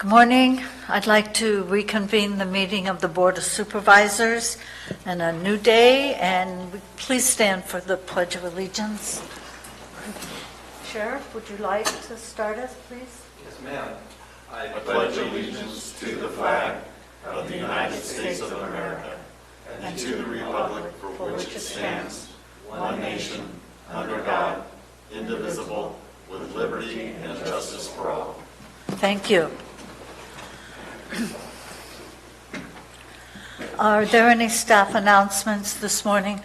Good morning. I'd like to reconvene the meeting of the Board of Supervisors and a new day, and please stand for the Pledge of Allegiance. Sheriff, would you like to start us, please? Yes, ma'am. I pledge allegiance to the flag of the United States of America and to the republic for which it stands, one nation, under God, indivisible, with liberty and justice for all. Thank you. Are there any staff announcements this morning?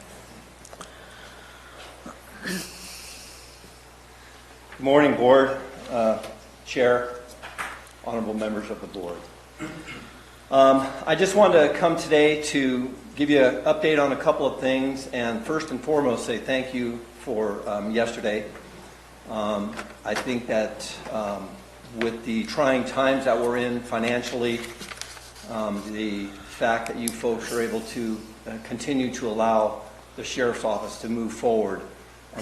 Good morning, Board, Chair, honorable members of the Board. I just wanted to come today to give you an update on a couple of things, and first and foremost say thank you for yesterday. I think that with the trying times that we're in financially, the fact that you folks are able to continue to allow the Sheriff's Office to move forward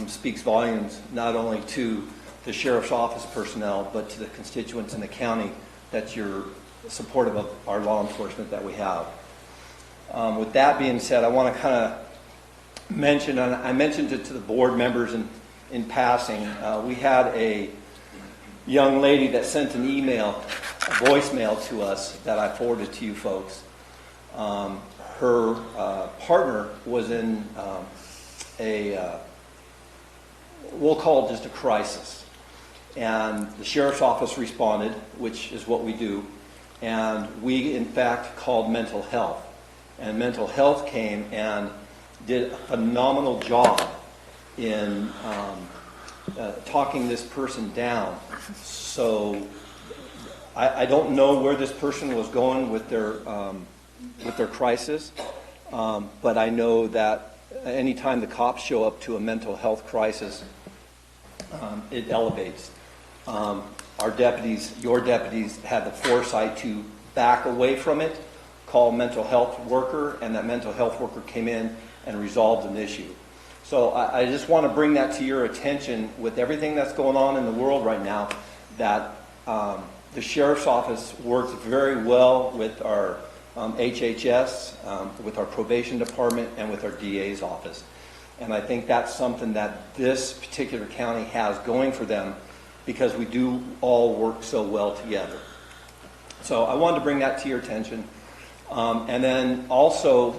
speaks volumes not only to the Sheriff's Office personnel, but to the constituents in the county that you're supportive of our law enforcement that we have. With that being said, I want to kind of mention, and I mentioned it to the board members in passing, we had a young lady that sent an email, a voicemail to us that I forwarded to you folks. Her partner was in we'll call it just a crisis. And the Sheriff's Office responded, which is what we do. And we, in fact, called mental health. And mental health came and did a phenomenal job in talking this person down. So I don't know where this person was going with their crisis, but I know that anytime the cops show up to a mental health crisis, it elevates. Our deputies, your deputies, had the foresight to back away from it, call a mental health worker, and that mental health worker came in and resolved an issue. So I just want to bring that to your attention with everything that's going on in the world right now, that the Sheriff's Office works very well with our HHS, with our probation department, and with our DA's office. And I think that's something that this particular county has going for them because we do all work so well together. So I wanted to bring that to your attention. And then also,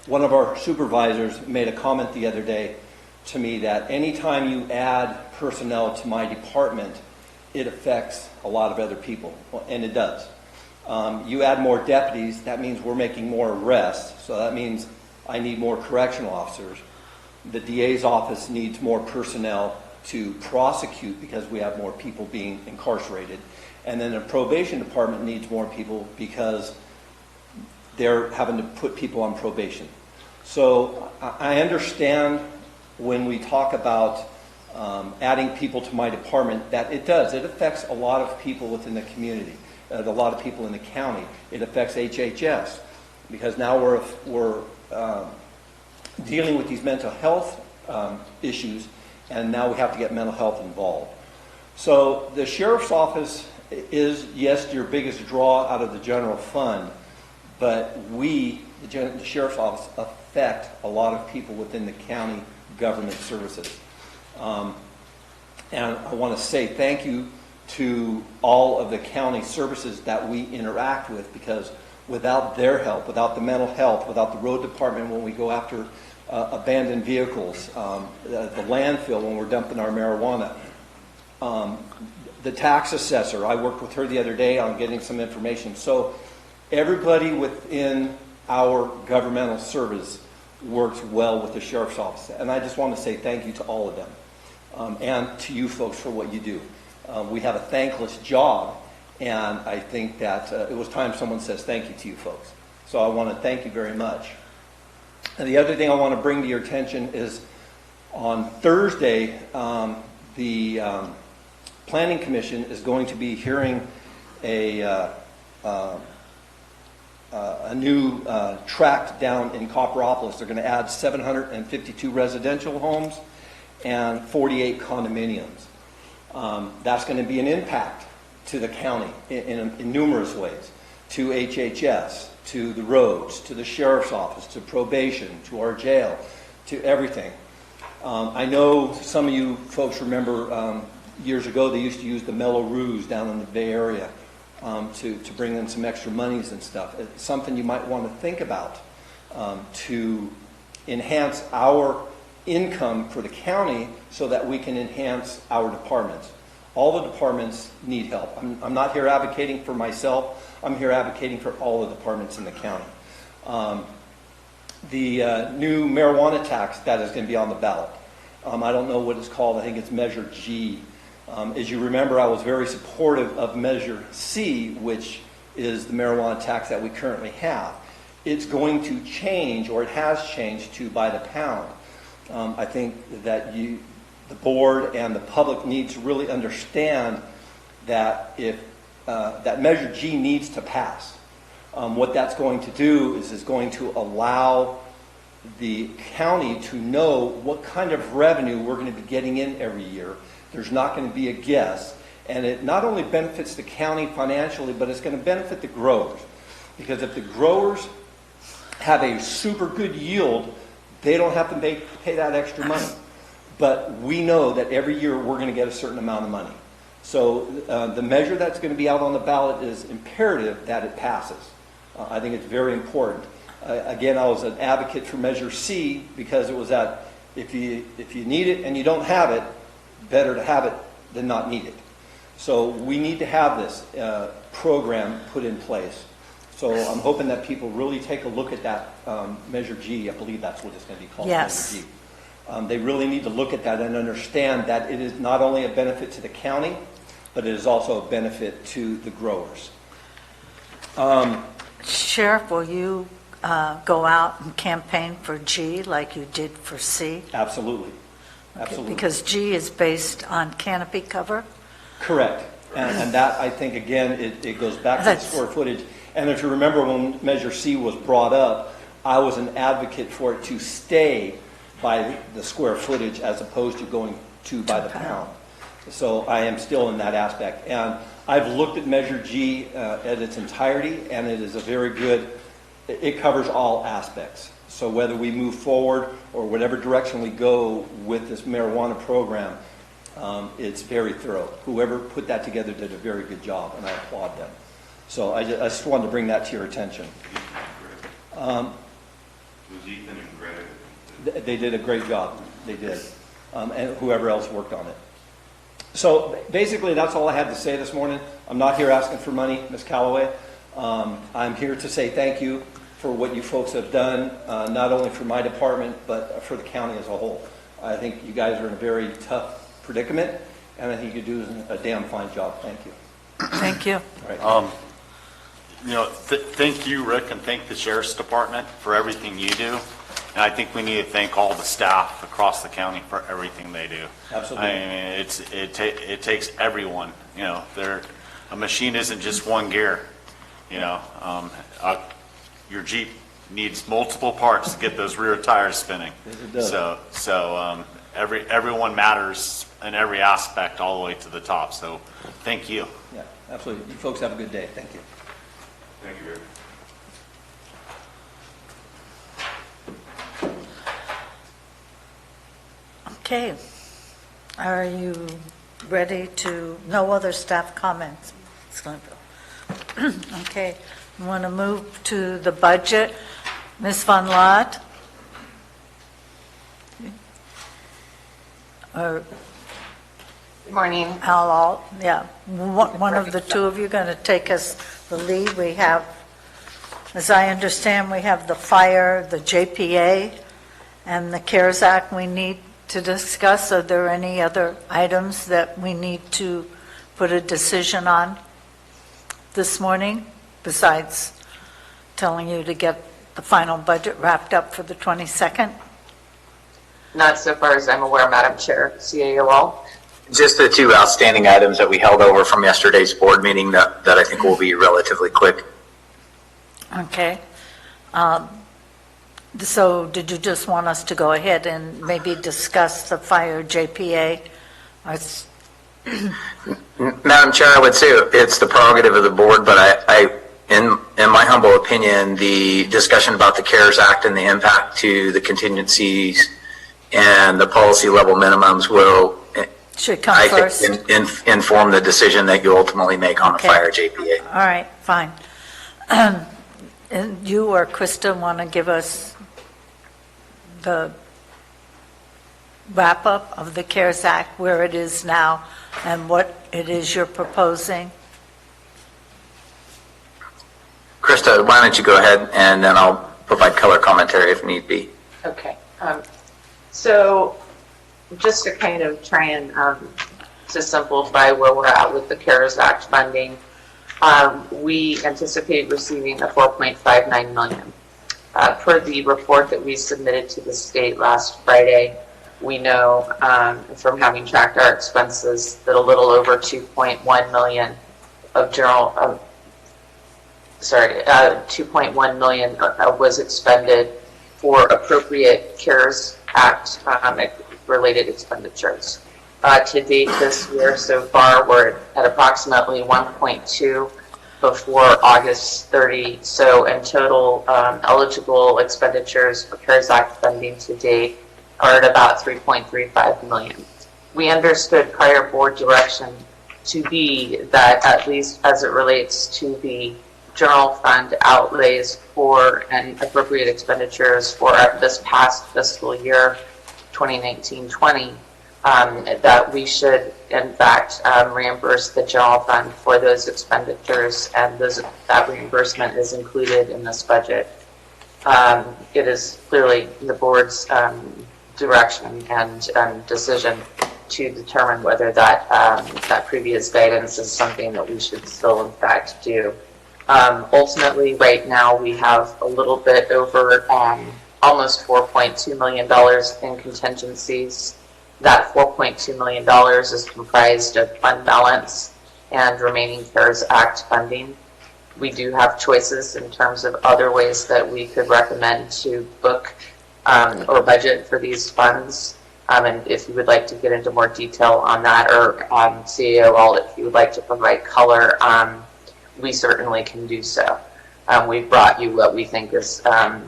one of our supervisors made a comment the other day to me that anytime you add personnel to my department, it affects a lot of other people, and it does. You add more deputies, that means we're making more arrests, so that means I need more correctional officers. The DA's office needs more personnel to prosecute because we have more people being incarcerated. And then the probation department needs more people because they're having to put people on probation. So I understand when we talk about adding people to my department that it does. It affects a lot of people within the community, a lot of people in the county. It affects HHS because now we're dealing with these mental health issues, and now we have to get mental health involved. So the Sheriff's Office is, yes, your biggest draw out of the general fund, but we, the Sheriff's Office, affect a lot of people within the county government services. And I want to say thank you to all of the county services that we interact with, because without their help, without the mental health, without the road department when we go after abandoned vehicles, the landfill when we're dumping our marijuana, the tax assessor, I worked with her the other day on getting some information. So everybody within our governmental service works well with the Sheriff's Office. And I just want to say thank you to all of them, and to you folks for what you do. We have a thankless job, and I think that it was time someone says thank you to you folks. So I want to thank you very much. And the other thing I want to bring to your attention is on Thursday, the Planning Commission is going to be hearing a new tract down in Copperopolis. They're going to add 752 residential homes and 48 condominiums. That's going to be an impact to the county in numerous ways, to HHS, to the roads, to the sheriff's office, to probation, to our jail, to everything. I know some of you folks remember years ago they used to use the Mello-Roos down in the Bay Area to bring in some extra monies and stuff. It's something you might want to think about to enhance our income for the county so that we can enhance our departments. All the departments need help. I'm not here advocating for myself. I'm here advocating for all the departments in the county. The new marijuana tax that is going to be on the ballot. I don't know what it's called. I think it's Measure G. As you remember, I was very supportive of Measure C, which is the marijuana tax that we currently have. It's going to change, or it has changed, to by the pound. I think that the board and the public need to really understand that if that Measure G needs to pass. What that's going to do is going to allow the county to know what kind of revenue we're going to be getting in every year. There's not going to be a guess. And it not only benefits the county financially, but it's going to benefit the growers. Because if the growers have a super good yield, they don't have to pay that extra money. But we know that every year we're going to get a certain amount of money. So the measure that's going to be out on the ballot is imperative that it passes. I think it's very important. Again, I was an advocate for Measure C because it was that if you need it and you don't have it, better to have it than not need it. So we need to have this program put in place. So I'm hoping that people really take a look at that Measure G. I believe that's what it's going to be called, Yes. Measure G. They really need to look at that and understand that it is not only a benefit to the county, but it is also a benefit to the growers. Sheriff, will you go out and campaign for G like you did for C? Absolutely. Okay, Absolutely. because G is based on canopy cover? Correct. And that, I think, again, it goes back to the square footage. And if you remember when Measure C was brought up, I was an advocate for it to stay by the square footage as opposed to going to by the pound. So I am still in that aspect. And I've looked at Measure G at its entirety, and it is a very good, it covers all aspects. So whether we move forward or whatever direction we go with this marijuana program, it's very thorough. Whoever put that together did a very good job, and I applaud them. So I just wanted to bring that to your attention. Was Ethan and Greta? They did a great job. They did. And whoever else worked on it. So basically, that's all I had to say this morning. I'm not here asking for money, Ms. Calloway. I'm here to say thank you for what you folks have done, not only for my department, but for the county as a whole. I think you guys are in a very tough predicament, and I think you do a damn fine job. Thank you. Thank you. All right. Thank you, Rick, and thank the Sheriff's Department for everything you do. And I think we need to thank all the staff across the county for everything they do. Absolutely. I mean, it takes everyone. A machine isn't just one gear. Your Jeep needs multiple parts to get those rear tires spinning. Yes, it does. So everyone matters in every aspect all the way to the top. So thank you. Yeah, absolutely. You folks have a good day. Thank you. Thank you, Rick. Okay. Are you ready to, no other staff comments? Okay. I want to move to the budget. Ms. Von Lott? Or Good morning. Al, yeah. One of the two of you going to take us the lead. We have, as I understand, we have the fire, the JPA, and the CARES Act we need to discuss. Are there any other items that we need to put a decision on this morning, besides telling you to get the final budget wrapped up for the 22nd? Not so far as I'm aware, Madam Chair. CAOL. Just the two outstanding items that we held over from yesterday's board meeting that I think will be relatively quick. Okay. So did you just want us to go ahead and maybe discuss the fire JPA? Madam Chair, I would say it's the prerogative of the board, but in my humble opinion, the discussion about the CARES Act and the impact to the contingencies and the policy level minimums will, Should come I first. think, inform the decision that you ultimately make on the Okay. fire JPA. All right, fine. And you or Krista want to give us the wrap-up of the CARES Act, where it is now, and what it is you're proposing? Krista, why don't you go ahead, and then I'll provide color commentary if need be. Okay. So just to kind of try and to simplify where we're at with the CARES Act funding, we anticipate receiving a $4.59 million. Per the report that we submitted to the state last Friday, we know from having tracked our expenses that a little over 2.1 million of 2.1 million was expended for appropriate CARES Act related expenditures. To date this year so far, we're at approximately 1.2 before August 30. So in total, eligible expenditures for CARES Act funding to date are at about 3.35 million. We understood prior board direction to be that, at least as it relates to the general fund outlays for and appropriate expenditures for this past fiscal year, 2019-20, that we should, in fact, reimburse the general fund for those expenditures, and that reimbursement is included in this budget. It is clearly the board's direction and decision to determine whether that previous guidance is something that we should still, in fact, do. Ultimately, right now, we have a little bit over almost $4.2 million in contingencies. That $4.2 million is comprised of fund balance and remaining CARES Act funding. We do have choices in terms of other ways that we could recommend to book or budget for these funds. And if you would like to get into more detail on that, or CAO, if you would like to provide color, we certainly can do so. We've brought you what we think is a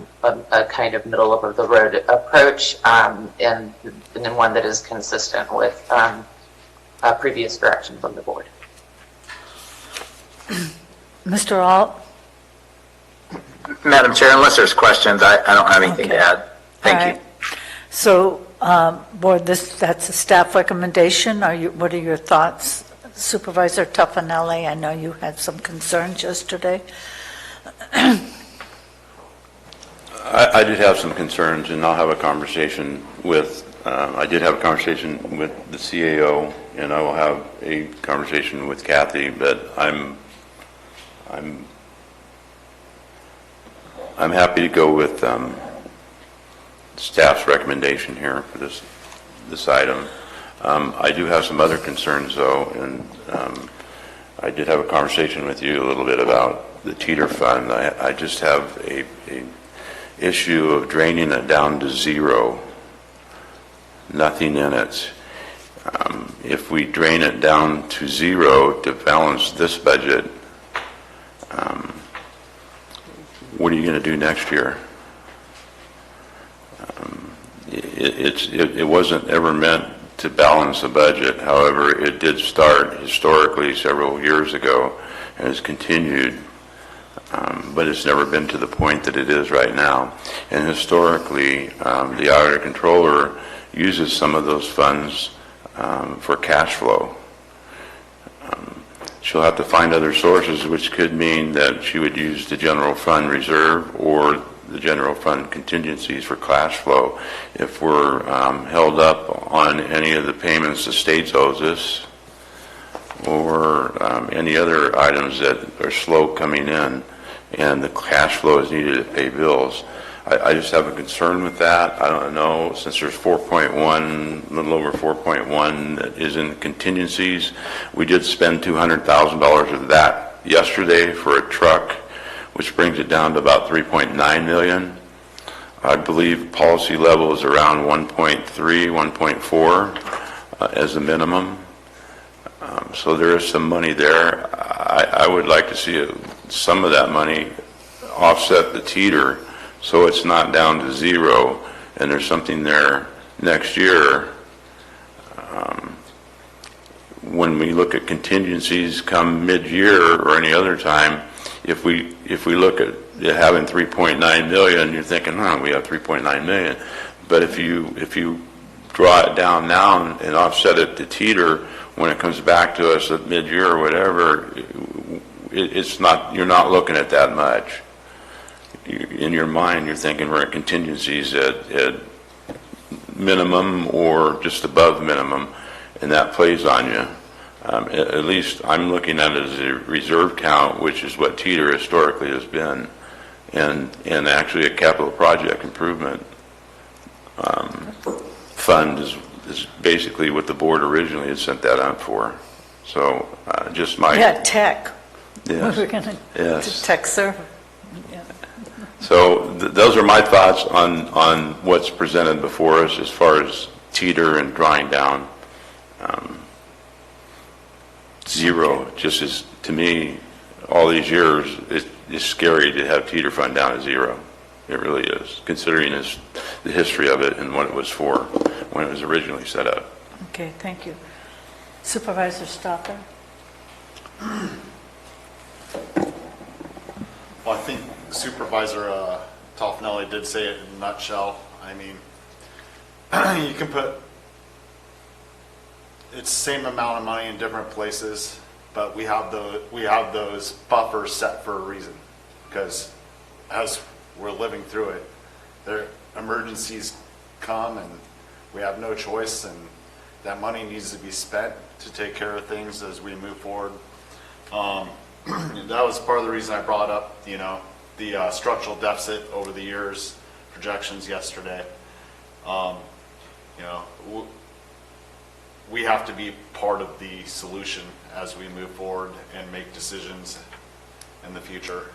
kind of middle of the road approach, and one that is consistent with a previous direction from the board. Mr. Alt? Madam Chair, unless there's questions, I don't have anything to add. Thank you. So, board, that's a staff recommendation. What are your thoughts? Supervisor Tuffanelli, I know you had some concerns yesterday. I did have some concerns, and I'll have a conversation with, I did have a conversation with the CAO, and I will have a conversation with Kathy, but I'm happy to go with staff's recommendation here for this item. I do have some other concerns, though, and I did have a conversation with you a little bit about the teeter fund. I just have a issue of draining it down to zero, nothing in it. If we drain it down to zero to balance this budget, what are you going to do next year? It wasn't ever meant to balance the budget. However, it did start historically several years ago and has continued, but it's never been to the point that it is right now. And historically, the auditor controller uses some of those funds for cash flow. She'll have to find other sources, which could mean that she would use the general fund reserve or the general fund contingencies for cash flow. If we're held up on any of the payments the state owes us, or any other items that are slow coming in, and the cash flow is needed to pay bills. I just have a concern with that. I don't know, since there's 4.1, a little over 4.1 that is in contingencies. We did spend $200,000 of that yesterday for a truck, which brings it down to about 3.9 million. I believe policy level is around 1.3, 1.4 as a minimum. So there is some money there. I would like to see some of that money offset the teeter, so it's not down to zero, and there's something there next year. When we look at contingencies come mid-year or any other time, if we look at it having 3.9 million, you're thinking, we have 3.9 million. But if you draw it down now and offset it to teeter, when it comes back to us at mid-year or whatever, it's not, you're not looking at that much. In your mind, you're thinking we're at contingencies at minimum or just above minimum, and that plays on you. At least I'm looking at it as a reserve count, which is what teeter historically has been, and actually a capital project improvement fund is basically what the board originally had sent that out for. So just my... Yeah, tech. Yes. We're going to Yes. tech server. Yeah. So those are my thoughts on what's presented before us as far as teeter and drawing down. Zero, just as, to me, all these years, it's scary to have teeter fund down to zero. It really is, considering the history of it and what it was for when it was originally set up. Okay, thank you. Supervisor Stopper? Well, I think Supervisor Toffenelli did say it in a nutshell. I mean, you can put, it's the same amount of money in different places, but we have those buffers set for a reason, because as we're living through it, emergencies come and we have no choice, and that money needs to be spent to take care of things as we move forward. That was part of the reason I brought up, the structural deficit over the years, projections yesterday. We have to be part of the solution as we move forward and make decisions in the future.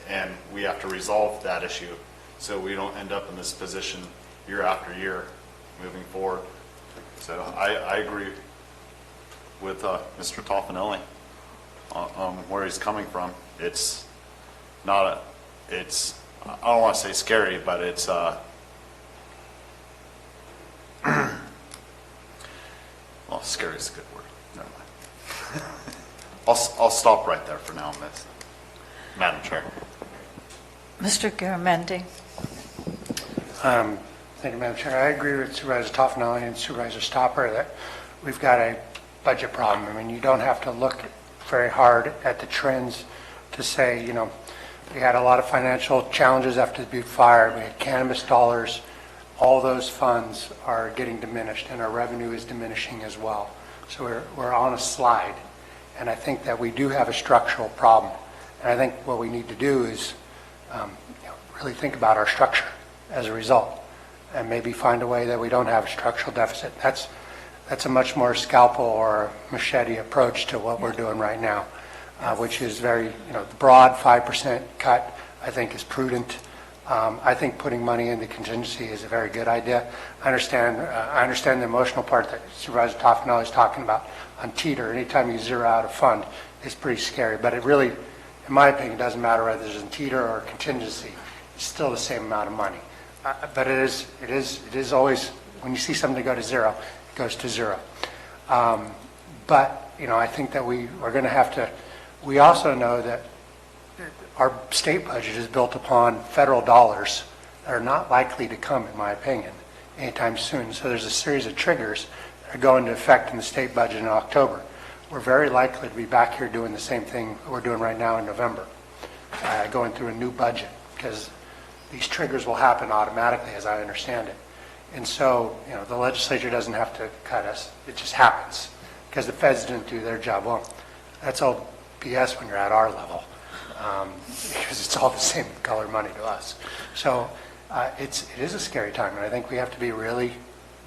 And we have to resolve that issue so we don't end up in this position year after year moving forward. So I agree with Mr. Toffenelli on where he's coming from. It's not I don't want to say scary, but it's well, scary is a good word. Never mind. I'll stop right there for now, Madam Chair. Mr. Garamendi? Thank you, Madam Chair. I agree with Supervisor Toffenelli and Supervisor Stopper that we've got a budget problem. I mean, you don't have to look very hard at the trends to say, we had a lot of financial challenges after the Butte fire. We had cannabis dollars. All those funds are getting diminished, and our revenue is diminishing as well. So we're on a slide, and I think that we do have a structural problem. And I think what we need to do is really think about our structure as a result, and maybe find a way that we don't have a structural deficit. That's a much more scalpel or machete approach to what we're doing right now, which is very, the broad 5% cut, I think, is prudent. I think putting money into contingency is a very good idea. I understand the emotional part that Supervisor Toffenelli is talking about on teeter. Anytime you zero out a fund, it's pretty scary. But it really, in my opinion, doesn't matter whether it's in teeter or contingency. It's still the same amount of money. But it is always, when you see something go to zero, it goes to zero. But I think that we're going to have to. We also know that our state budget is built upon federal dollars that are not likely to come, in my opinion, anytime soon. So there's a series of triggers that are going into effect in the state budget in October. We're very likely to be back here doing the same thing we're doing right now in November, going through a new budget, because these triggers will happen automatically, as I understand it. And so, the legislature doesn't have to cut us. It just happens because the feds didn't do their job. Well, that's all BS when you're at our level. Because it's all the same color money to us. So it is a scary time, and I think we have to be really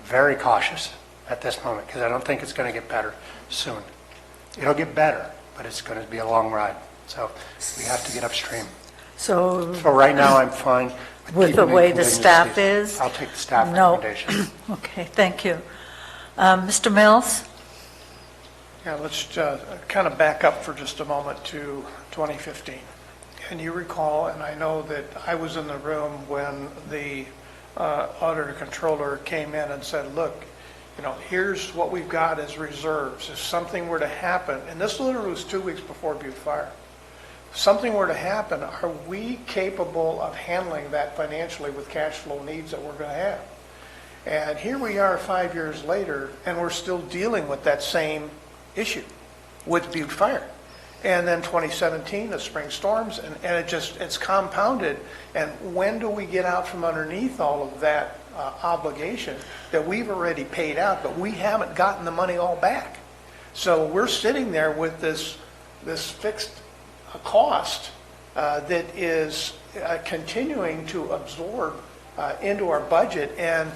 very cautious at this moment, because I don't think it's going to get better soon. It'll get better, but it's going to be a long ride. So we have to get upstream. So right now I'm fine with the way the staff is? I'll take the staff recommendation. Okay, thank you. Mr. Mills? Yeah, let's kind of back up for just a moment to 2015. And you recall, and I know that I was in the room when the auditor controller came in and said, look, here's what we've got as reserves. If something were to happen, and this literally was 2 weeks before Butte Fire, if something were to happen, are we capable of handling that financially with cash flow needs that we're going to have? And here we are 5 years later, and we're still dealing with that same issue with Butte Fire. And then 2017, the spring storms, and it's compounded. And when do we get out from underneath all of that obligation that we've already paid out, but we haven't gotten the money all back? So we're sitting there with this fixed cost that is continuing to absorb into our budget. And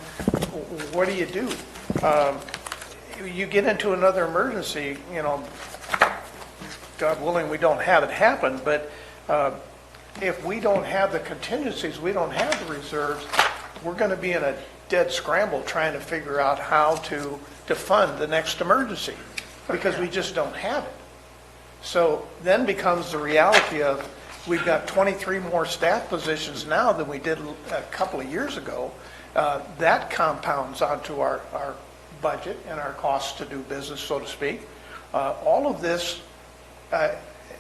what do? You get into another emergency, God willing, we don't have it happen, but if we don't have the contingencies, we don't have the reserves, we're going to be in a dead scramble trying to figure out how to fund the next emergency, because we just don't have it. So then becomes the reality of, we've got 23 more staff positions now than we did a couple of years ago. That compounds onto our budget and our costs to do business, so to speak. All of this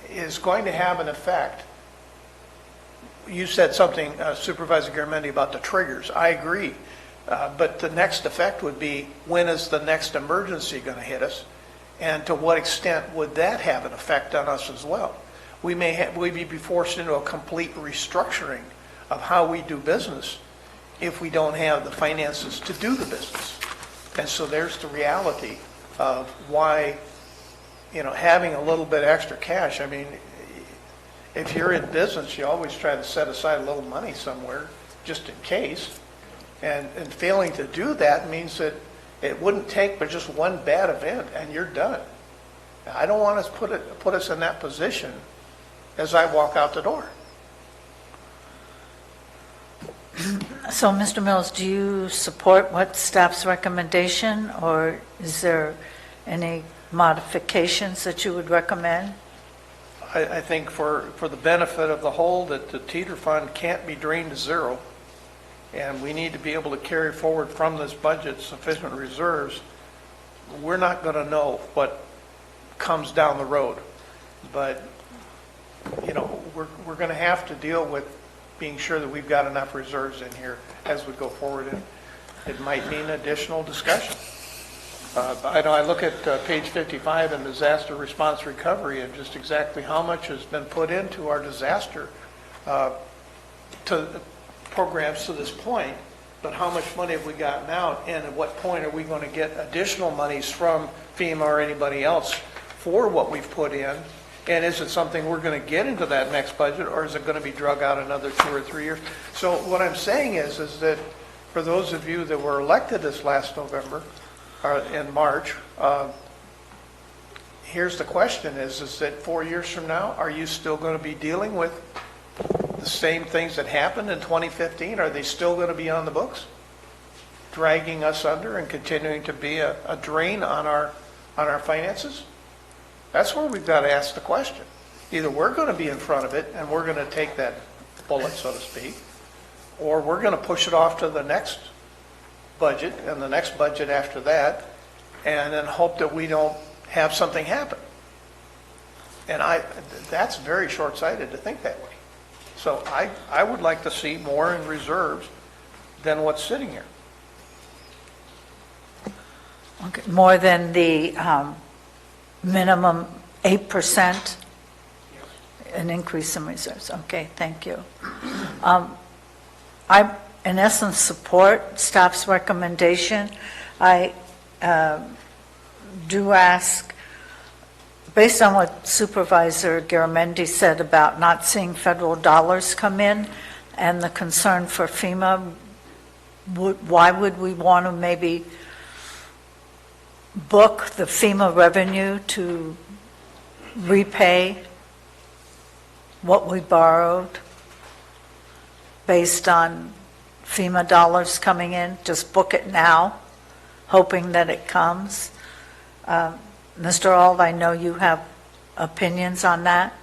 is going to have an effect. You said something, Supervisor Garamendi, about the triggers. I agree. But the next effect would be, when is the next emergency going to hit us? And to what extent would that have an effect on us as well? We may be forced into a complete restructuring of how we do business if we don't have the finances to do the business. And so there's the reality of why, having a little bit extra cash. I mean, if you're in business, you always try to set aside a little money somewhere just in case. And failing to do that means that it wouldn't take but just one bad event and you're done. I don't want us put us in that position as I walk out the door. So, Mr. Mills, do you support what staff's recommendation, or is there any modifications that you would recommend? I think for the benefit of the whole, that the teeter fund can't be drained to zero, and we need to be able to carry forward from this budget sufficient reserves. We're not going to know what comes down the road, but we're going to have to deal with being sure that we've got enough reserves in here as we go forward, and it might mean additional discussion. I know I look at page 55 in disaster response recovery, and just exactly how much has been put into our disaster to programs to this point, but how much money have we gotten out, and at what point are we going to get additional monies from FEMA or anybody else for what we've put in? And is it something we're going to get into that next budget, or is it going to be drug out another 2 or 3 years? So what I'm saying is that for those of you that were elected this last November, or in March, here's the question is that 4 years from now, are you still going to be dealing with the same things that happened in 2015? Are they still going to be on the books, dragging us under and continuing to be a drain on our finances? That's where we've got to ask the question. Either we're going to be in front of it and we're going to take that bullet, so to speak, or we're going to push it off to the next budget and the next budget after that, and then hope that we don't have something happen. And that's very short-sighted to think that way. So I would like to see more in reserves than what's sitting here. Okay, more than the minimum 8%, an increase in reserves. Okay, thank you. I, in essence, support staff's recommendation. I do ask, based on what Supervisor Garamendi said about not seeing federal dollars come in and the concern for FEMA, why would we want to maybe book the FEMA revenue to repay what we borrowed based on FEMA dollars coming in? Just book it now, hoping that it comes. Mr. Ald, I know you have opinions on that.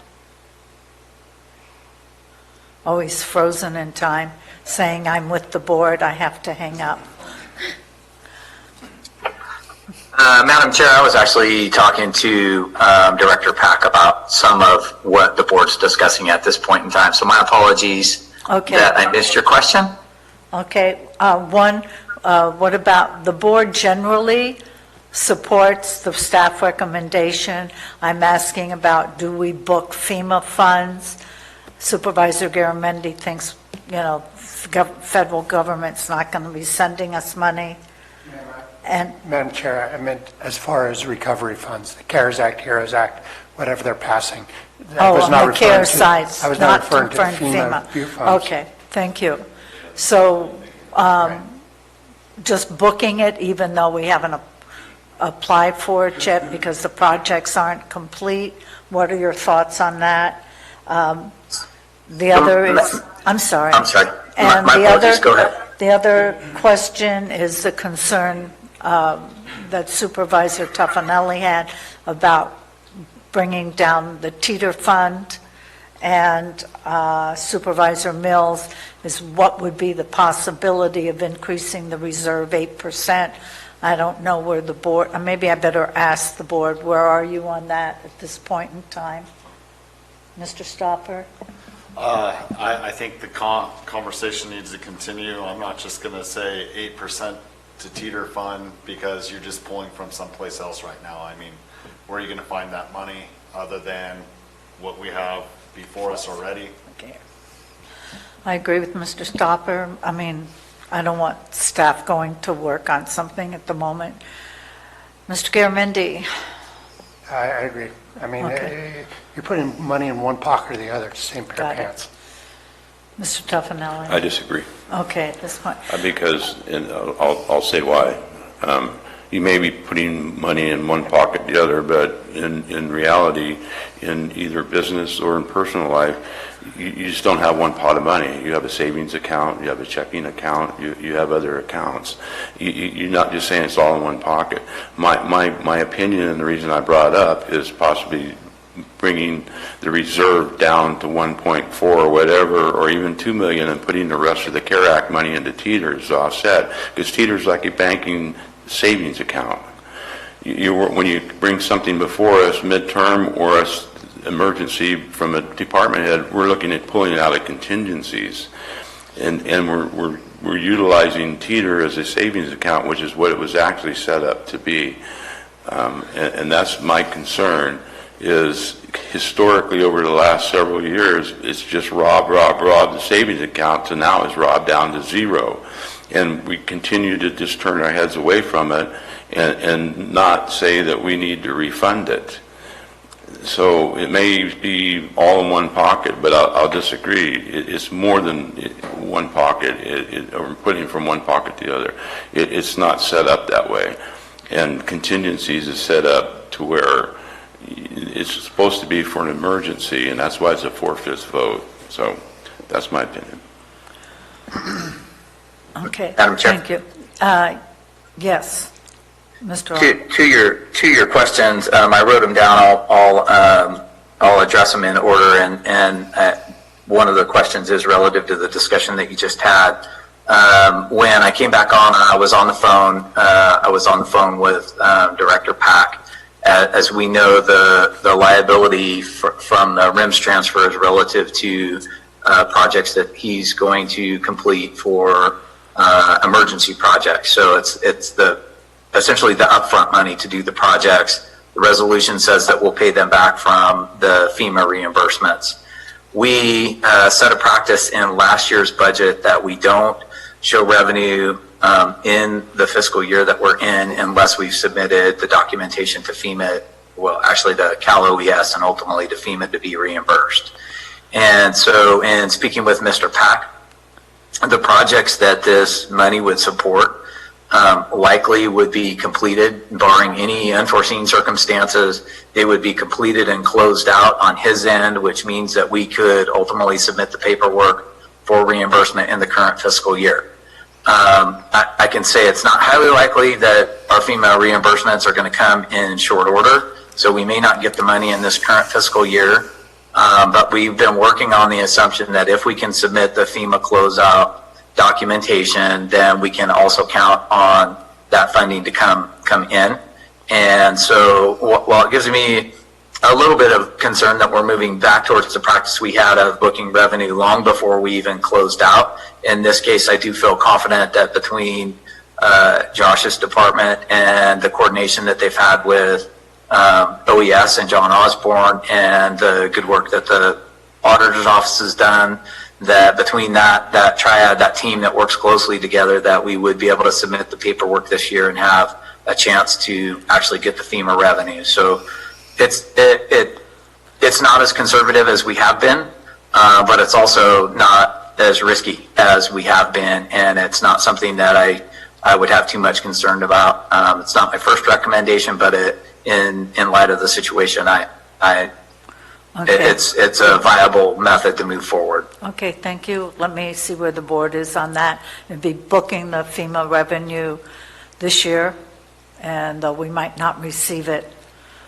Oh, he's frozen in time, saying, "I'm with the board, I have to hang up." Madam Chair, I was actually talking to Director Pack about some of what the board's discussing at this point in time. So my apologies Okay. that I missed your question. Okay, what about, the board generally supports the staff recommendation. I'm asking about, do we book FEMA funds? Supervisor Garamendi thinks, federal government's not going to be sending us money. And, Madam Chair, I meant as far as recovery funds, the CARES Act, HEROES Act, whatever they're passing. I was on not the referring CARES to- side, I was not referring to FEMA. FEMA funds. Okay, thank you. So, just booking it, even though we haven't applied for it yet because the projects aren't complete? What are your thoughts on that? The other is, I'm sorry. I'm sorry. And My the apologies. other, Go ahead. the other question is the concern that Supervisor Tuffanelli had about bringing down the teeter fund, and Supervisor Mills is what would be the possibility of increasing the reserve 8%. I don't know where the board, maybe I better ask the board, where are you on that at this point in time? Mr. Stopper? I think the conversation needs to continue. I'm not just going to say 8% to teeter fund because you're just pulling from someplace else right now. I mean, where are you going to find that money other than what we have before us already? Okay. I agree with Mr. Stopper. I mean, I don't want staff going to work on something at the moment. Mr. Garamendi? I agree. I mean, Okay. you're putting money in one pocket or the other, it's the same pair Got of it. pants. Mr. Tuffanelli? I disagree, Okay, at this point. because, and I'll say why. You may be putting money in one pocket, the other, but in reality, in either business or in personal life, you just don't have one pot of money. You have a savings account, you have a checking account, you have other accounts. You're not just saying it's all in one pocket. My opinion, and the reason I brought it up, is possibly bringing the reserve down to 1.4 or whatever, or even 2 million, and putting the rest of the CARE Act money into teeters to offset, because teeters like a banking savings account. When you bring something before us midterm or a emergency from a department head, we're looking at pulling out of contingencies, and we're utilizing teeter as a savings account, which is what it was actually set up to be, and that's my concern. Is historically over the last several years, it's just robbed the savings account, so now it's robbed down to zero. And we continue to just turn our heads away from it and not say that we need to refund it. So it may be all in one pocket, but I'll disagree. It's more than one pocket, or putting from one pocket to the other. It's not set up that way. And contingencies is set up to where it's supposed to be for an emergency, and that's why it's a 4/5 vote. So that's my opinion. Okay, Madam Chair. thank you. Yes, Mr. Ald. To your questions, I wrote them down. I'll address them in order. And one of the questions is relative to the discussion that you just had. When I came back on, I was on the phone. I was on the phone with Director Pack. As we know, the liability from the RIMS transfer is relative to projects that he's going to complete for emergency projects. So it's essentially the upfront money to do the projects. The resolution says that we'll pay them back from the FEMA reimbursements. We set a practice in last year's budget that we don't show revenue in the fiscal year that we're in unless we've submitted the documentation to FEMA, well, actually to Cal OES and ultimately to FEMA to be reimbursed. And so in speaking with Mr. Pack, the projects that this money would support likely would be completed, barring any unforeseen circumstances. They would be completed and closed out on his end, which means that we could ultimately submit the paperwork for reimbursement in the current fiscal year. I can say it's not highly likely that our FEMA reimbursements are going to come in short order, so we may not get the money in this current fiscal year. But we've been working on the assumption that if we can submit the FEMA closeout documentation, then we can also count on that funding to come in. And so while it gives me a little bit of concern that we're moving back towards the practice we had of booking revenue long before we even closed out, in this case, I do feel confident that between Josh's department and the coordination that they've had with OES and John Osborne and the good work that the auditor's office has done, that between that triad, that team that works closely together, that we would be able to submit the paperwork this year and have a chance to actually get the FEMA revenue. So it's not as conservative as we have been, but it's also not as risky as we have been, and it's not something that I would have too much concern about. It's not my first recommendation, but in light of the situation, it's a viable method to move forward. Okay, thank you. Let me see where the board is on that. We'd be booking the FEMA revenue this year, and we might not receive it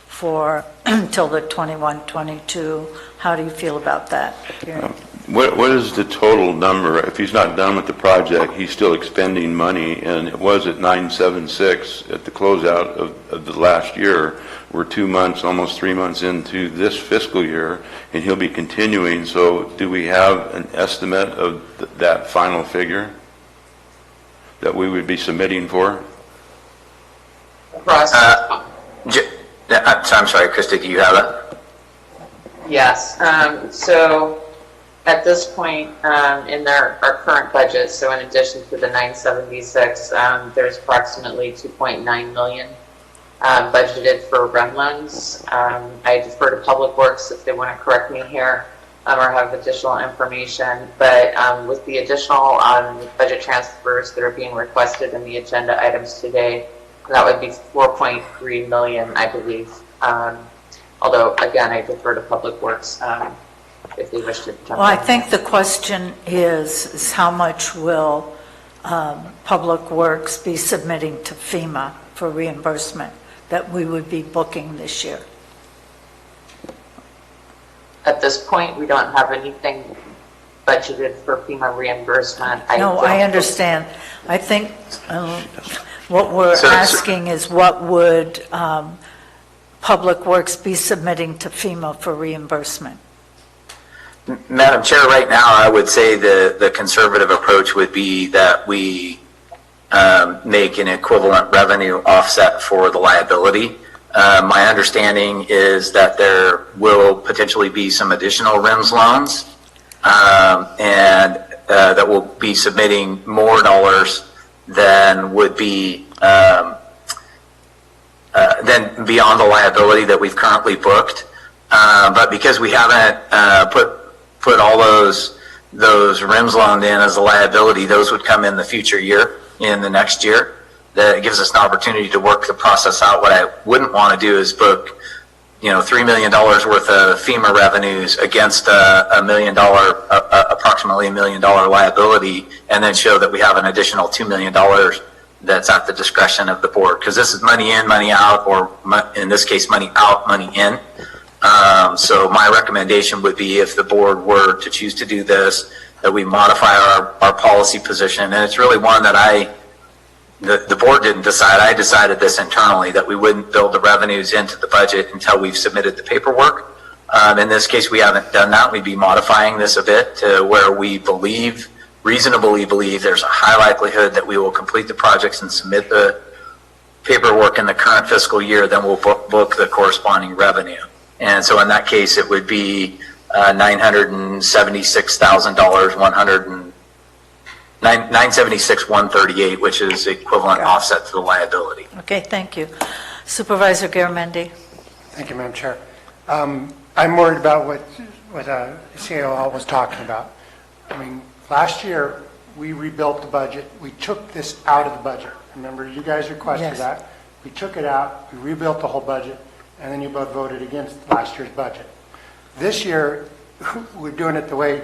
for until the 21-22. How do you feel about that? What is the total number? If he's not done with the project, he's still expending money, and it was at 976 at the closeout of the last year. We're 2 months, almost 3 months into this fiscal year, and he'll be continuing. So do we have an estimate of that final figure that we would be submitting for? Russ? I'm sorry, Krista, do you have that? Yes. So at this point in our current budget, so in addition to the 976, there's approximately 2.9 million budgeted for REM loans. I defer to Public Works if they want to correct me here or have additional information. But with the additional budget transfers that are being requested in the agenda items today, that would be 4.3 million, I believe. Although, again, I defer to Public Works if they wish to jump in. Well, I think the question is how much will Public Works be submitting to FEMA for reimbursement that we would be booking this year? At this point, we don't have anything budgeted for FEMA reimbursement. No, I understand. I think what we're asking is what would Public Works be submitting to FEMA for reimbursement? Madam Chair, right now, I would say the conservative approach would be that we make an equivalent revenue offset for the liability. My understanding is that there will potentially be some additional RIMS loans, and that will be submitting more dollars than would be than beyond the liability that we've currently booked. But because we haven't put all those RIMS loaned in as a liability, those would come in the future year, in the next year. That gives us an opportunity to work the process out. What I wouldn't want to do is book, $3 million worth of FEMA revenues against approximately $1 million liability, and then show that we have an additional $2 million that's at the discretion of the board. Because this is money in, money out, or in this case, money out, money in. So my recommendation would be, if the board were to choose to do this, that we modify our policy position. And it's really one that the board didn't decide. I decided this internally, that we wouldn't build the revenues into the budget until we've submitted the paperwork. In this case, we haven't done that. We'd be modifying this a bit to where we reasonably believe there's a high likelihood that we will complete the projects and submit the paperwork in the current fiscal year. Then we'll book the corresponding revenue. And so in that case, it would be $976,000, $976,138, which is equivalent offset to the liability. Okay, thank you. Supervisor Garamendi. Thank you, Madam Chair. I'm worried about what CAO was talking about. I mean, last year, we rebuilt the budget. We took this out of the budget. Remember, you guys requested Yes. that. We took it out, we rebuilt the whole budget, and then you both voted against last year's budget. This year, we're doing it the way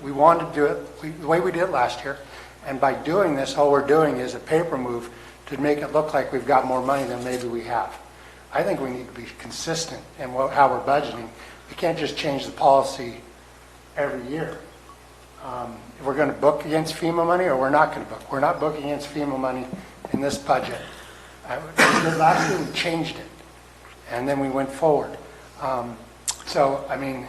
we wanted to do it, the way we did it last year, And by doing this, all we're doing is a paper move to make it look like we've got more money than maybe we have. I think we need to be consistent in how we're budgeting. We can't just change the policy every year. If we're going to book against FEMA money or we're not going to book. We're not booking against FEMA money in this budget. Last year we changed it, and then we went forward. So, I mean,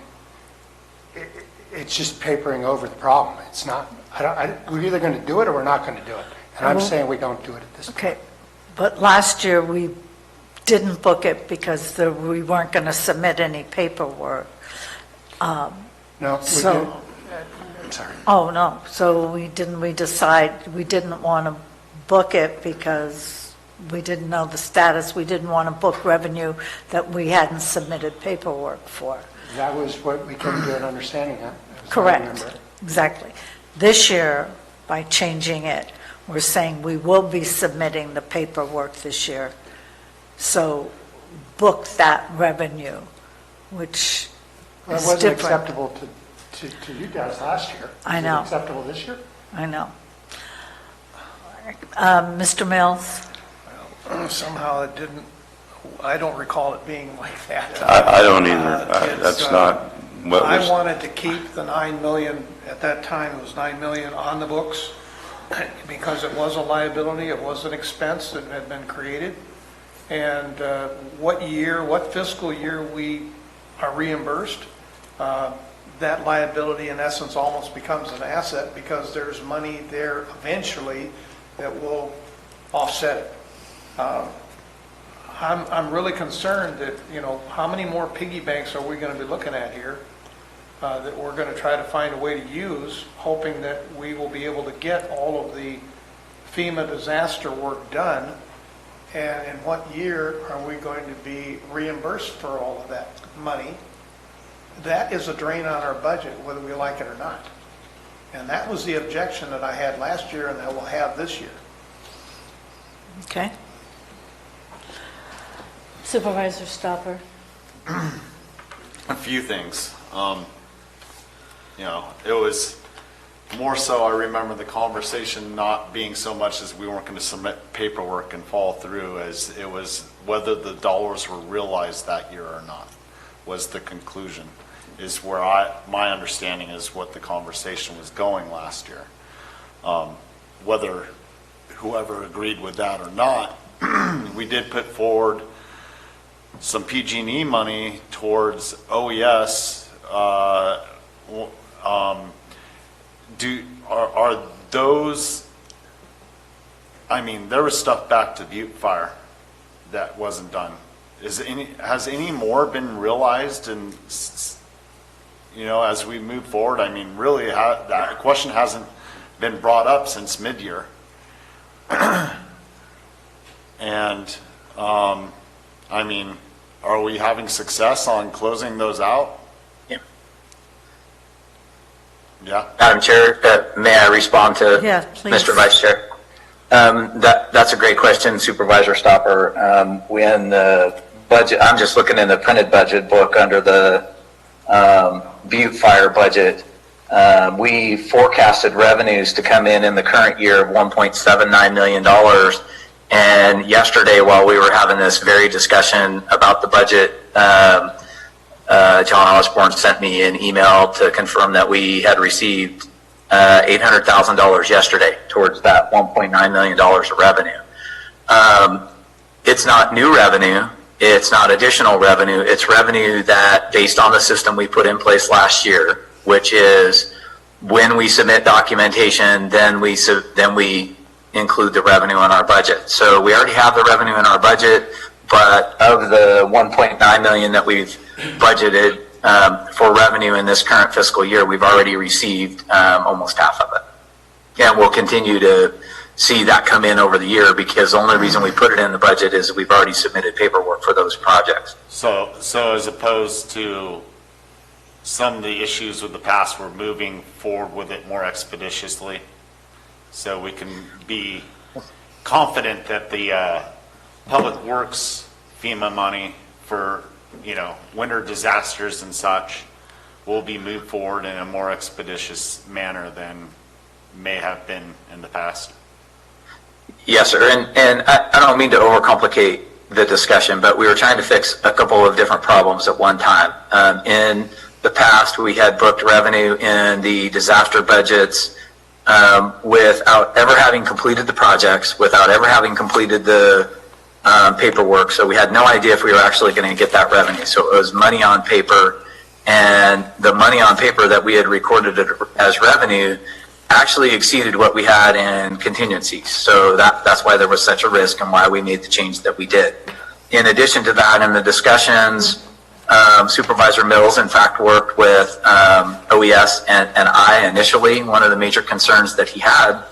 it's just papering over the problem. It's not, we're either going to do it or we're not going to do it. And I'm saying we don't do it at this point. Okay, but last year we didn't book it because we weren't going to submit any paperwork. No, we So- didn't. I'm sorry. Oh, no, so we decide we didn't want to book it because we didn't know the status. We didn't want to book revenue that we hadn't submitted paperwork for. That was what we came to an understanding on. as I Correct, remember. exactly. This year, by changing it, we're saying we will be submitting the paperwork this year. So book that revenue, which Well, it is wasn't different. acceptable to you guys last year. I know. Is it acceptable this year? I know. Mr. Mills? Somehow it didn't, I don't recall it being like that. I don't either. It's, That's not what I was, wanted to keep the 9 million, at that time, it was 9 million on the books, because it was a liability, it was an expense that had been created. And what fiscal year we are reimbursed, that liability in essence almost becomes an asset, because there's money there eventually that will offset it. I'm really concerned that, how many more piggy banks are we going to be looking at here that we're going to try to find a way to use, hoping that we will be able to get all of the FEMA disaster work done, and in what year are we going to be reimbursed for all of that money? That is a drain on our budget, whether we like it or not. And that was the objection that I had last year and that we'll have this year. Okay. Supervisor Stopper? A few things. It was more so, I remember the conversation not being so much as we weren't going to submit paperwork and fall through, as it was whether the dollars were realized that year or not, was the conclusion, is where my understanding is what the conversation was going last year. Whether whoever agreed with that or not, we did put forward some PG&E money towards OES. Are those, I mean, there was stuff back to Butte Fire that wasn't done. Has any more been realized? And as we move forward, I mean, really, that question hasn't been brought up since mid-year. And, I mean, are we having success on closing those out? Yeah. Yeah. Madam Chair, may I respond to Yeah, please. Mr. Vice Chair? That's a great question, Supervisor Stopper. When the budget, I'm just looking in the printed budget book under the Butte Fire budget. We forecasted revenues to come in the current year of $1.79 million. And yesterday, while we were having this very discussion about the budget, John Osborne sent me an email to confirm that we had received $800,000 yesterday towards that $1.9 million of revenue. It's not new revenue. It's not additional revenue. It's revenue that, based on the system we put in place last year, which is when we submit documentation, then we include the revenue in our budget. So we already have the revenue in our budget, but of the $1.9 million that we've budgeted for revenue in this current fiscal year, we've already received almost half of it. And we'll continue to see that come in over the year, because the only reason we put it in the budget is we've already submitted paperwork for those projects. So as opposed to some of the issues with the past, we're moving forward with it more expeditiously, so we can be confident that the Public Works FEMA money for, winter disasters and such will be moved forward in a more expeditious manner than may have been in the past. Yes, sir. And I don't mean to overcomplicate the discussion, but we were trying to fix a couple of different problems at one time. In the past, we had booked revenue in the disaster budgets without ever having completed the projects, without ever having completed the paperwork. So we had no idea if we were actually going to get that revenue. So it was money on paper, and the money on paper that we had recorded as revenue actually exceeded what we had in contingencies. So that's why there was such a risk and why we made the change that we did. In addition to that, in the discussions, Supervisor Mills, in fact, worked with OES and I initially. One of the major concerns that he had,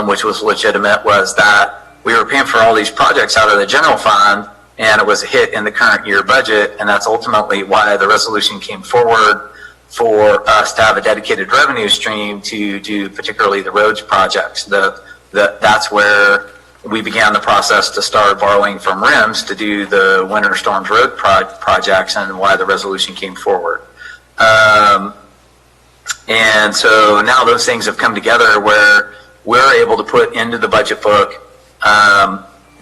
which was legitimate, was that we were paying for all these projects out of the general fund, and it was a hit in the current year budget, and that's ultimately why the resolution came forward for us to have a dedicated revenue stream to do particularly the roads projects. That's where we began the process to start borrowing from RIMS to do the winter storms road projects, and why the resolution came forward. And so now those things have come together where we're able to put into the budget book,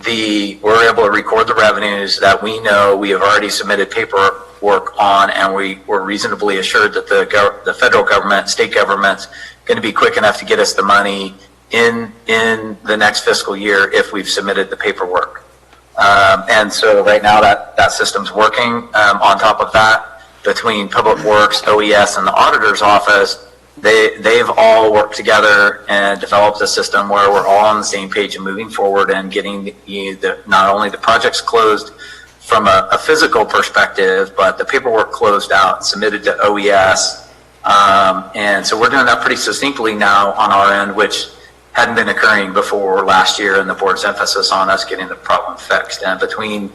we're able to record the revenues that we know we have already submitted paperwork on, and we're reasonably assured that the federal government, state government's going to be quick enough to get us the money in the next fiscal year if we've submitted the paperwork. And so right now that system's working. On top of that, between Public Works, OES, and the auditor's office, they've all worked together and developed a system where we're all on the same page and moving forward and getting not only the projects closed from a physical perspective, but the paperwork closed out and submitted to OES. And so we're doing that pretty succinctly now on our end, which hadn't been occurring before last year, and the board's emphasis on us getting the problem fixed. And between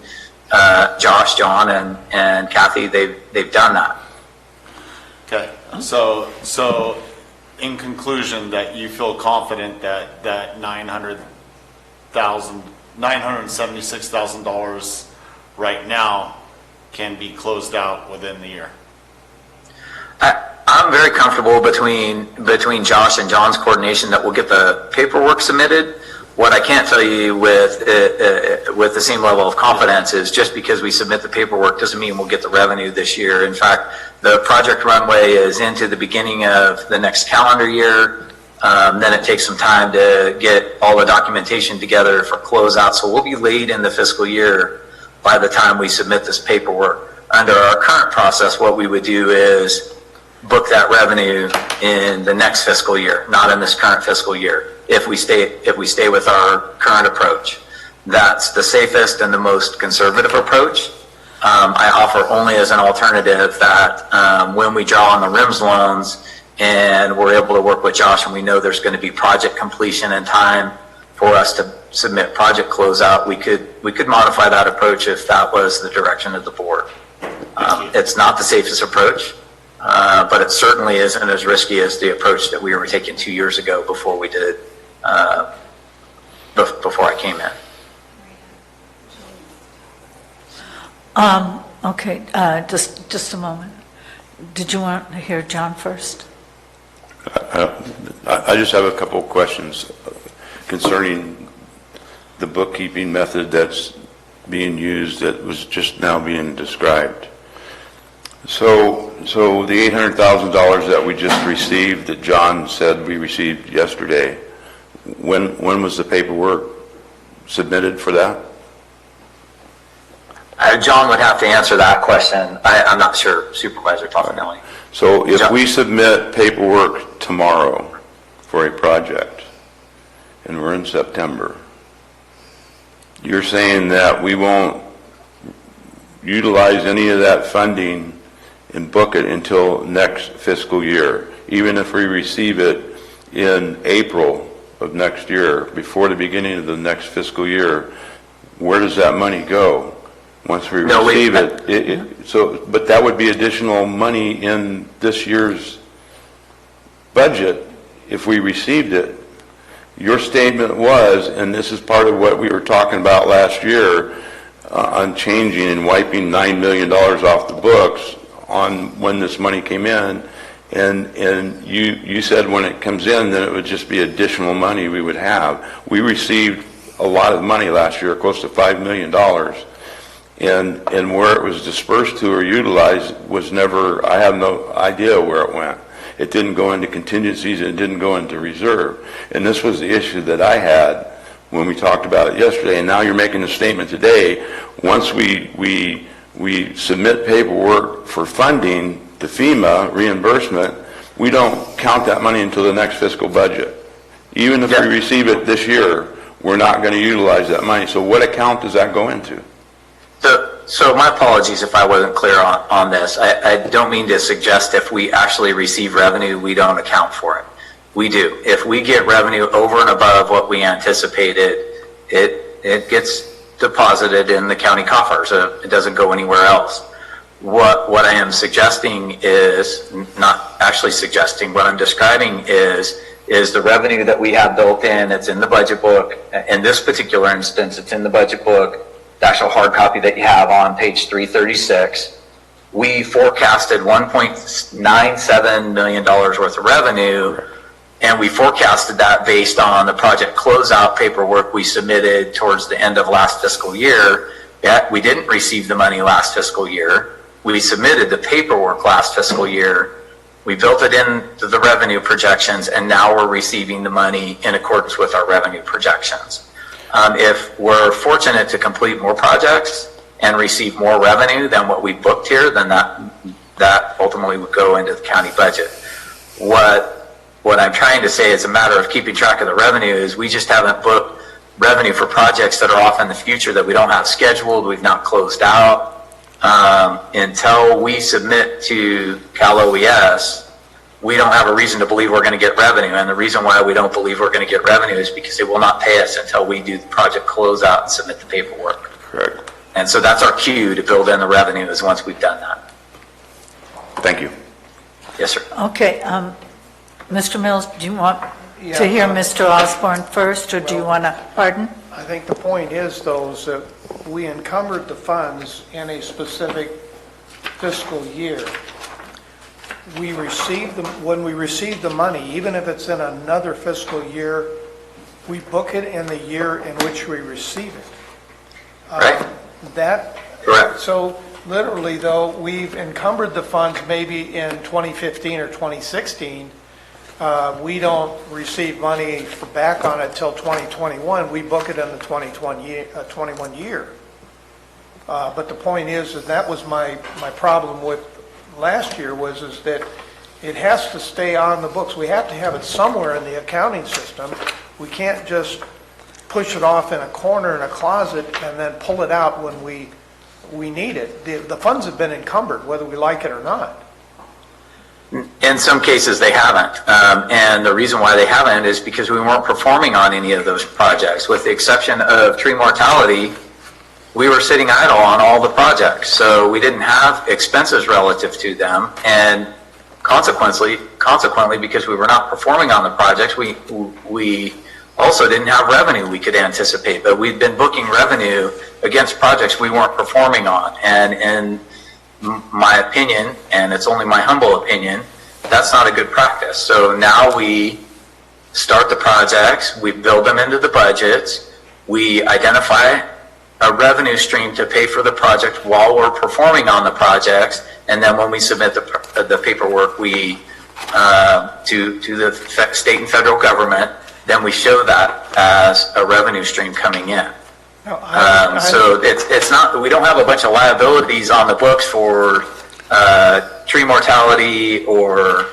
Josh, John, and Kathy, they've done that. Okay, so in conclusion, that you feel confident that $976,000 right now can be closed out within the year? I'm very comfortable between Josh and John's coordination that we'll get the paperwork submitted. What I can't tell you with the same level of confidence is just because we submit the paperwork doesn't mean we'll get the revenue this year. In fact, the project runway is into the beginning of the next calendar year. Then it takes some time to get all the documentation together for closeout. So we'll be late in the fiscal year by the time we submit this paperwork. Under our current process, what we would do is book that revenue in the next fiscal year, not in this current fiscal year, if we stay with our current approach. That's the safest and the most conservative approach. I offer only as an alternative that when we draw on the RIMS loans and we're able to work with Josh and we know there's going to be project completion in time for us to submit project closeout, we could modify that approach if that was the direction of the board. It's not the safest approach. But it certainly isn't as risky as the approach that we were taking 2 years ago before we did, before I came in. Okay, just a moment. Did you want to hear John first? I just have a couple of questions concerning the bookkeeping method that's being used that was just now being described. So the $800,000 that we just received, that John said we received yesterday, when was the paperwork submitted for that? John would have to answer that question. I'm not sure, Supervisor Toffenelli. So if we submit paperwork tomorrow for a project, and we're in September, you're saying that we won't utilize any of that funding and book it until next fiscal year, even if we receive it in April of next year, before the beginning of the next fiscal year? Where does that money go once we receive it? But that would be additional money in this year's budget if we received it. Your statement was, and this is part of what we were talking about last year, on changing and wiping $9 million off the books on when this money came in, And you said when it comes in, then it would just be additional money we would have. We received a lot of money last year, close to $5 million. And where it was dispersed to or utilized was never, I have no idea where it went. It didn't go into contingencies, and it didn't go into reserve. And this was the issue that I had when we talked about it yesterday, and now you're making a statement today. Once we submit paperwork for funding to FEMA reimbursement, we don't count that money until the next fiscal budget. Even if we receive it this year, we're not going to utilize that money. So what account does that go into? So my apologies if I wasn't clear on this. I don't mean to suggest if we actually receive revenue, we don't account for it. We do. If we get revenue over and above what we anticipated, it gets deposited in the county coffers. It doesn't go anywhere else. What I am suggesting is, not actually suggesting, what I'm describing is the revenue that we have built in. It's in the budget book. In this particular instance, it's in the budget book, the actual hard copy that you have on page 336. We forecasted $1.97 million worth of revenue, and we forecasted that based on the project closeout paperwork we submitted towards the end of last fiscal year. Yet we didn't receive the money last fiscal year. We submitted the paperwork last fiscal year. We built it into the revenue projections, and now we're receiving the money in accordance with our revenue projections. If we're fortunate to complete more projects and receive more revenue than what we booked here, then that ultimately would go into the county budget. What I'm trying to say is a matter of keeping track of the revenue is we just haven't booked revenue for projects that are off in the future that we don't have scheduled, we've not closed out. Until we submit to Cal OES, we don't have a reason to believe we're going to get revenue. And the reason why we don't believe we're going to get revenue is because they will not pay us until we do the project closeout and submit the paperwork. Correct. And so that's our cue to build in the revenue, is once we've done that. Thank you. Yes, sir. Okay, Mr. Mills, do you want to hear Mr. Osborne first, or do you want to, pardon? I think the point is, though, is that we encumbered the funds in a specific fiscal year. We received them, when we receive the money, even if it's in another fiscal year, we book it in the year in which we receive it. Right. Correct. So literally, though, we've encumbered the funds maybe in 2015 or 2016. We don't receive money back on it till 2021. We book it in the 2021 year. But the point is that was my problem with last year is that it has to stay on the books. We have to have it somewhere in the accounting system. We can't just push it off in a corner in a closet and then pull it out when we need it. The funds have been encumbered, whether we like it or not. In some cases, they haven't. And the reason why they haven't is because we weren't performing on any of those projects. With the exception of tree mortality, we were sitting idle on all the projects. So we didn't have expenses relative to them. And consequently, because we were not performing on the projects, we also didn't have revenue we could anticipate. But we'd been booking revenue against projects we weren't performing on. And in my opinion, and it's only my humble opinion, that's not a good practice. So now we start the projects, we build them into the budgets, we identify a revenue stream to pay for the project while we're performing on the projects, and then when we submit the paperwork to the state and federal government, then we show that as a revenue stream coming in. So it's not, we don't have a bunch of liabilities on the books for tree mortality or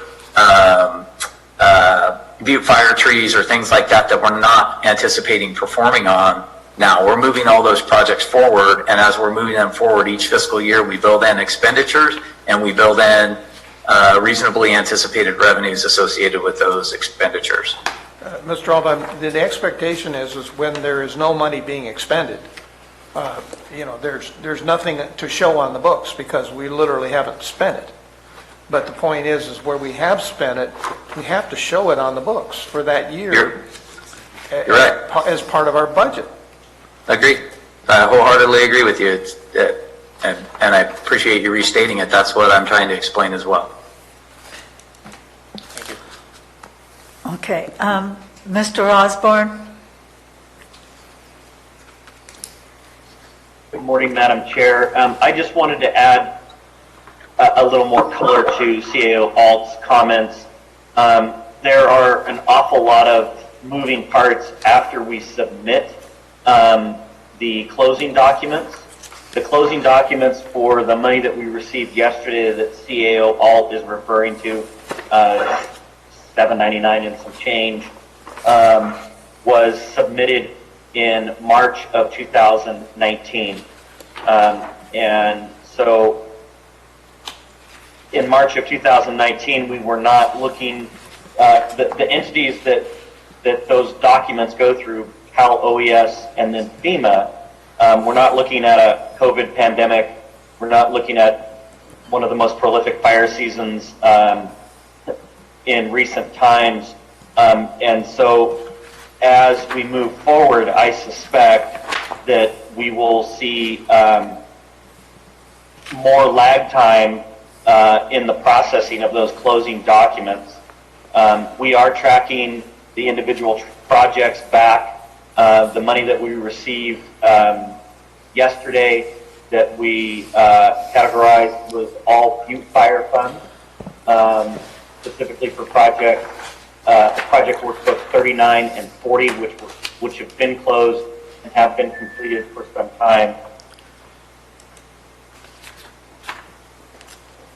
butte fire trees or things like that we're not anticipating performing on. Now, we're moving all those projects forward, and as we're moving them forward each fiscal year, we build in expenditures and we build in reasonably anticipated revenues associated with those expenditures. Mr. Alban, the expectation is when there is no money being expended, there's nothing to show on the books because we literally haven't spent it. But the point is where we have spent it, we have to show it on the books for that year. You're right. As part of our budget. Agreed. I wholeheartedly agree with you. And I appreciate you restating it. That's what I'm trying to explain as well. Okay, Mr. Osborne? Good morning, Madam Chair. I just wanted to add a little more color to CAO Alt's comments. There are an awful lot of moving parts after we submit the closing documents. The closing documents for the money that we received yesterday that CAO Alt is referring to, $7.99 and some change, was submitted in March of 2019. And so in March of 2019, we were not looking, the entities that those documents go through, Cal OES and then FEMA, we're not looking at a COVID pandemic. We're not looking at one of the most prolific fire seasons in recent times. And so as we move forward, I suspect that we will see more lag time in the processing of those closing documents. We are tracking the individual projects back. The money that we received yesterday that we categorized was all Butte Fire Fund, specifically for project workbooks 39 and 40, which have been closed and have been completed for some time.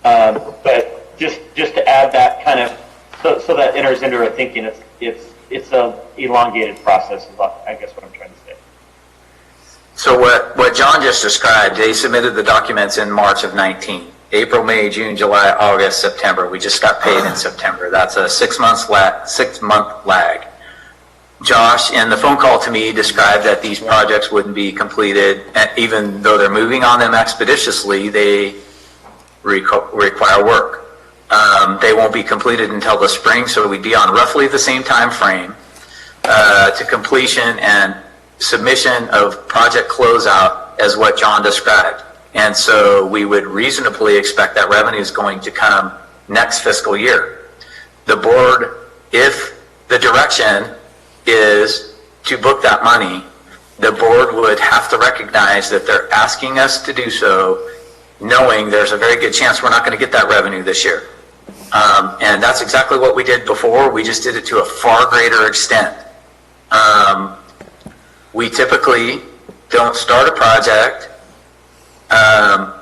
But just to add that kind of, so that enters into our thinking, it's a elongated process, is I guess what I'm trying to say. So what John just described, they submitted the documents in March of 19. April, May, June, July, August, September. We just got paid in September. That's a 6 month lag. Josh, in the phone call to me, described that these projects wouldn't be completed, even though they're moving on them expeditiously, they require work. They won't be completed until the spring, so we'd be on roughly the same time frame to completion and submission of project closeout as what John described. And so we would reasonably expect that revenue is going to come next fiscal year. The board, if the direction is to book that money, the board would have to recognize that they're asking us to do so, knowing there's a very good chance we're not going to get that revenue this year. And that's exactly what we did before. We just did it to a far greater extent. We typically don't start a project,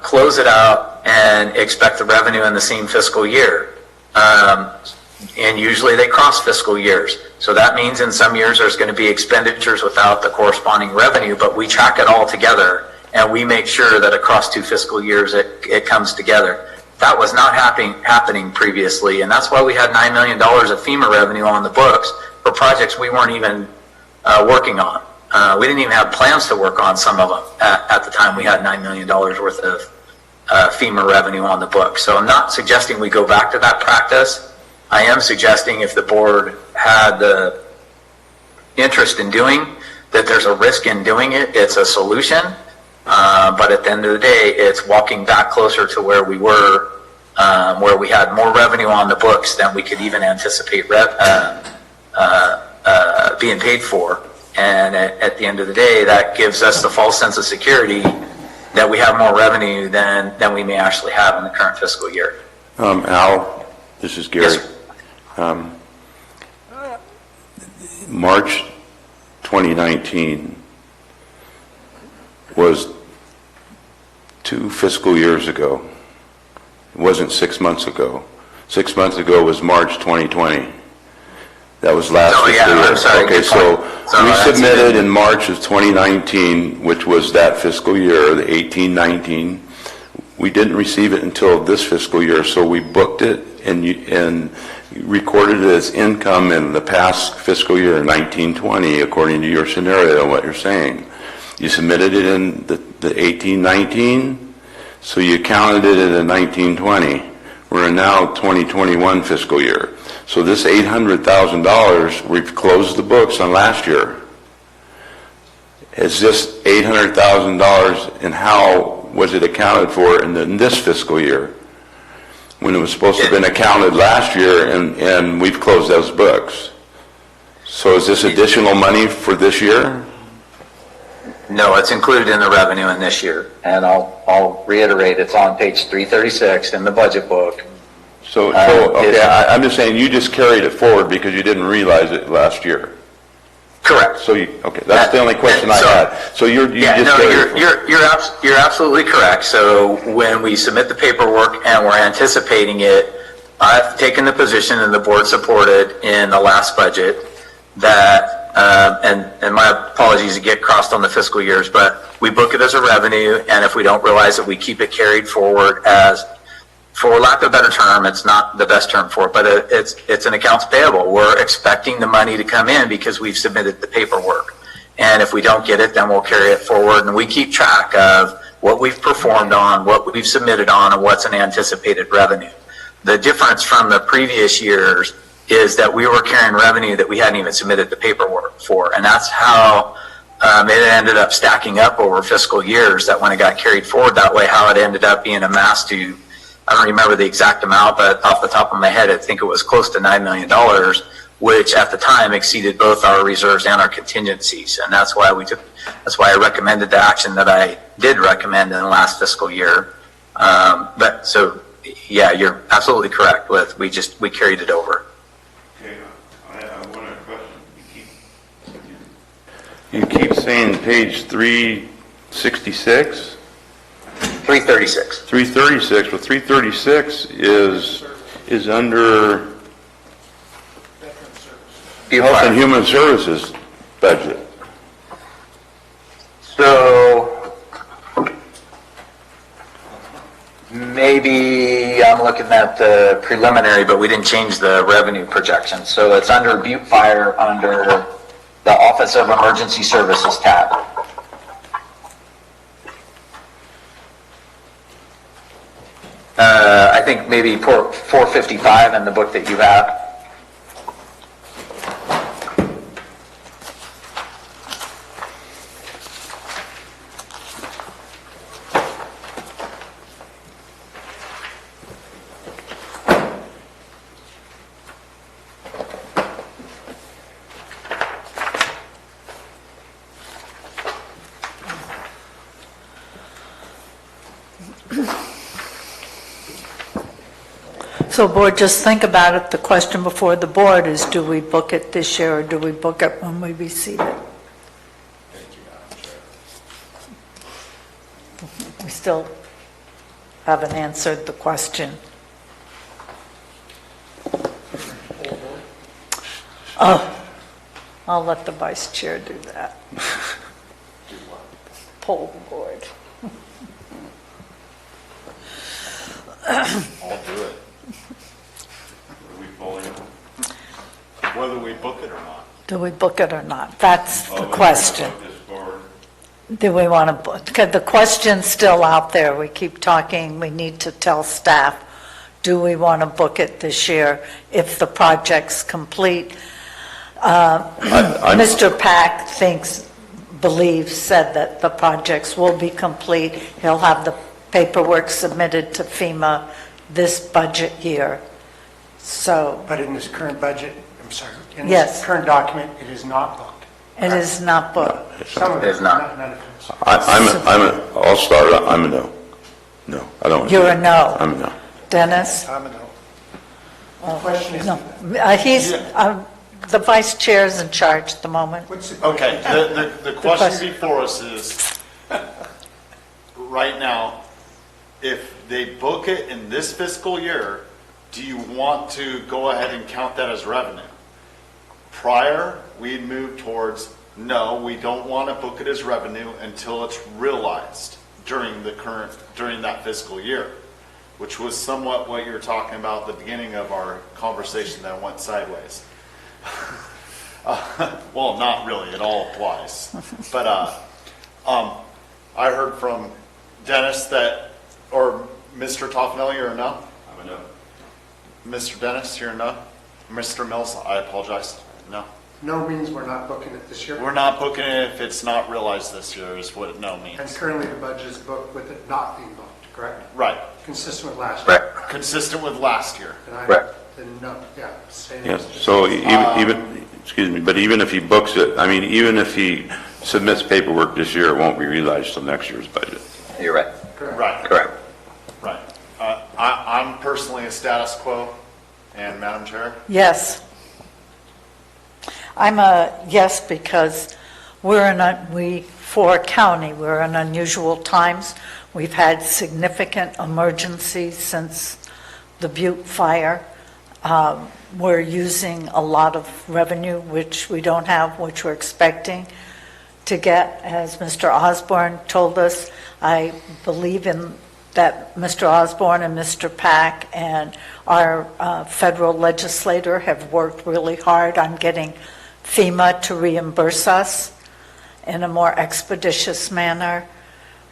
close it out, and expect the revenue in the same fiscal year. And usually they cross fiscal years. So that means in some years there's going to be expenditures without the corresponding revenue, but we track it all together and we make sure that across 2 fiscal years it comes together. That was not happening previously, and that's why we had $9 million of FEMA revenue on the books for projects we weren't even working on. We didn't even have plans to work on some of them at the time we had $9 million worth of FEMA revenue on the books. So I'm not suggesting we go back to that practice. I am suggesting if the board had the interest in doing that, there's a risk in doing it. It's a solution, but at the end of the day, it's walking back closer to where we were, where we had more revenue on the books than we could even anticipate being paid for. And at the end of the day, that gives us the false sense of security that we have more revenue than we may actually have in the current fiscal year. Al, this is Gary. Yes, March 2019 was 2 fiscal years ago. It wasn't 6 months ago. 6 months ago was March 2020. That was last fiscal year. I'm sorry. Okay, so we submitted in March of 2019, which was that fiscal year, the 18-19. We didn't receive it until this fiscal year, so we booked it and recorded it as income in the past fiscal year, 19-20, according to your scenario, what you're saying. You submitted it in the 18-19, so you counted it in the 19-20. We're in now 2021 fiscal year. So this $800,000, we've closed the books on last year. Is this $800,000, and how was it accounted for in this fiscal year, when it was supposed to have been accounted last year, and we've closed those books? So is this additional money for this year? No, it's included in the revenue in this year. And I'll reiterate, it's on page 336 in the budget book. So okay, I'm just saying you just carried it forward because you didn't realize it last year. Correct. So okay, that's the only question I had. So you Yeah, just no, carried it forward. you're absolutely correct. So when we submit the paperwork and we're anticipating it, I've taken the position and the board supported in the last budget that, and my apologies to get crossed on the fiscal years, but we book it as a revenue, and if we don't realize it, we keep it carried forward as, for lack of a better term, it's not the best term for it, but it's an accounts payable. We're expecting the money to come in because we've submitted the paperwork. And if we don't get it, then we'll carry it forward, and we keep track of what we've performed on, what we've submitted on, and what's an anticipated revenue. The difference from the previous years is that we were carrying revenue that we hadn't even submitted the paperwork for, and that's how it ended up stacking up over fiscal years, that when it got carried forward that way, how it ended up being amassed to, I don't remember the exact amount, but off the top of my head, I think it was close to $9 million, which at the time exceeded both our reserves and our contingencies. And that's why that's why I recommended the action that I did recommend in the last fiscal year. But so, yeah, you're absolutely correct with, we carried it over. Okay, I have one other question. You keep saying page 366? 336. 336, but 336 is under Health and Human Services budget. So maybe I'm looking at the preliminary, but we didn't change the revenue projection. So it's under Butte Fire, under the Office of Emergency Services tab. I think maybe 455 in the book that you have. So board, just think about it. The question before the board is, do we book it this year or do we book it when we receive it? We still haven't answered the question. Oh, I'll let the vice chair do that. Poll the board. I'll do it. Whether we book it or not. Do we book it or not? That's the question. Do we want to book? Because the question's still out there. We keep talking. We need to tell staff, do we want to book it this year if the project's complete? Mr. Pack said that the projects will be complete. He'll have the paperwork submitted to FEMA this budget year. So. But in this current budget, I'm sorry, in Yes. this current document, it is not booked. It is not booked. Some of it is not. None of it is. I'll start. I'm a no. No, I don't. You're a no. I'm a no. Dennis? I'm a no. The question is, No. The vice chair's in charge at the moment. what's the Okay, question? the question before us is, right now, if they book it in this fiscal year, do you want to go ahead and count that as revenue? Prior, we'd moved towards, no, we don't want to book it as revenue until it's realized during that fiscal year, which was somewhat what you were talking about at the beginning of our conversation that went sideways. Well, not really, it all applies. But I heard from Dennis that, or Mr. Toffanelli, you're a no? I'm a no. Mr. Dennis, you're a no? Mr. Mills, I apologize, no. No means we're not booking it this year. We're not booking it if it's not realized this year is what no And means. currently the budget is booked with it not being booked, correct? Right, Consistent with last year. Right. consistent with last year. And I Right. then no, yeah. same Yes, as- so even, excuse me, but even if he books it, I mean, even if he submits paperwork this year, it won't be realized till next year's budget. You're right. Right. Correct. Right. I'm personally a status quo, and Madam Chair? Yes. I'm a yes because for a county, we're in unusual times. We've had significant emergencies since the Butte fire. We're using a lot of revenue, which we don't have, which we're expecting to get. As Mr. Osborne told us, I believe in that Mr. Osborne and Mr. Pack and our federal legislator have worked really hard on getting FEMA to reimburse us in a more expeditious manner,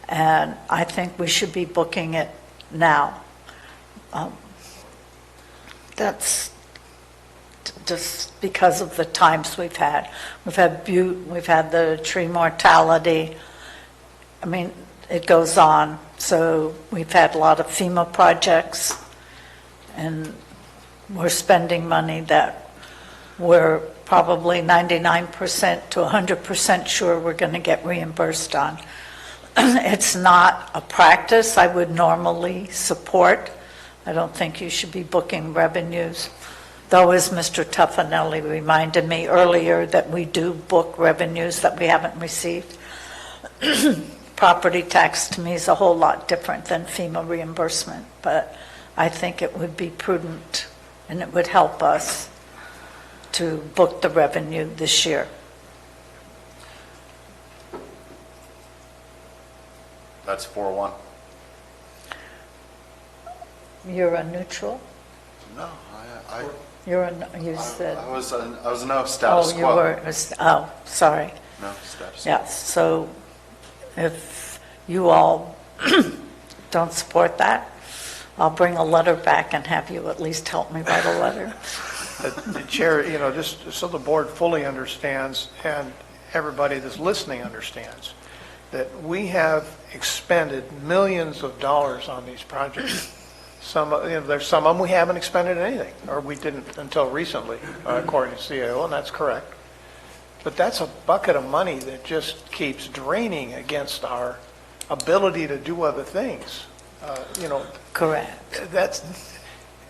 and I think we should be booking it now. That's just because of the times we've had. We've had Butte, we've had the tree mortality. I mean, it goes on. So we've had a lot of FEMA projects, and we're spending money that we're probably 99% to 100% sure we're going to get reimbursed on. It's not a practice I would normally support. I don't think you should be booking revenues, though, as Mr. Tuffanelli reminded me earlier, that we do book revenues that we haven't received. Property tax to me is a whole lot different than FEMA reimbursement, but I think it would be prudent and it would help us to book the revenue this year. That's 4-1. You're a neutral? No, You said, I was a no, status oh, you quo. were, oh, sorry. No, status quo. Yes, so if you all don't support that, I'll bring a letter back and have you at least help me write a letter. The chair, just so the board fully understands and everybody that's listening understands, that we have expended millions of dollars on these projects. There's some of them we haven't expended anything, or we didn't until recently, according to CAO, and that's correct. But that's a bucket of money that just keeps draining against our ability to do other things. Correct. That's,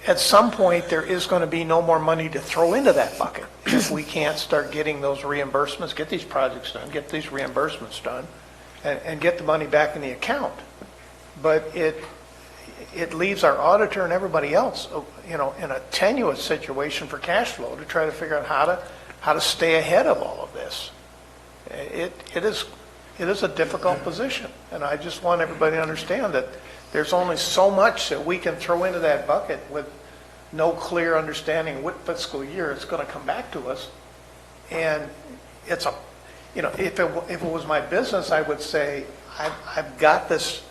at some point, there is going to be no more money to throw into that bucket if we can't start getting those reimbursements, get these projects done, get these reimbursements done, and get the money back in the account. But it leaves our auditor and everybody else, in a tenuous situation for cash flow to try to figure out how to stay ahead of all of this. It is a difficult position, and I just want everybody to understand that there's only so much that we can throw into that bucket with no clear understanding what fiscal year it's going to come back to us. And it's if it was my business, I would say, I've got this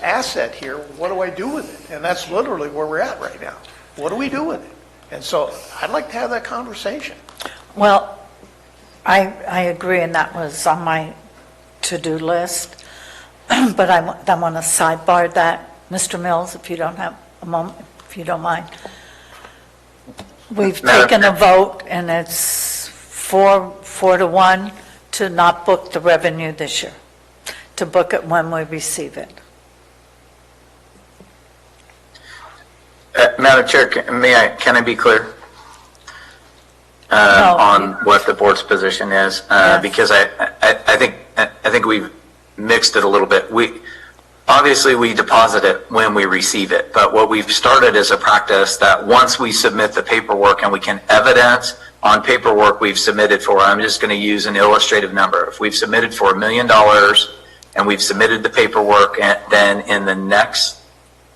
asset here, what do I do with it? And that's literally where we're at right now. What do we do with it? And so I'd like to have that conversation. Well, I agree, and that was on my to-do list. But I want to sidebar that, Mr. Mills, if you don't have a moment, if you don't mind. We've taken a vote, and it's 4-1 to not book the revenue this year, to book it when we receive it. Madam Chair, can I be clear No. on what the board's position is? Yes. Because I think we've mixed it a little bit. Obviously, we deposit it when we receive it, but what we've started is a practice that once we submit the paperwork and we can evidence on paperwork we've submitted for, I'm just going to use an illustrative number. If we've submitted for $1 million and we've submitted the paperwork, and then in the next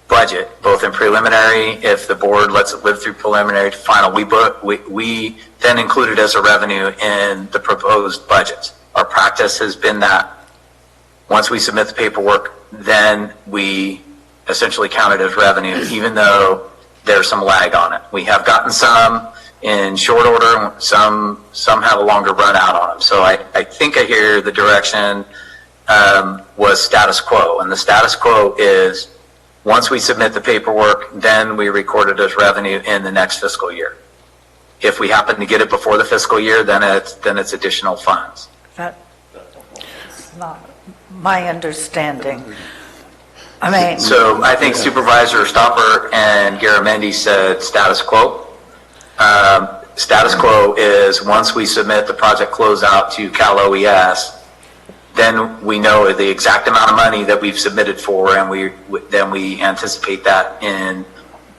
budget, both in preliminary, if the board lets it live through preliminary to final, we then include it as a revenue in the proposed budgets. Our practice has been that once we submit the paperwork, then we essentially count it as revenue, even though there's some lag on it. We have gotten some in short order, some have a longer run out on them. So I think I hear the direction was status quo, and the status quo is Once we submit the paperwork, then we record it as revenue in the next fiscal year. If we happen to get it before the fiscal year, then it's additional funds. That's not my understanding. I mean, So I think Supervisor Stopper and Garamendi said status quo. Status quo is once we submit the project closeout to Cal OES, then we know the exact amount of money that we've submitted for, and then we anticipate that in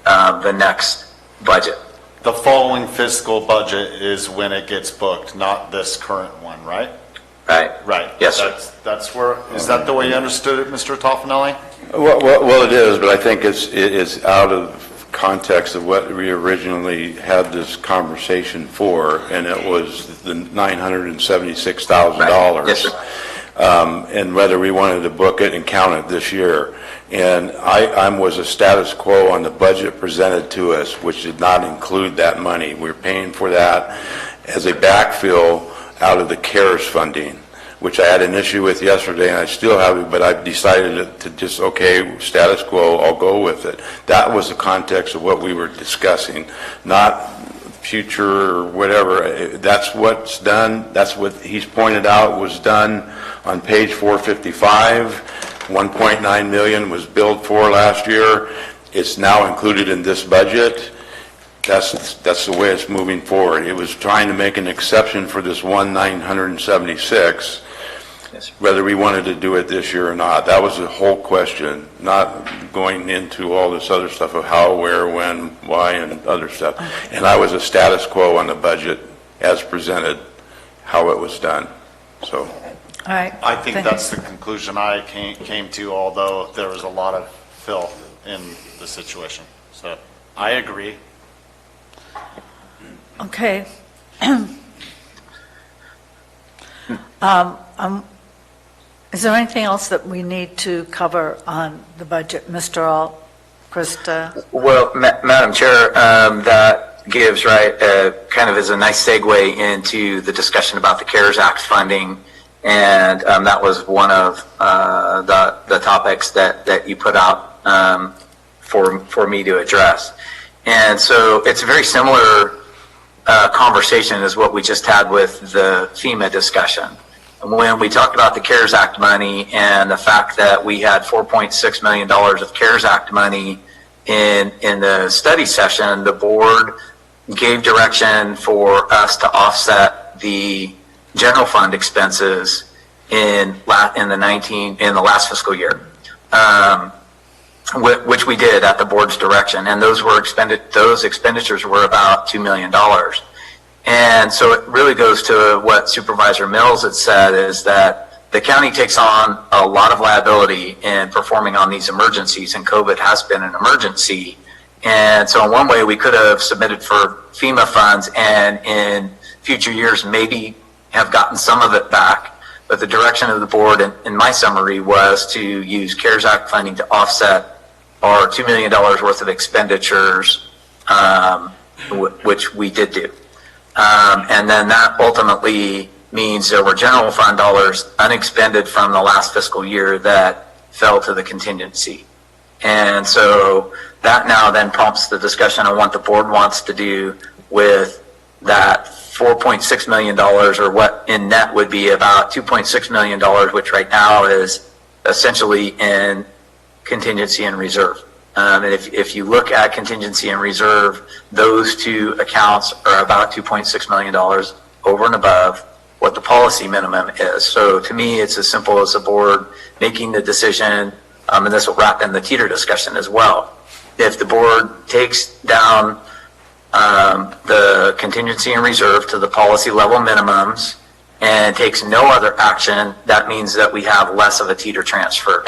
the next budget. The following fiscal budget is when it gets booked, not this current one, right? Right? Right. Yes, sir. That's where, is that the way you understood it, Mr. Toffanelli? Well, it is, but I think it is out of context of what we originally had this conversation for, and it was the $976,000. Yes, sir. And whether we wanted to book it and count it this year. And I was a status quo on the budget presented to us, which did not include that money. We're paying for that as a backfill out of the CARES funding, which I had an issue with yesterday, and I still have it, but I've decided to just, okay, status quo, I'll go with it. That was the context of what we were discussing, not future or whatever. That's what's done. That's what he's pointed out was done on page 455. 1.9 million was billed for last year. It's now included in this budget. That's the way it's moving forward. It was trying to make an exception for this 976, whether we wanted to do it this year or not. That was the whole question, not going into all this other stuff of how, where, when, why, and other stuff. And I was a status quo on the budget as presented, how it was done. So. all right. I think that's the conclusion I came to, although there was a lot of filth in the situation. So I agree. Okay. Is there anything else that we need to cover on the budget, Mr. Alt, Krista? Well, Madam Chair, that gives, right, kind of is a nice segue into the discussion about the CARES Act funding. And that was one of the topics that you put out for me to address. And so it's a very similar conversation as what we just had with the FEMA discussion. When we talked about the CARES Act money and the fact that we had $4.6 million of CARES Act money in the study session, the board gave direction for us to offset the general fund expenses in the last fiscal year, which we did at the board's direction, and those expenditures were about $2 million. And so it really goes to what Supervisor Mills had said, is that the county takes on a lot of liability in performing on these emergencies, and COVID has been an emergency. And so in one way, we could have submitted for FEMA funds and in future years maybe have gotten some of it back. But the direction of the board in my summary was to use CARES Act funding to offset our $2 million worth of expenditures, which we did do. And then that ultimately means there were general fund dollars unexpended from the last fiscal year that fell to the contingency. And so that now then prompts the discussion on what the board wants to do with that $4.6 million, or what in net would be about $2.6 million, which right now is essentially in contingency and reserve. And if you look at contingency and reserve, those two accounts are about $2.6 million over and above what the policy minimum is. So to me, it's as simple as the board making the decision, and this will wrap in the teeter discussion as well. If the board takes down the contingency and reserve to the policy level minimums and takes no other action, that means that we have less of a teeter transfer.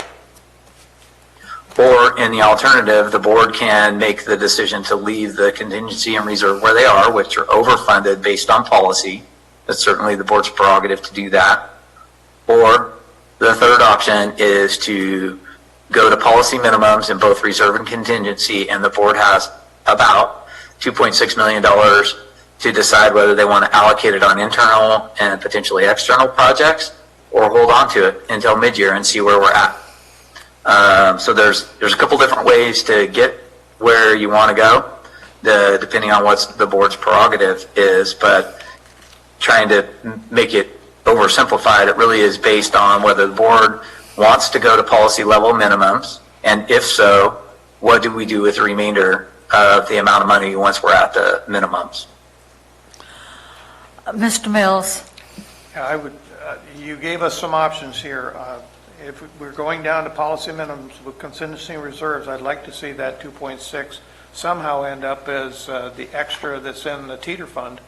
Or in the alternative, the board can make the decision to leave the contingency and reserve where they are, which are overfunded based on policy. That's certainly the board's prerogative to do that. Or the third option is to go to policy minimums in both reserve and contingency, and the board has about $2.6 million to decide whether they want to allocate it on internal and potentially external projects, or hold on to it until mid-year and see where we're at. So there's a couple different ways to get where you want to go, depending on what the board's prerogative is, but trying to make it oversimplified, it really is based on whether the board wants to go to policy level minimums, and if so, what do we do with the remainder of the amount of money once we're at the minimums? Mr. Mills? Yeah, I would, you gave us some options here. If we're going down to policy minimums with contingency reserves, I'd like to see that 2.6 somehow end up as the extra that's in the teeter fund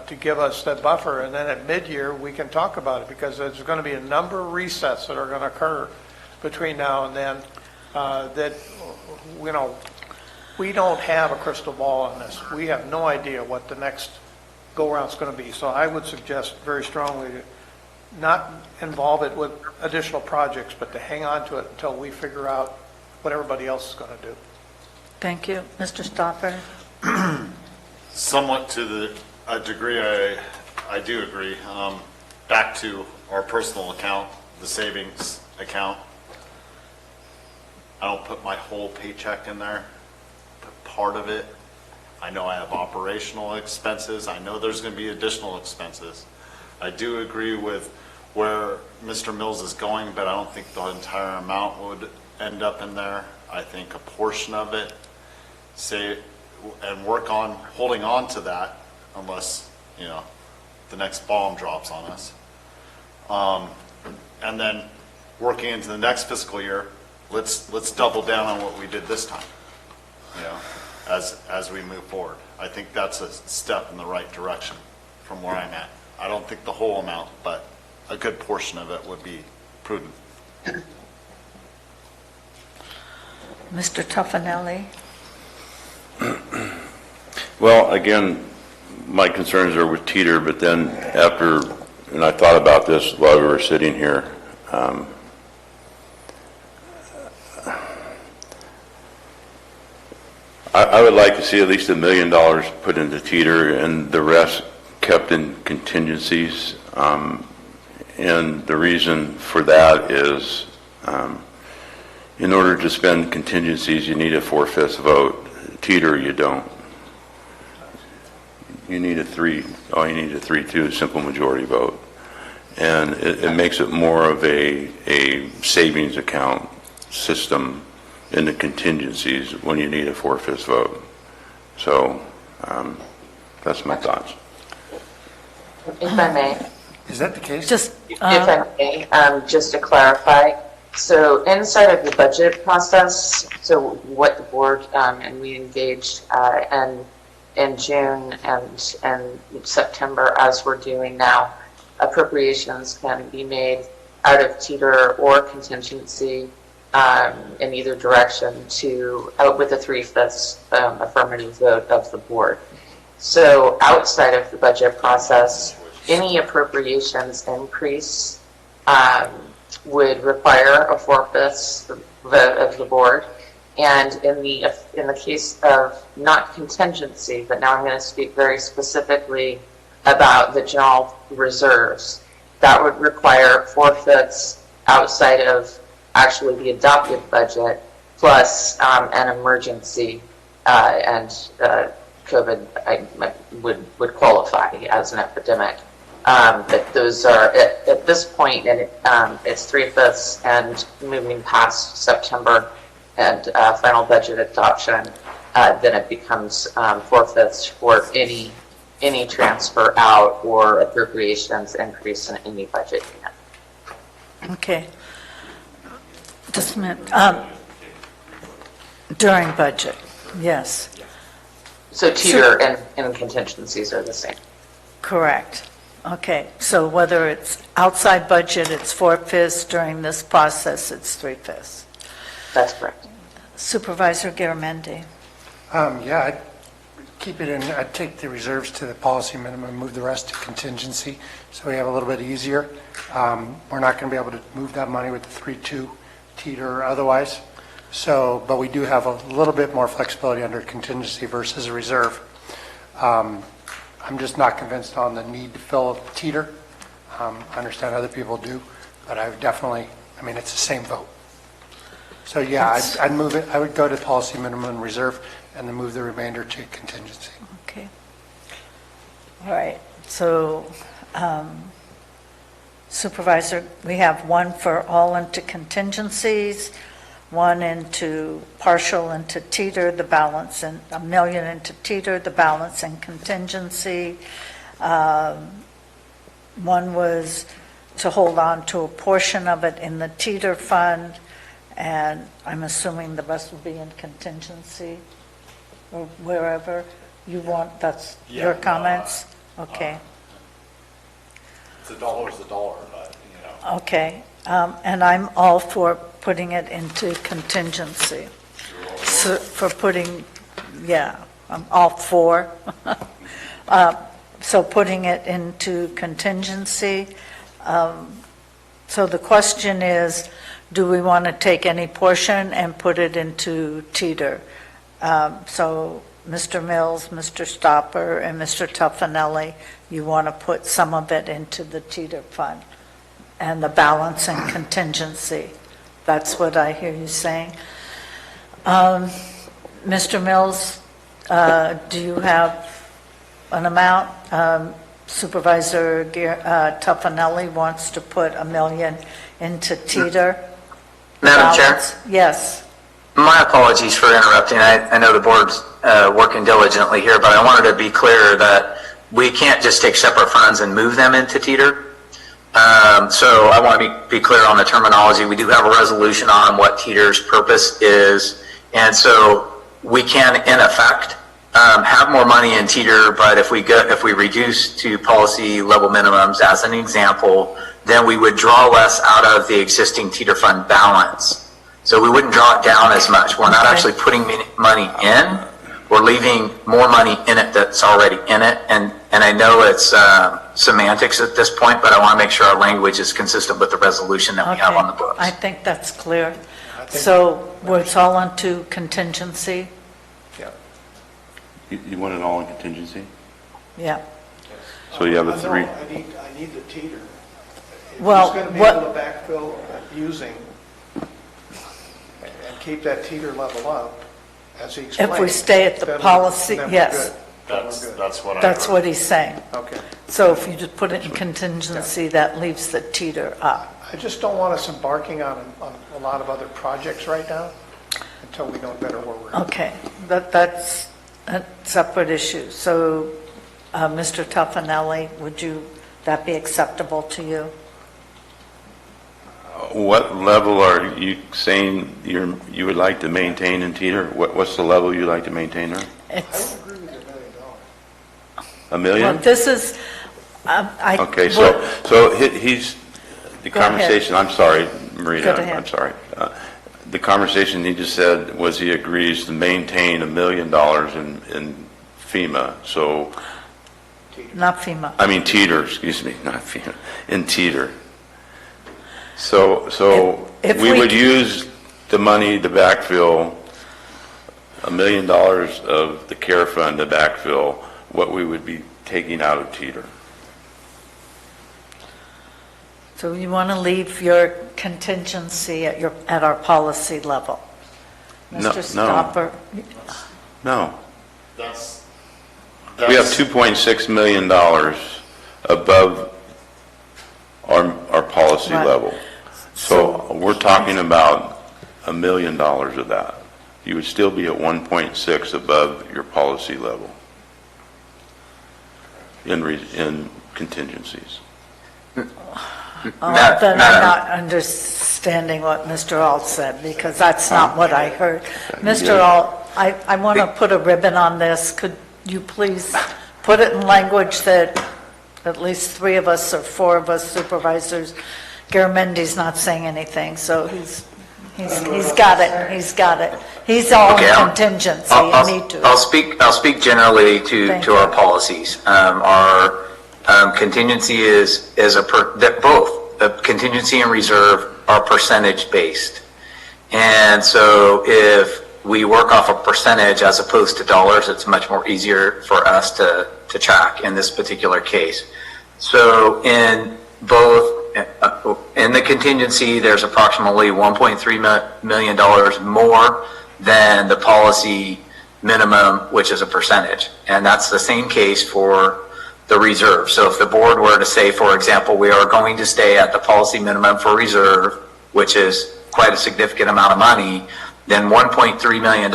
to give us that buffer. And then at mid-year, we can talk about it, because there's going to be a number of resets that are going to occur between now and then that, you know, we don't have a crystal ball on this. We have no idea what the next go-around is going to be. So I would suggest very strongly to not involve it with additional projects, but to hang on to it until we figure out what everybody else is going to do. Thank you. Mr. Stopper? Somewhat to a degree, I do agree. Back to our personal account, the savings account. I don't put my whole paycheck in there, put part of it. I know I have operational expenses. I know there's going to be additional expenses. I do agree with where Mr. Mills is going, but I don't think the entire amount would end up in there. I think a portion of it, and work on holding on to that unless, you know, the next bomb drops on us. And then working into the next fiscal year, let's double down on what we did this time, you know, as we move forward. I think that's a step in the right direction from where I'm at. I don't think the whole amount, but a good portion of it would be prudent. Mr. Tuffanelli? Well, again, my concerns are with teeter, but then after, and I thought about this while we were sitting here, I would like to see at least $1 million put into teeter and the rest kept in contingencies. And the reason for that is in order to spend contingencies, you need a 4/5 vote. Teeter, you don't. You need a 3-2 simple majority vote. And it makes it more of a savings account system in the contingencies when you need a 4/5 vote. So that's my thoughts. If I may. Is that the case? Just, If I may, just to clarify, so inside of the budget process, so what the board and we engaged in June and September, as we're doing now, appropriations can be made out of teeter or contingency in either direction with a 3/5 affirmative vote of the board. So outside of the budget process, any appropriations increase would require a 4/5 vote of the board. And in the case of not contingency, but now I'm going to speak very specifically about the general reserves, that would require 4/5 outside of actually the adopted budget, plus an emergency, and COVID would qualify as an epidemic. But those are, at this point, and it's 3/5 and moving past September and final budget adoption, then it becomes 4/5 for any transfer out or appropriations increase in any budget unit. okay. Just a minute. During budget, yes, So teeter and contingencies are the same. correct. Okay, so whether it's outside budget, it's 4/5. During this process, it's 3/5. That's correct. Supervisor Garamendi? Yeah, I'd keep it in, I'd take the reserves to the policy minimum, move the rest to contingency, so we have a little bit easier. We're not going to be able to move that money with the 3-2 teeter or otherwise. So, but we do have a little bit more flexibility under contingency versus a reserve. I'm just not convinced on the need to fill a teeter. I understand other people do, but I would definitely, I mean, it's the same vote. So, yeah, I'd move it, I would go to policy minimum reserve and then move the remainder to contingency. Okay. All right, so Supervisor, we have one for all into contingencies, one into partial into teeter, the balance, and $1 million into teeter, the balance and contingency. One was to hold on to a portion of it in the teeter fund, and I'm assuming the rest will be in contingency or wherever you want, that's your comments? Okay, It's a dollar's a dollar, but, you know. okay. And I'm all for putting it into contingency. So for putting, yeah, I'm all for. So putting it into contingency. So the question is, do we want to take any portion and put it into teeter? So Mr. Mills, Mr. Stopper, and Mr. Tuffanelli, you want to put some of it into the teeter fund and the balance and contingency. That's what I hear you saying. Mr. Mills, do you have an amount? Supervisor Tuffanelli wants to put $1 million into teeter. Madam Chair? Balance. Yes. My apologies for interrupting. I know the board's working diligently here, but I wanted to be clear that we can't just take separate funds and move them into teeter. So I want to be clear on the terminology. We do have a resolution on what teeter's purpose is, and so we can, in effect, have more money in teeter, but if we reduce to policy level minimums, as an example, then we would draw less out of the existing teeter fund balance. So we wouldn't draw it down as much. We're not actually putting money in. We're leaving more money in it that's already in it. And I know it's semantics at this point, but I want to make sure our language is consistent with the resolution that we have on the books. I think that's clear. So it's all into contingency? You want it all in contingency? Yeah. So you have a three. I need the teeter. If Well, he's going to be what- able to backfill using and keep that teeter level up, as he explained. If we stay at the then we- policy, then we're yes. good. Then we're good. That's what I That's heard. what he's saying. Okay. So if you just put it in contingency, that leaves the teeter up. I just don't want us embarking on a lot of other projects right now until we know better where we're at. Okay, that's a separate issue. So, Mr. Tuffanelli, that be acceptable to you? What level are you saying you would like to maintain in teeter? What's the level you'd like to maintain there? It's, I would agree with $1 million. $1 well, million? this is, Okay, so he's, the Go ahead. conversation, I'm sorry, Marita, Go ahead. I'm sorry. The conversation he just said was he agrees to maintain $1 million in FEMA, so, not FEMA. I mean teeter, excuse me, not FEMA, in teeter. So If we we would c- use the money to backfill $1 million of the care fund to backfill what we would be taking out of teeter. So you want to leave your contingency at our policy level? No, Mr. Stopper? No. That's. We have $2.6 million above our policy Right. level. So we're talking about $1 million of that. You would still be at 1.6 above your policy level in contingencies. Then I'm not understanding what Mr. Alt said, because that's not what I heard. Mr. Alt, I want to put a ribbon on this. Could you please put it in language that at least 3 of us or 4 of us supervisors, Garamendi's not saying anything, so he's got it, He's all Okay, in contingency, you need to. I'll speak generally Thank to you. our policies. Our contingency both the contingency and reserve are percentage based. And so if we work off a percentage as opposed to dollars, it's much more easier for us to track in this particular case. So in both, in in the contingency, there's approximately $1.3 million more than the policy minimum, which is a percentage. And that's the same case for the reserve. So if the board were to say, for example, we are going to stay at the policy minimum for reserve, which is quite a significant amount of money, then $1.3 million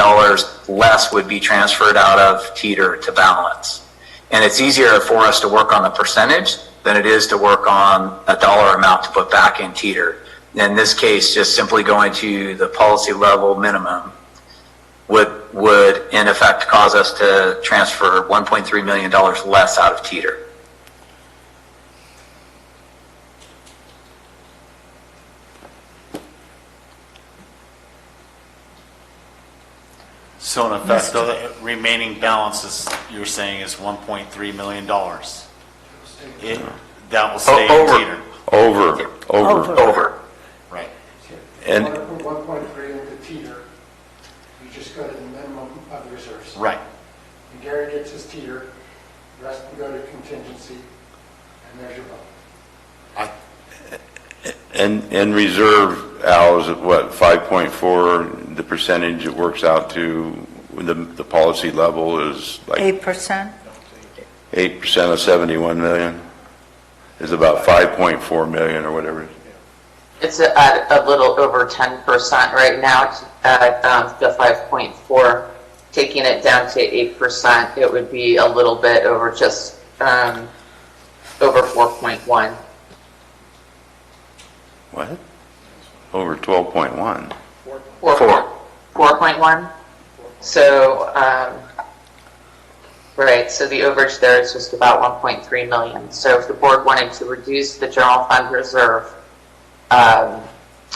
less would be transferred out of teeter to balance. And it's easier for us to work on the percentage than it is to work on a dollar amount to put back in teeter. In this case, just simply going to the policy level minimum would in effect cause us to transfer $1.3 million less out of teeter. So in effect, the remaining balance you're saying is $1.3 million. That will stay in teeter. Over. Right. And if you want to put 1.3 into teeter, you just go to the minimum of the reserves. Right. And Gary gets his teeter, the rest can go to contingency, and there's your vote. And reserve, Al, is at what, 5.4, the percentage it works out to, the policy level is like 8%? 8% of 71 million, is about 5.4 million or whatever. It's at a little over 10% right now at the 5.4. Taking it down to 8%, it would be a little bit over just over 4.1. What? Over 12.1. 4.1. So, right, so the overage there is just about 1.3 million. So if the board wanted to reduce the general fund reserve,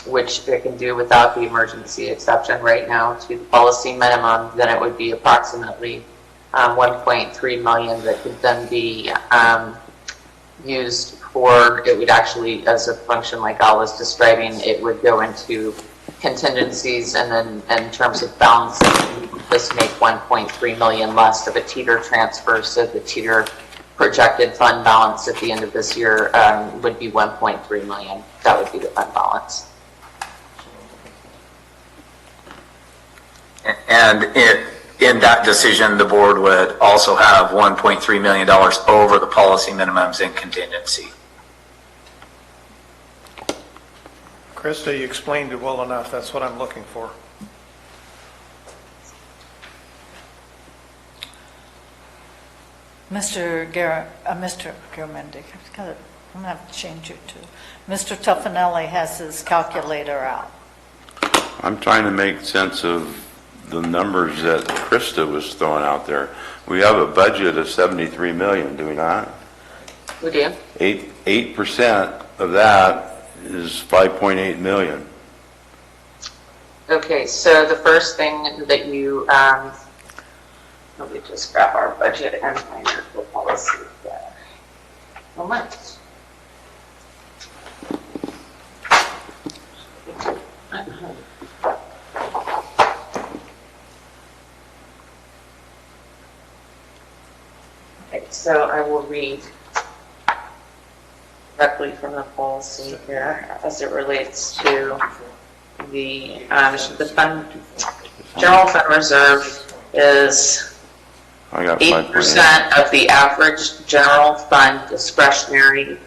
which it can do without the emergency exception right now to the policy minimum, then it would be approximately 1.3 million that could then be used for, it would actually, as a function like Al was describing, it would go into contingencies, and then in terms of balancing, just make 1.3 million less of a teeter transfer, so the teeter projected fund balance at the end of this year would be 1.3 million. That would be the fund balance. And in that decision, the board would also have $1.3 million over the policy minimums in contingency. Krista, you explained it well enough. That's what I'm looking for. Mr. Garamendi, I'm going to have to change you to. Mr. Tuffanelli has his calculator out. I'm trying to make sense of the numbers that Krista was throwing out there. We have a budget of 73 million, do we not? We do. 8% of that is 5.8 million. Okay, so the first thing that you, let me just grab our budget and financial policy. Moment. Okay, so I will read directly from the policy here as it relates to the fund. General fund reserve is I got 8% of the average general fund discretionary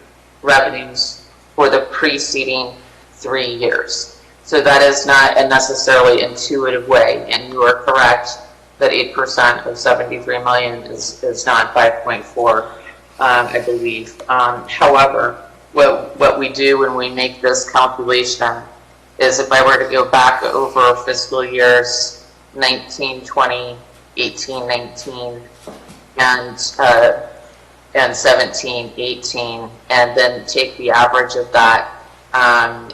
revenues for the preceding 3 years. So that is not a necessarily intuitive way, and you are correct that 8% of 73 million is not 5.4, I believe. However, what we do when we make this calculation is if I were to go back over fiscal years 19, 20, 18, 19, and 17, 18, and then take the average of that,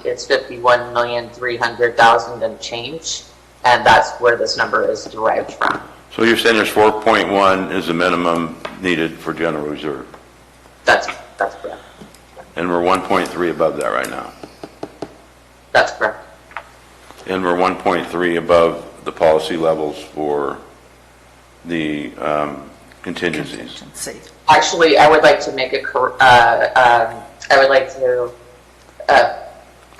it's 51,300,000 and change, and that's where this number is derived from. So you're saying there's 4.1 is the minimum needed for general reserve? That's correct. And we're 1.3 above that right now. That's correct. And we're 1.3 above the policy levels for the contingencies. Contingency. Actually, I would like to make a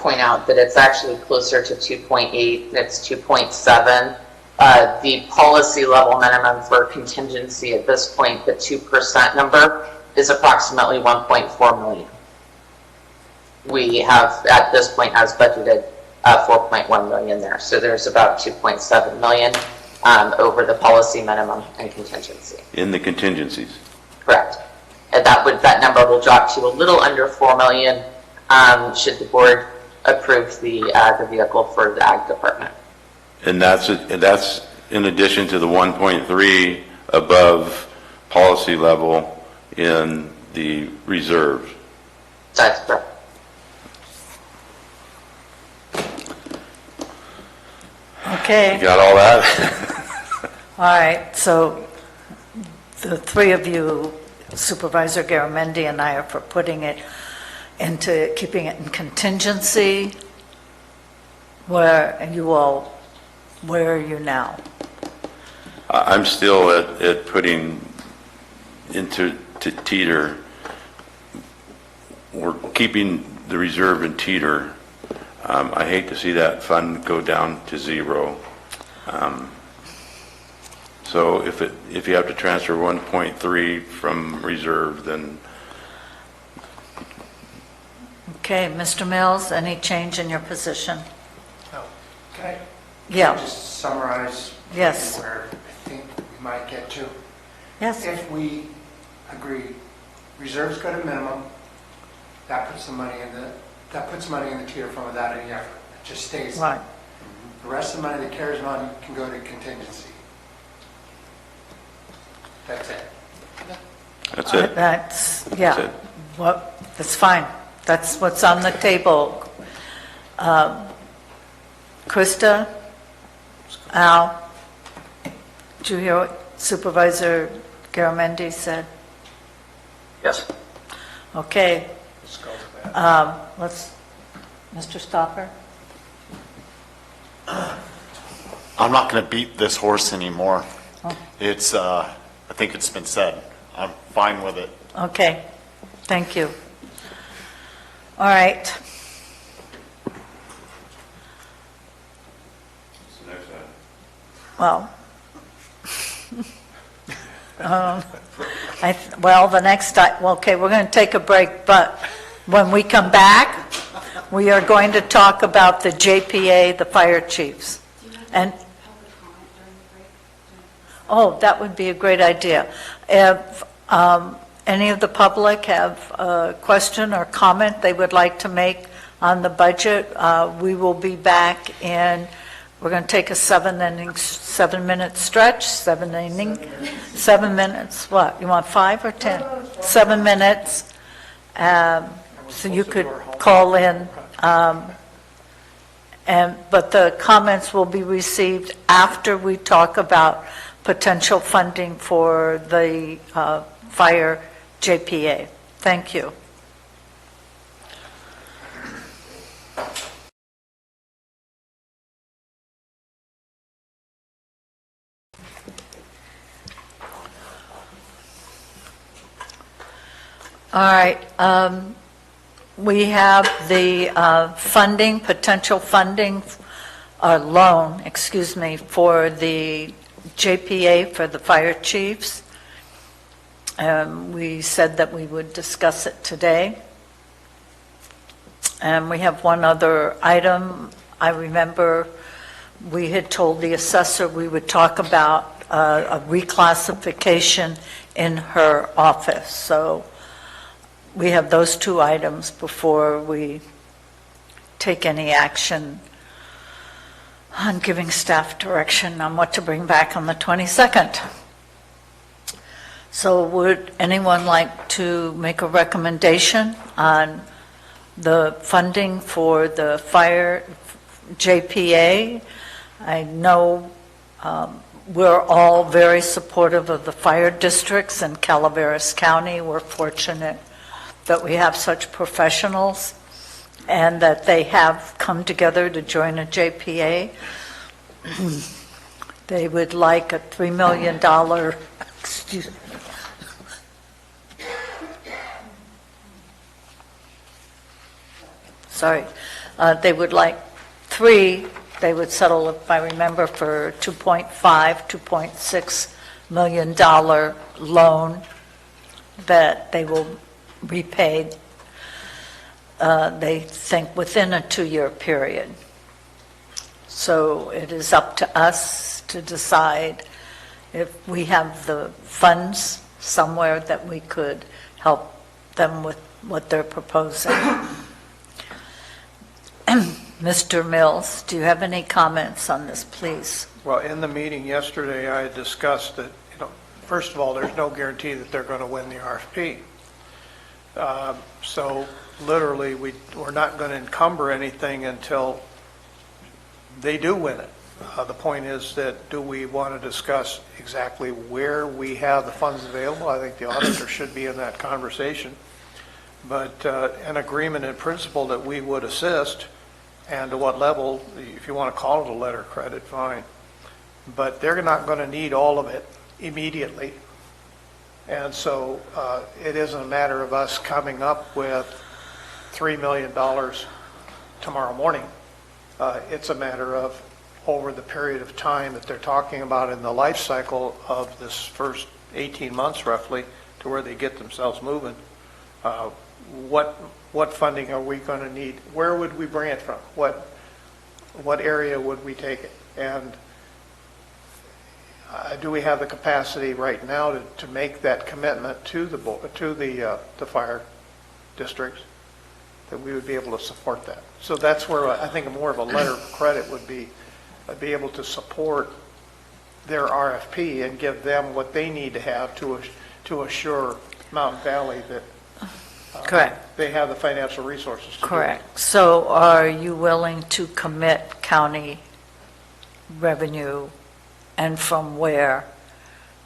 point out that it's actually closer to 2.8, it's 2.7. The policy level minimum for contingency at this point, the 2% number, is approximately 1.4 million. We have, at this point, as budgeted, 4.1 million there. So there's about 2.7 million over the policy minimum and contingency. In the contingencies. Correct. And that number will drop to a little under 4 million should the board approve the vehicle for the ag department. And that's in addition to the 1.3 above policy level in the reserves. That's correct. Okay. You got all that? All right, so the three of you, Supervisor Garamendi and I, are for putting it into, keeping it in contingency. Where are you now? I'm still at putting into teeter. We're keeping the reserve in teeter. I hate to see that fund go down to zero. So if you have to transfer 1.3 from reserve, then. Okay, Mr. Mills, any change in your position? No. Can I Yeah. just summarize Yes. where I think we might get to? Yes. If we agree, reserves go to minimum, that puts money in the tier fund without any effort. It just stays there. Right. The rest of the money, the CARES money, can go to contingency. That's it. That's it. That's, That's yeah, it. well, that's fine. That's what's on the table. Krista, Al, did you hear what Supervisor Garamendi said? Yes. Okay. Mr. Stopper? I'm not going to beat this horse anymore. Oh. It's, I think it's been said. I'm fine with it. Okay, thank you. All right. Well, the next, okay, we're going to take a break, but when we come back, we are going to talk about the JPA, the fire chiefs. And oh, that would be a great idea. If any of the public have a question or comment they would like to make on the budget, we will be back in, we're going to take a 7-minute stretch, 7 minutes, what, you want 5 or 10? 7 minutes, so you could call in, but the comments will be received after we talk about potential funding for the fire JPA. Thank you. All right, we have the funding, potential funding, loan, excuse me, for the JPA for the fire chiefs. We said that we would discuss it today. And we have one other item. I remember we had told the assessor we would talk about a reclassification in her office. So we have those two items before we take any action on giving staff direction on what to bring back on the 22nd. So would anyone like to make a recommendation on the funding for the fire JPA? I know we're all very supportive of the fire districts in Calaveras County. We're fortunate that we have such professionals and that they have come together to join a JPA. They would like a $3 million, excuse me. Sorry. They would like 3, they would settle, if I remember, for $2.6 million loan that they will repay, they think, within a 2-year period. So it is up to us to decide if we have the funds somewhere that we could help them with what they're proposing. Mr. Mills, do you have any comments on this, please? Well, in the meeting yesterday, I had discussed that, first of all, there's no guarantee that they're going to win the RFP. So literally, we're not going to encumber anything until they do win it. The point is that, do we want to discuss exactly where we have the funds available? I think the auditor should be in that conversation. But an agreement in principle that we would assist, and to what level, if you want to call it a letter of credit, fine. But they're not going to need all of it immediately. And so it isn't a matter of us coming up with $3 million tomorrow morning. It's a matter of over the period of time that they're talking about in the life cycle of this first 18 months roughly to where they get themselves moving. What funding are we going to need? Where would we bring it from? What area would we take it? And do we have the capacity right now to make that commitment to the fire districts that we would be able to support that? So that's where I think more of a letter of credit would be able to support their RFP and give them what they need to have to assure Mountain Valley that Correct. they have the financial resources to do it. Correct. So are you willing to commit county revenue, and from where,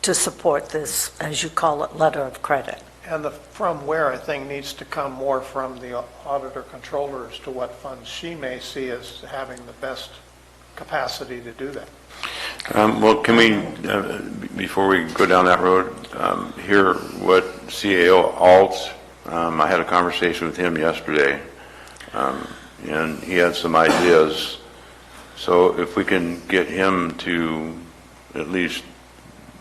to support this, as you call it, letter of credit? And the from where, I think, needs to come more from the auditor controller as to what funds she may see as having the best capacity to do that. Well, can we, before we go down that road, hear what CAO Alt, I had a conversation with him yesterday, and he had some ideas. So if we can get him to at least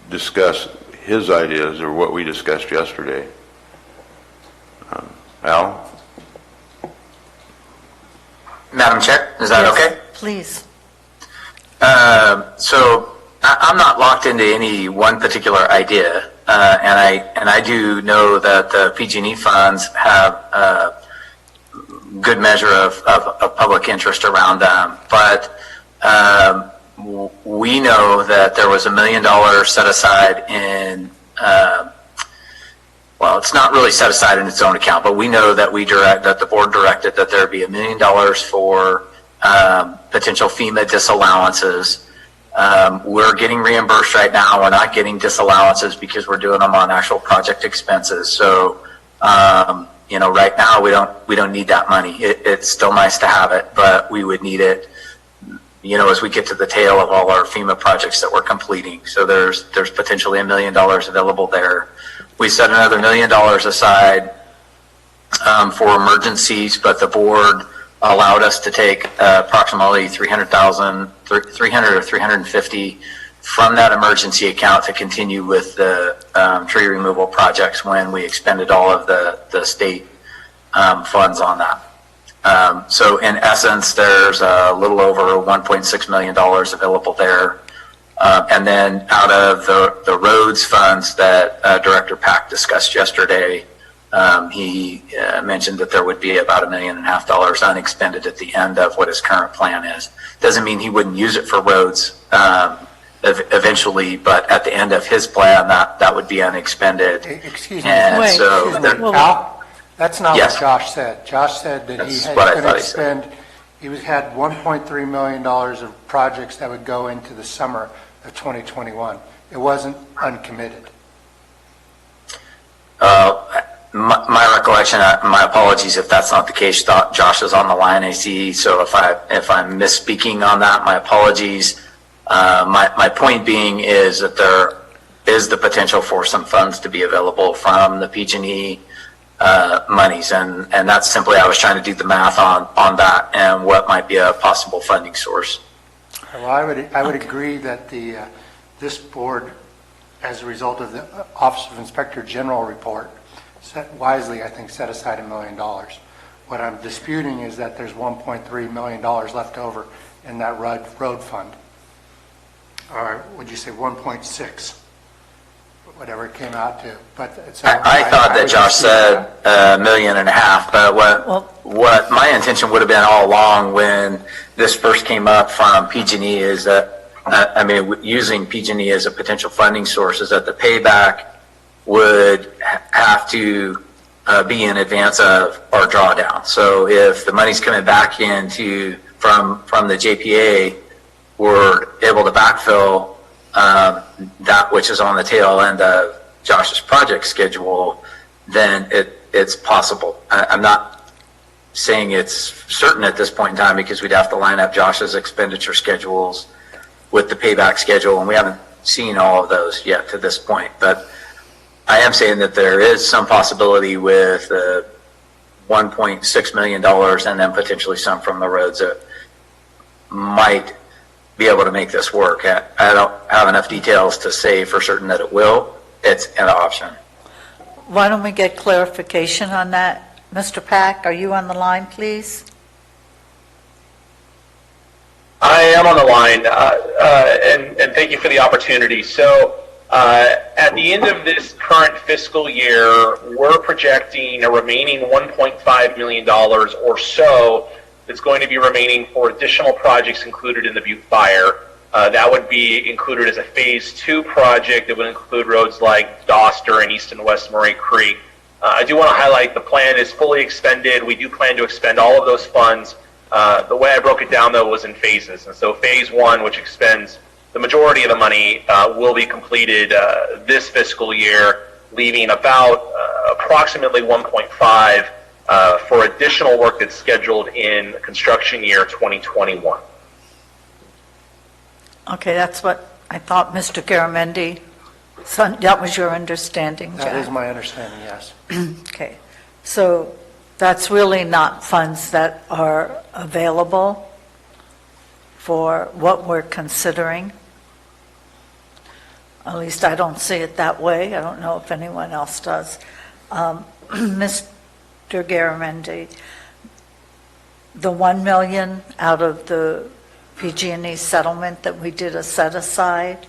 discuss his ideas or what we discussed yesterday. Al? Madam Chair, is that Yes, okay? Please. So I'm not locked into any one particular idea, and I do know that the PG&E funds have a good measure of public interest around them. But we know that there was $1 million set aside in, well, it's not really set aside in its own account, but we know that that the board directed that there be $1 million for potential FEMA disallowances. We're getting reimbursed right now. We're not getting disallowances because we're doing them on actual project expenses. So, right now we don't need that money. It's still nice to have it, but we would need it, as we get to the tail of all our FEMA projects that we're completing. So there's potentially $1 million available there. We set another $1 million aside for emergencies, but the board allowed us to take approximately $300 or $350 from that emergency account to continue with the tree removal projects when we expended all of the state funds on that. So in essence, there's a little over $1.6 million available there. And then out of the roads funds that Director Pack discussed yesterday, he mentioned that there would be about $1.5 million unexpended at the end of what his current plan is. Doesn't mean he wouldn't use it for roads eventually, but at the end of his plan, that would be unexpended. Excuse me. And Wait, so excuse me. there- Well, Al, that's not Yes. what Josh said. Josh said that That's he what I had thought to he said. had $1.3 million of projects that would go into the summer of 2021. It wasn't uncommitted. My recollection, my apologies if that's not the case. Josh is on the line, ACE, so if I'm misspeaking on that, my apologies. My point being is that there is the potential for some funds to be available from the PG&E monies, and that's simply, I was trying to do the math on that and what might be a possible funding source. Well, I would agree that this board, as a result of the Office of Inspector General report, wisely, I think, set aside $1 million. What I'm disputing is that there's $1.3 million left over in that road fund. Or would you say 1.6? Whatever it came out to. But so I thought that Josh said $1.5 million, but what my intention would have been all along when this first came up from PG&E is that, using PG&E as a potential funding source, is that the payback would have to be in advance of our drawdown. So if the money's coming back into from the JPA, we're able to backfill that which is on the tail end of Josh's project schedule, then it's possible. I'm not saying it's certain at this point in time, because we'd have to line up Josh's expenditure schedules with the payback schedule, and we haven't seen all of those yet to this point. But I am saying that there is some possibility with $1.6 million and then potentially some from the roads that might be able to make this work. I don't have enough details to say for certain that it will. It's an option. Why don't we get clarification on that? Mr. Pack, are you on the line, please? I am on the line, and thank you for the opportunity. So at the end of this current fiscal year, we're projecting a remaining $1.5 million or so that's going to be remaining for additional projects included in the Butte Fire. That would be included as a phase 2 project that would include roads like Doster and East and West Murray Creek. I do want to highlight the plan is fully expended. We do plan to expend all of those funds. The way I broke it down, though, was in phases. And so phase 1, which expends the majority of the money, will be completed this fiscal year, leaving about approximately 1.5 for additional work that's scheduled in construction year 2021. Okay, that's what I thought, Mr. Garamendi. So that was your understanding, Jack? That is my understanding, yes. Okay, so that's really not funds that are available for what we're considering? At least I don't see it that way. I don't know if anyone else does. Mr. Garamendi, the $1 million out of the PG&E settlement that we did a set aside,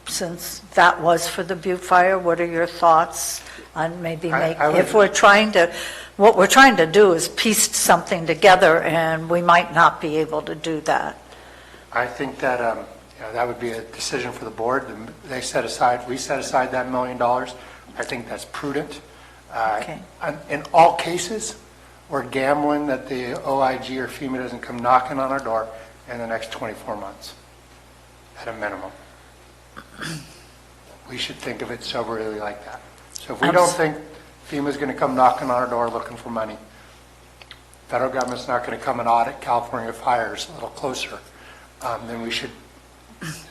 since that was for the Butte Fire, what are your thoughts on maybe if we're trying to, what we're trying to do is piece something together, and we might not be able to do that. I think that that would be a decision for the board. We set aside that $1 million. I think that's prudent. Okay. In all cases, we're gambling that the OIG or FEMA doesn't come knocking on our door in the next 24 months, at a minimum. We should think of it soberly like that. So if we don't think FEMA's going to come knocking on our door looking for money, federal government's not going to come and audit California fires a little closer, then we should,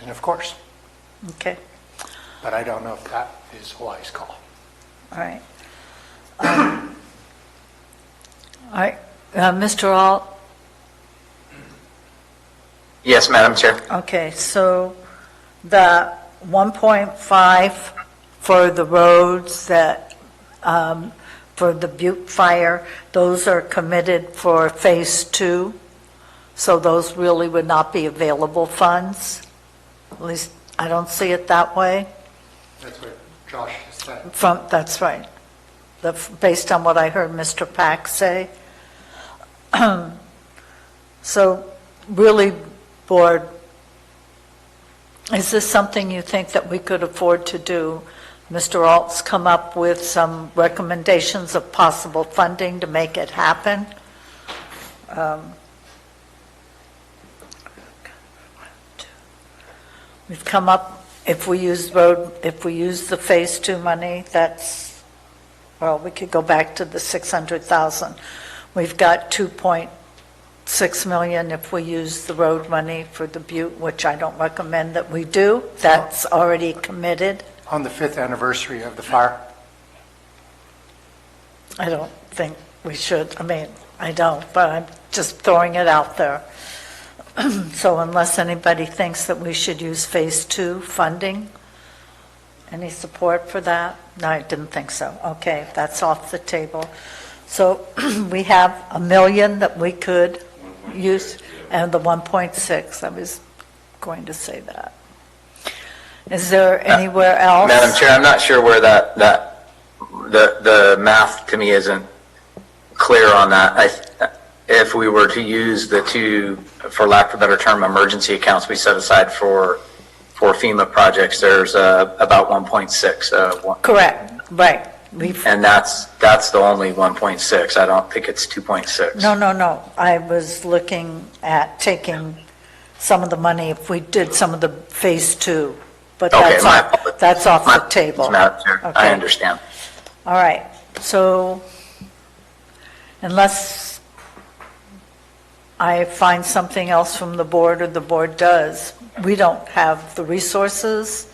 and of course. Okay. But I don't know if that is a wise call. All right. All right. Mr. Alt? Yes, Madam Chair. Okay, so the 1.5 for the roads that, for the Butte Fire, those are committed for phase 2, so those really would not be available funds? At least I don't see it that way. That's what Josh said. That's right. Based on what I heard Mr. Pack say. So really, board, is this something you think that we could afford to do? Mr. Alt's come up with some recommendations of possible funding to make it happen. We've come up, if we use the phase 2 money, that's, well, we could go back to the 600,000. We've got 2.6 million if we use the road money for the Butte, which I don't recommend that we do. That's already committed. On the 5th anniversary of the fire. I don't think we should. I mean, I don't, but I'm just throwing it out there. So unless anybody thinks that we should use Phase 2 funding, any support for that? No, I didn't think so. Okay, that's off the table. So we have $1 million that we could use, and the 1.6, I was going to say that. Is there anywhere else? Madam Chair, I'm not sure where the math to me isn't clear on that. If we were to use the two, for lack of a better term, emergency accounts we set aside for FEMA projects, there's about 1.6. Correct, right. And that's the only 1.6. I don't think it's 2.6. No. I was looking at taking some of the money if we did some of the Phase 2, but Okay, that's off the table. Madam Chair, I Okay. understand. All right, so unless I find something else from the board or the board does, we don't have the resources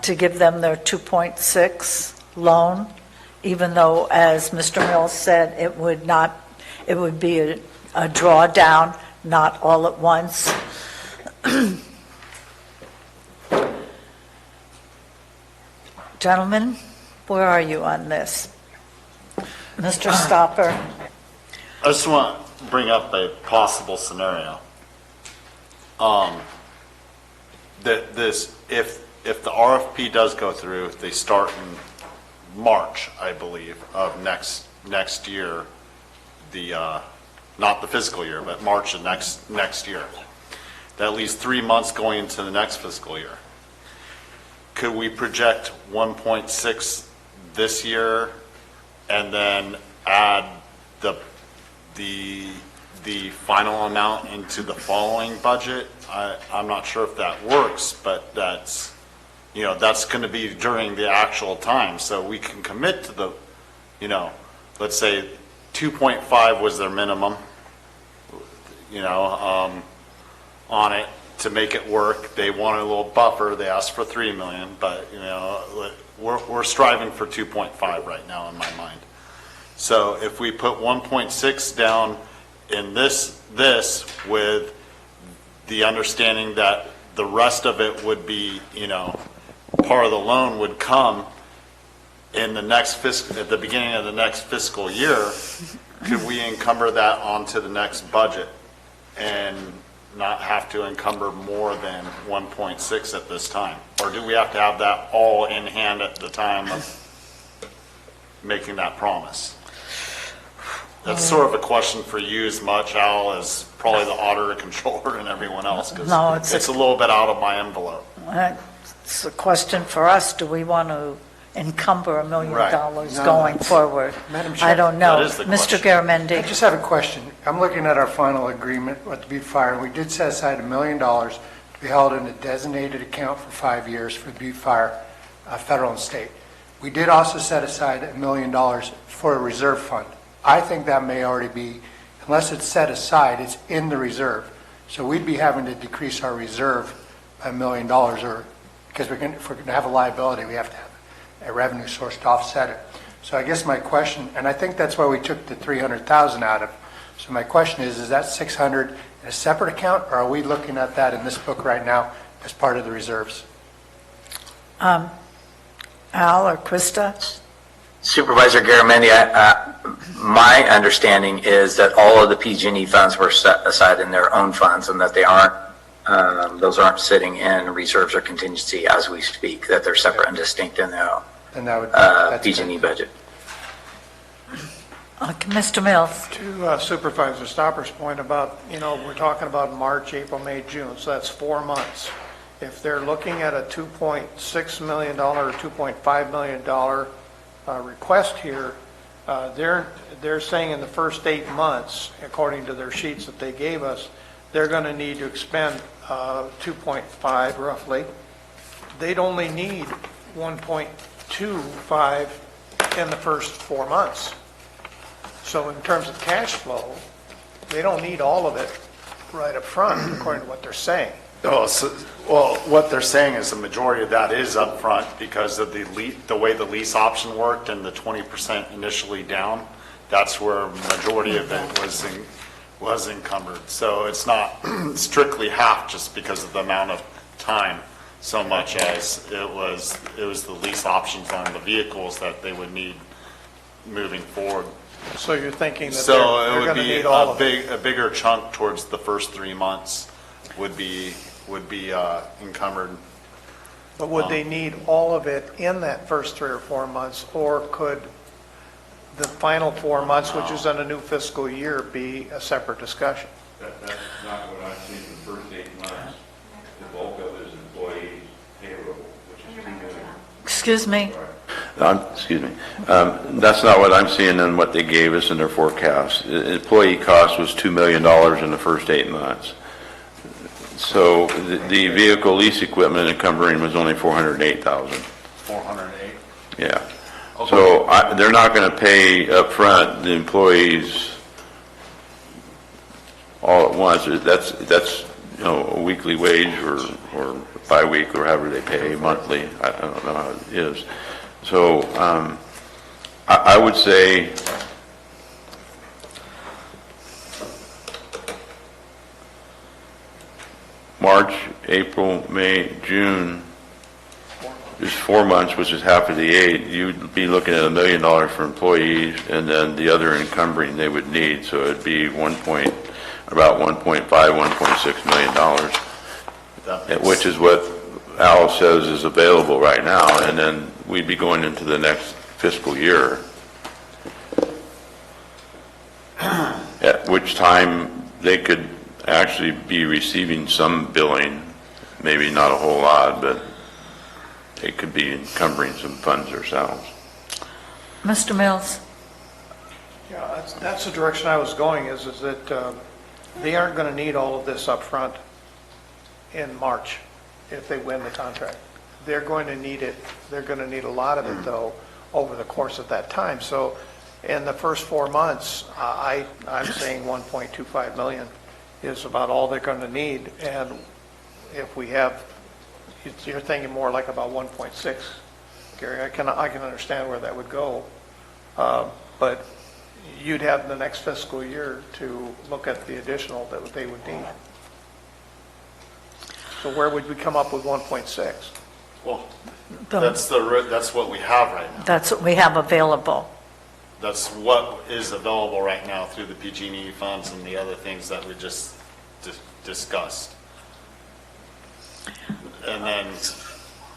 to give them their 2.6 loan, even though, as Mr. Mills said, it would be a drawdown, not all at once. Gentlemen, where are you on this? Mr. Stopper? I just want to bring up a possible scenario. If the RFP does go through, they start in March, I believe, of next year, not the fiscal year, but March of next year. That leaves 3 months going into the next fiscal year. Could we project 1.6 this year and then add the final amount into the following budget? I'm not sure if that works, but that's going to be during the actual time. So we can commit to the, let's say 2.5 was their minimum, on it to make it work. They wanted a little buffer. They asked for 3 million, but we're striving for 2.5 right now in my mind. So if we put 1.6 down in this with the understanding that the rest of it would be, part of the loan would come in the next at the beginning of the next fiscal year, could we encumber that onto the next budget and not have to encumber more than 1.6 at this time? Or do we have to have that all in hand at the time of making that promise? That's sort of a question for you as much, Al, as probably the auditor, controller, and everyone else, because No, it's a little bit out of my envelope. It's a question for us. Do we want to encumber $1 million Right. going forward? Madam Chair. I don't know. That is the Mr. question. Garamendi? I just have a question. I'm looking at our final agreement with the Butte Fire. We did set aside $1 million to be held in a designated account for 5 years for the Butte Fire, federal and state. We did also set aside $1 million for a reserve fund. I think that may already be, unless it's set aside, it's in the reserve. So we'd be having to decrease our reserve by $1 million, or because if we're going to have a liability, we have to have a revenue source to offset it. So I guess my question, and I think that's why we took the 300,000 out of. So my question is that 600 in a separate account, or are we looking at that in this book right now as part of the reserves? Al or Krista? Supervisor Garamendi, my understanding is that all of the PG&E funds were set aside in their own funds, and that they aren't, those aren't sitting in reserves or contingency as we speak, that they're separate and distinct in the And that would that's PG&E budget. Mr. Mills? To Supervisor Stopper's point about, we're talking about March, April, May, June, so that's 4 months. If they're looking at a $2.6 million or $2.5 million request here, they're saying in the first 8 months, according to their sheets that they gave us, they're going to need to expend 2.5 roughly. They'd only need 1.25 in the first 4 months. So in terms of cash flow, they don't need all of it right up front, according to what they're saying. Oh, well, what they're saying is the majority of that is upfront because of the way the lease option worked and the 20% initially down. That's where majority of it was encumbered. So it's not strictly half just because of the amount of time, so much as it was the lease options on the vehicles that they would need moving forward. So you're thinking that So they're it would going to be need all of it? a bigger chunk towards the first 3 months would be encumbered. But would they need all of it in that first 3 or 4 months, or could the final 4 months, which is in a new fiscal year, be a separate discussion? That's not what I've seen in the first 8 months. The bulk of it is employee payroll, which is $2 million. Excuse me? Excuse me. That's not what I'm seeing in what they gave us in their forecast. Employee cost was $2 million in the first 8 months. So the vehicle lease equipment encumbering was only $408,000. 408. Yeah. So they're not going to pay up front the employees all at once. That's a weekly wage or bi-week or however they pay, monthly. I don't know how it is. So I would say March, April, May, June is 4 months, which is half of the 8. You'd be looking at $1 million for employees, and then the other encumbering they would need. So it'd be about $1.5, $1.6 million, which is what Al says is available right now, and then we'd be going into the next fiscal year, at which time they could actually be receiving some billing, maybe not a whole lot, but they could be encumbering some funds themselves. Mr. Mills? Yeah, that's the direction I was going, is that they aren't going to need all of this up front in March if they win the contract. They're going to need it, they're going to need a lot of it, though, over the course of that time. So in the first 4 months, I'm saying 1.25 million is about all they're going to need. And if we have, you're thinking more like about 1.6, Gary, I can understand where that would go. But you'd have the next fiscal year to look at the additional that they would need. So where would we come up with 1.6? Well, that's what we have right now. That's what we have available. That's what is available right now through the PG&E funds and the other things that we just discussed. And then,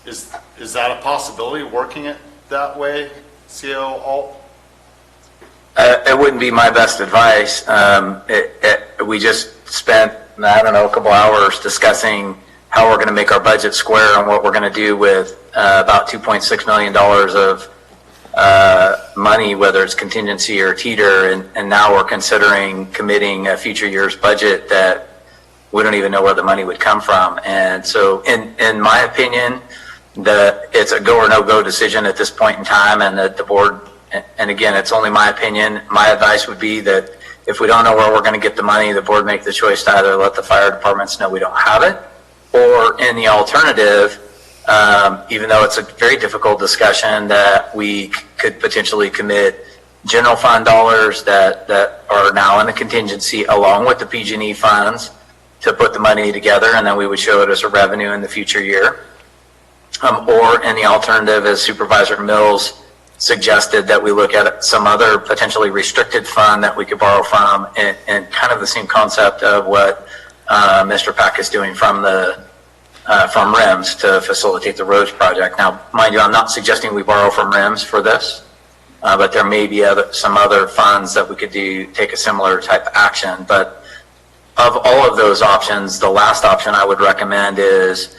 is that a possibility, working it that way, CO Alt? It wouldn't be my best advice. We just spent, I don't know, a couple hours discussing how we're going to make our budget square and what we're going to do with about $2.6 million of money, whether it's contingency or teeter, and now we're considering committing a future year's budget that we don't even know where the money would come from. And so in my opinion, it's a go or no go decision at this point in time, and that the board, and again, it's only my opinion, my advice would be that if we don't know where we're going to get the money, the board make the choice to either let the fire departments know we don't have it, or in the alternative, even though it's a very difficult discussion, that we could potentially commit general fund dollars that are now in the contingency along with the PG&E funds to put the money together, and then we would show it as a revenue in the future year. Or in the alternative, as Supervisor Mills suggested, that we look at some other potentially restricted fund that we could borrow from, and kind of the same concept of what Mr. Pack is doing from RIMS to facilitate the roads project. Now, mind you, I'm not suggesting we borrow from RIMS for this, but there may be some other funds that we could take a similar type of action. But of all of those options, the last option I would recommend is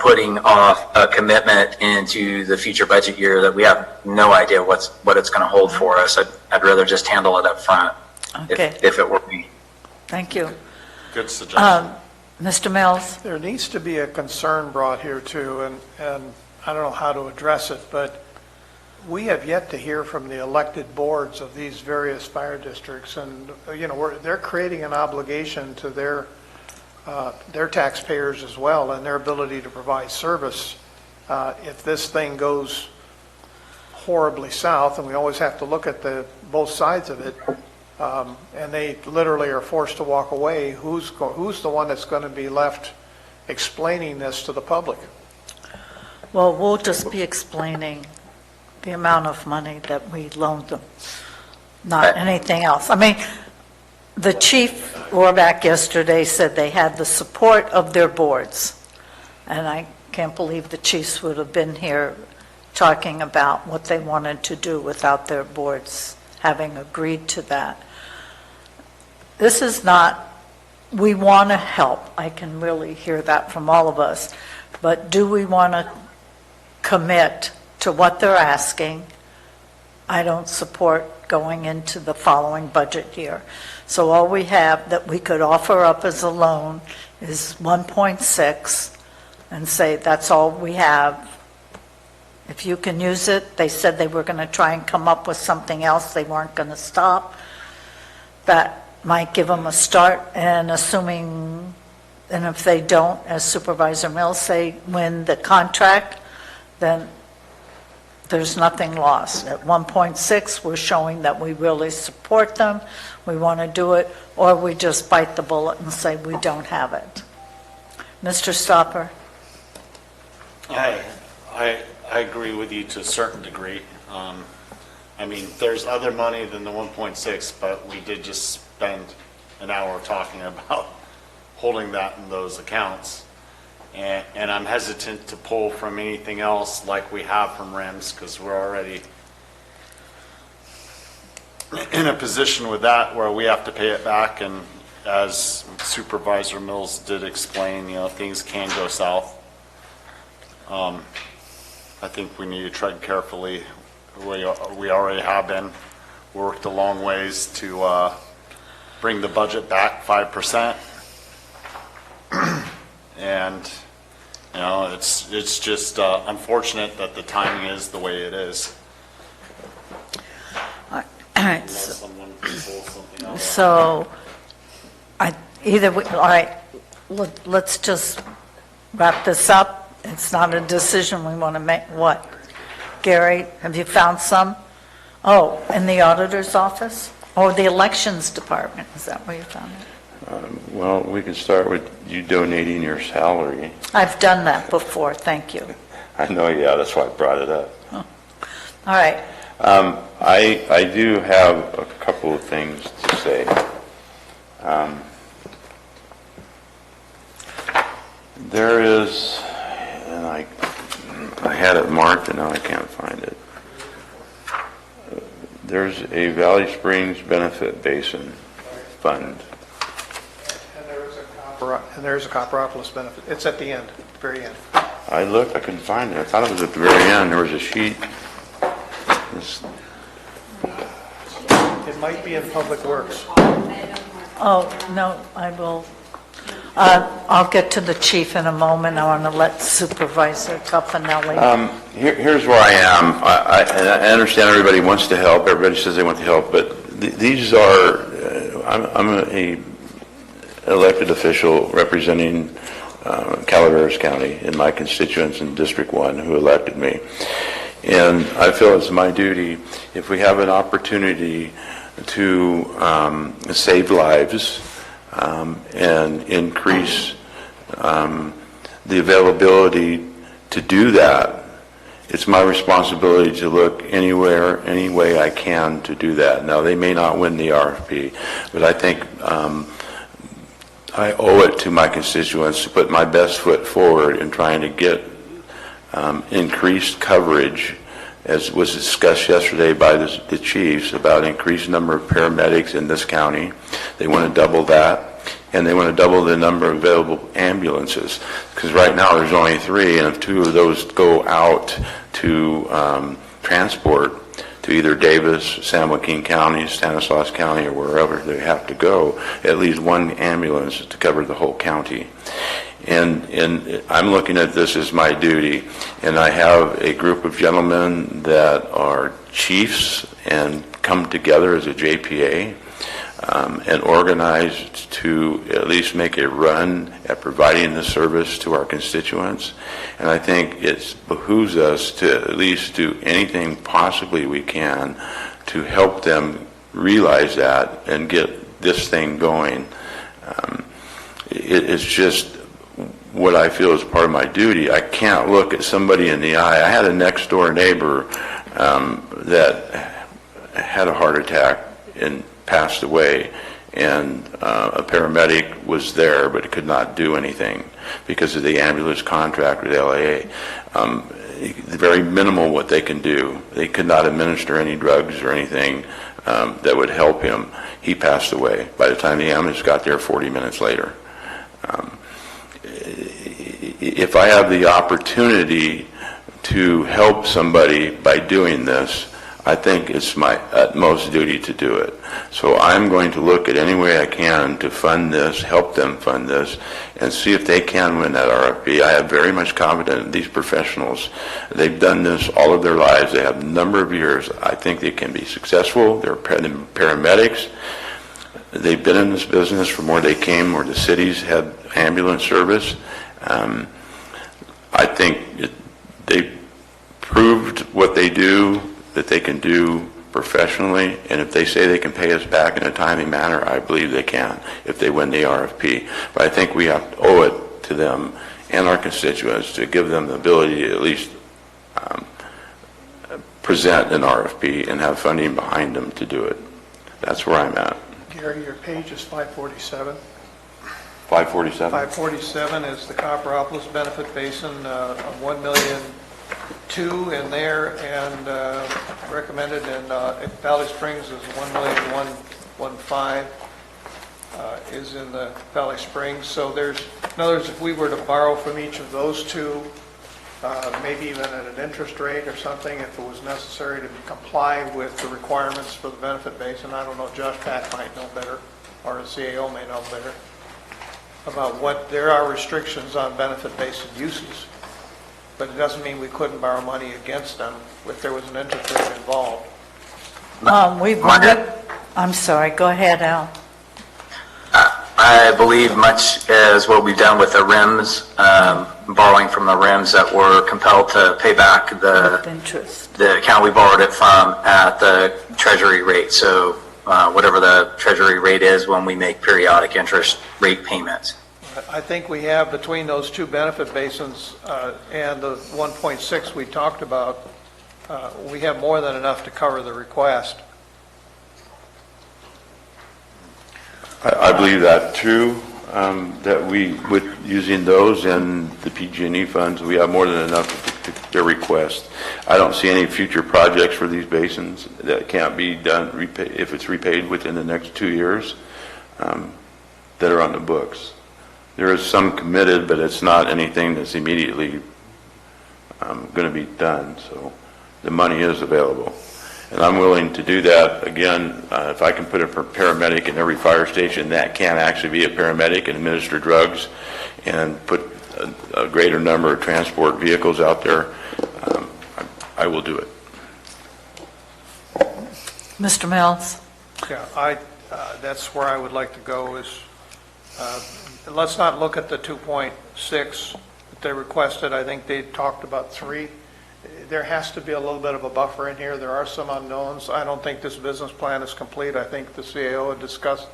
putting off a commitment into the future budget year that we have no idea what it's going to hold for us. I'd rather just handle it up front, Okay. if it were me. Thank you. Good suggestion. Mr. Mills? There needs to be a concern brought here too, and I don't know how to address it, but we have yet to hear from the elected boards of these various fire districts, and they're creating an obligation to their they're taxpayers as well, and their ability to provide service. If this thing goes horribly south, and we always have to look at both sides of it, and they literally are forced to walk away, who's the one that's going to be left explaining this to the public? Well, we'll just be explaining the amount of money that we loaned them, not anything else. I mean, the chief Rohrback yesterday said they had the support of their boards, and I can't believe the chiefs would have been here talking about what they wanted to do without their boards having agreed to that. This is not, we want to help. I can really hear that from all of us. But do we want to commit to what they're asking? I don't support going into the following budget year. So all we have that we could offer up as a loan is 1.6 and say that's all we have. If you can use it, they said they were going to try and come up with something else. They weren't going to stop. That might give them a start, and assuming, and if they don't, as Supervisor Mills say, win the contract, then there's nothing lost. At 1.6, we're showing that we really support them, we want to do it, or we just bite the bullet and say we don't have it. Mr. Stopper? I agree with you to a certain degree. I mean, there's other money than the 1.6, but we did just spend an hour talking about holding that in those accounts. And I'm hesitant to pull from anything else like we have from RIMS, because we're already in a position with that where we have to pay it back. And as Supervisor Mills did explain, you know, things can go south. I think we need to tread carefully. We already have been worked a long ways to bring the budget back 5%. And, you know, it's just unfortunate that the timing is the way it is. All right, so all right, let's just wrap this up. It's not a decision we want to make. What? Gary, have you found some? Oh, in the auditor's office? Or the elections department? Is that where you found it? Well, we could start with you donating your salary. I've done that before, thank you. I know, yeah, that's why I brought it up. Oh. All right. I do have a couple of things to say. There is, and I had it marked and now I can't find it. There's a Valley Springs Benefit Basin Fund. And there's a Copperopolis benefit. It's at the end, very end. I looked, I couldn't find it. I thought it was at the very end. There was a sheet. It might be in Public Works. Oh, no, I will. I'll get to the chief in a moment. I want to let Supervisor Tuffanelli. Here's where I am. I understand everybody wants to help. Everybody says they want to help, but these are, I'm a elected official representing Calaveras County in my constituents in District 1 who elected me. And I feel it's my duty, if we have an opportunity to save lives and increase the availability to do that, it's my responsibility to look anywhere, any way I can to do that. Now, they may not win the RFP, but I think I owe it to my constituents to put my best foot forward in trying to get increased coverage, as was discussed yesterday by the chiefs, about increased number of paramedics in this county. They want to double that, and they want to double the number of available ambulances, because right now there's only 3, and if 2 of those go out to transport to either Davis, San Joaquin County, Stanislaus County, or wherever they have to go, at least 1 ambulance to cover the whole county. And I'm looking at this as my duty, and I have a group of gentlemen that are chiefs and come together as a JPA. and organized to at least make a run at providing the service to our constituents. And I think it behooves us to at least do anything possibly we can to help them realize that and get this thing going. It's just what I feel is part of my duty. I can't look at somebody in the eye. I had a next door neighbor that had a heart attack and passed away, and a paramedic was there but could not do anything because of the ambulance contract with LAA. Very minimal what they can do. They could not administer any drugs or anything that would help him. He passed away by the time the ambulance got there 40 minutes later. If I have the opportunity to help somebody by doing this, I think it's my utmost duty to do it. So I'm going to look at any way I can to fund this, help them fund this, and see if they can win that RFP. I have very much confidence in these professionals. They've done this all of their lives. They have a number of years. I think they can be successful. They're paramedics. They've been in this business from where they came, where the cities had ambulance service. I think they proved what they do, that they can do professionally, and if they say they can pay us back in a timely manner, I believe they can if they win the RFP. But I think we have to owe it to them and our constituents to give them the ability to at least present an RFP and have funding behind them to do it. That's where I'm at. Gary, your page is 547. 547? 547 is the Copperopolis Benefit Basin, of 1,000,002 in there, and recommended in Valley Springs is 1,115 is in the Valley Springs. So there's, in other words, if we were to borrow from each of those two, maybe even at an interest rate or something, if it was necessary to comply with the requirements for the benefit basin, I don't know, Josh Pack might know better, or the CAO may know better, about what, there are restrictions on benefit basin uses, but it doesn't mean we couldn't borrow money against them if there was an interest rate involved. I'm sorry, go ahead, Al. I believe much as what we've done with the RIMS, borrowing from the RIMS, that we're compelled to pay back the account we borrowed it from at the treasury rate. So whatever the treasury rate is when we make periodic interest rate payments. I think we have, between those two benefit basins and the 1.6 we talked about, we have more than enough to cover the request. I believe that too, that we, with using those and the PG&E funds, we have more than enough to their request. I don't see any future projects for these basins that can't be done if it's repaid within the next 2 years that are on the books. There is some committed, but it's not anything that's immediately going to be done. So the money is available. And I'm willing to do that. Again, if I can put a paramedic in every fire station that can actually be a paramedic and administer drugs, and put a greater number of transport vehicles out there, I will do it. Mr. Mills? Yeah, that's where I would like to go is, let's not look at the 2.6 that they requested. I think they talked about 3. There has to be a little bit of a buffer in here. There are some unknowns. I don't think this business plan is complete. I think the CAO had discussed,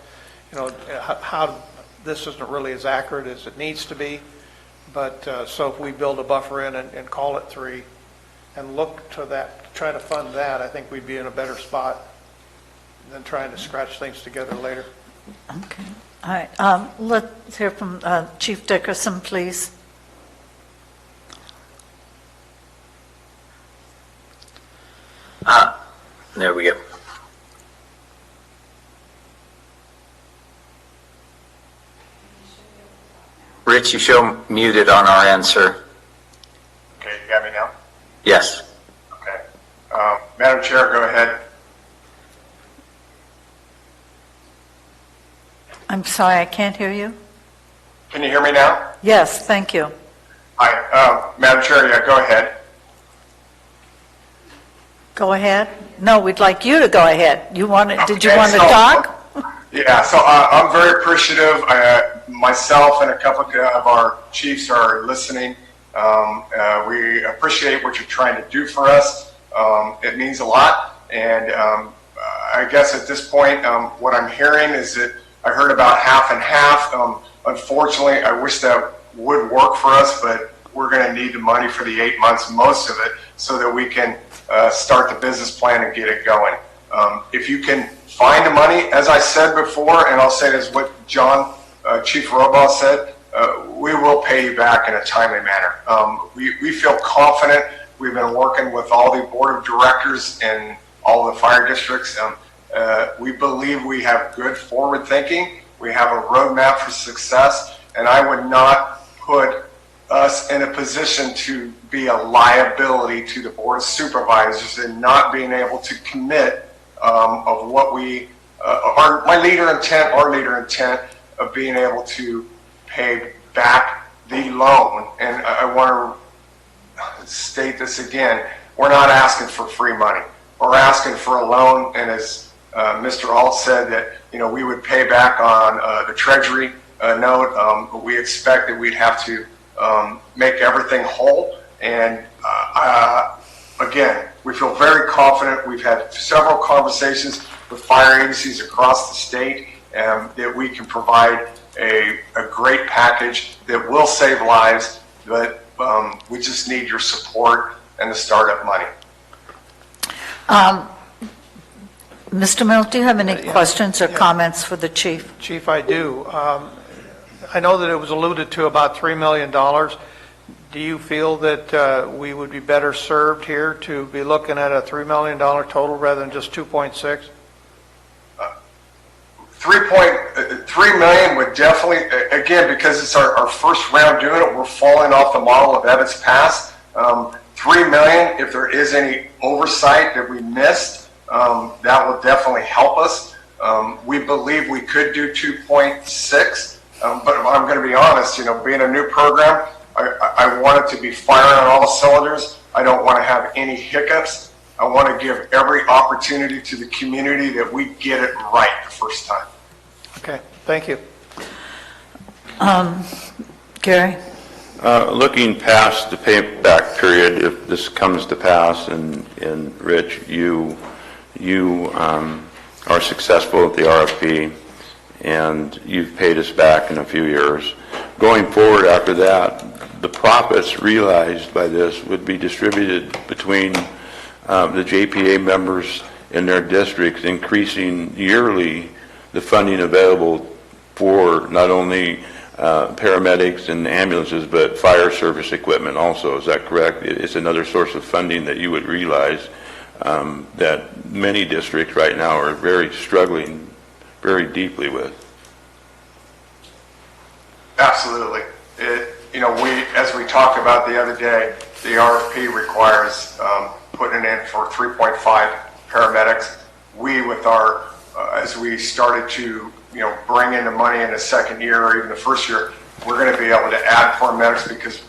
how this isn't really as accurate as it needs to be. But so if we build a buffer in and call it 3 and look to that, try to fund that, I think we'd be in a better spot than trying to scratch things together later. Okay. All right. Let's hear from Chief Dickerson, please. There we go. Rich, you show muted on our end, sir. Okay, you got me now? Yes. Okay. Madam Chair, go ahead. I'm sorry, I can't hear you. Can you hear me now? Yes, thank you. Hi, Madam Chair, yeah, go ahead. Go ahead. No, we'd like you to go ahead. Did you want to Okay, so- talk? Yeah, so I'm very appreciative. Myself and a couple of our chiefs are listening. We appreciate what you're trying to do for us. It means a lot. And I guess at this point, what I'm hearing is that I heard about half and half. Unfortunately, I wish that would work for us, but we're going to need the money for the 8 months, most of it, so that we can start the business plan and get it going. If you can find the money, as I said before, and I'll say this, what John, Chief Robaugh said, we will pay you back in a timely manner. We feel confident. We've been working with all the board of directors in all the fire districts. We believe we have good forward thinking. We have a roadmap for success, and I would not put us in a position to be a liability to the board of supervisors and not being able to commit of what we, our leader intent of being able to pay back the loan. And I want to state this again, we're not asking for free money. We're asking for a loan, and as Mr. Alt said, that we would pay back on the Treasury note, but we expect that we'd have to make everything whole. And again, we feel very confident. We've had several conversations with fire agencies across the state, that we can provide a great package that will save lives, but we just need your support and the startup money. Mr. Milt, do you have any questions or comments for the chief? Chief, I do. I know that it was alluded to about $3 million. Do you feel that we would be better served here to be looking at a $3 million total rather than just 2.6? 3 million would definitely, again, because it's our first round doing it, we're falling off the model of Evans Pass. 3 million, if there is any oversight that we missed, that will definitely help us. We believe we could do 2.6, but I'm going to be honest, being a new program, I want it to be firing on all cylinders. I don't want to have any hiccups. I want to give every opportunity to the community that we get it right the first time. Okay, thank you. Gary? Looking past the payback period, if this comes to pass, and Rich, you are successful at the RFP, and you've paid us back in a few years. Going forward after that, the profits realized by this would be distributed between the JPA members in their districts, increasing yearly the funding available for not only paramedics and ambulances, but fire service equipment also. Is that correct? It's another source of funding that you would realize that many districts right now are very struggling very deeply with. Absolutely. As we talked about the other day, the RFP requires putting in for 3.5 paramedics. We, with our, as we started to, bring in the money in the second year or even the first year, we're going to be able to add paramedics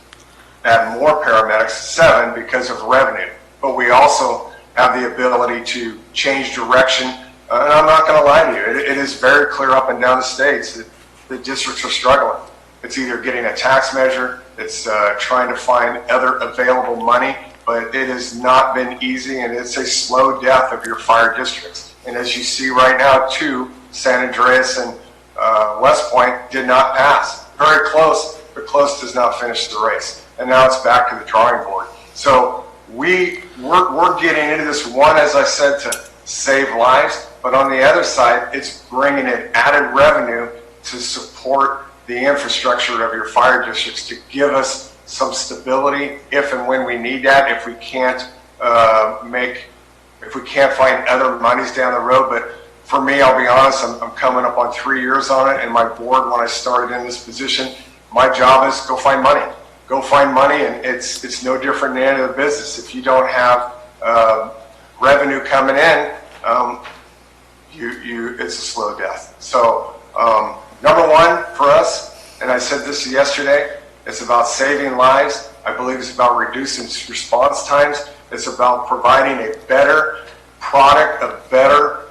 add more paramedics, 7, because of revenue. But we also have the ability to change direction. And I'm not going to lie to you, it is very clear up and down the states that the districts are struggling. It's either getting a tax measure, it's trying to find other available money, but it has not been easy, and it's a slow death of your fire districts. And as you see right now, too, San Andreas and West Point did not pass. Very close, but close does not finish the race. And now it's back to the drawing board. So we're getting into this one, as I said, to save lives, but on the other side, it's bringing in added revenue to support the infrastructure of your fire districts, to give us some stability if and when we need that, if we can't find other monies down the road. But for me, I'll be honest, I'm coming up on 3 years on it, and my board, when I started in this position, my job is go find money. Go find money, and it's no different than any other business. If you don't have revenue coming in, it's a slow death. So number one for us, and I said this yesterday, it's about saving lives. I believe it's about reducing response times. It's about providing a better product, a better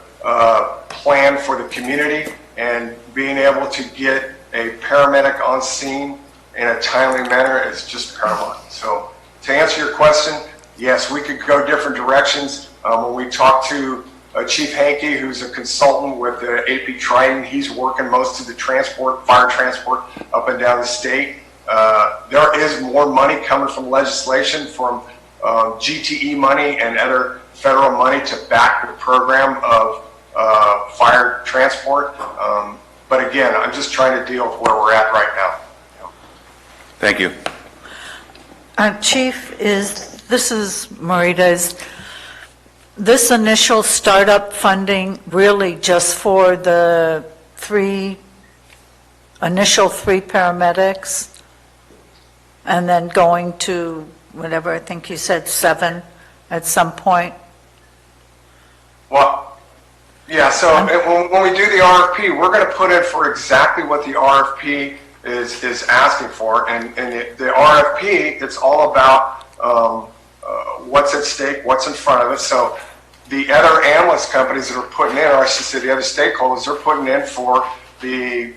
plan for the community. and being able to get a paramedic on scene in a timely manner is just paramount. So to answer your question, yes, we could go different directions. When we talk to Chief Hankey, who's a consultant with the AP Trident, he's working most of the transport, fire transport up and down the state. There is more money coming from legislation, from GTE money and other federal money to back the program of fire transport. But again, I'm just trying to deal with where we're at right now. Thank you. Chief, this is Marita, is this initial startup funding really just for the initial three paramedics? And then going to whatever, I think you said 7 at some point? Well, yeah, so when we do the RFP, we're going to put in for exactly what the RFP is asking for. And the RFP, it's all about what's at stake, what's in front of us. So the other ambulance companies that are putting in, or I should say the other stakeholders, they're putting in for the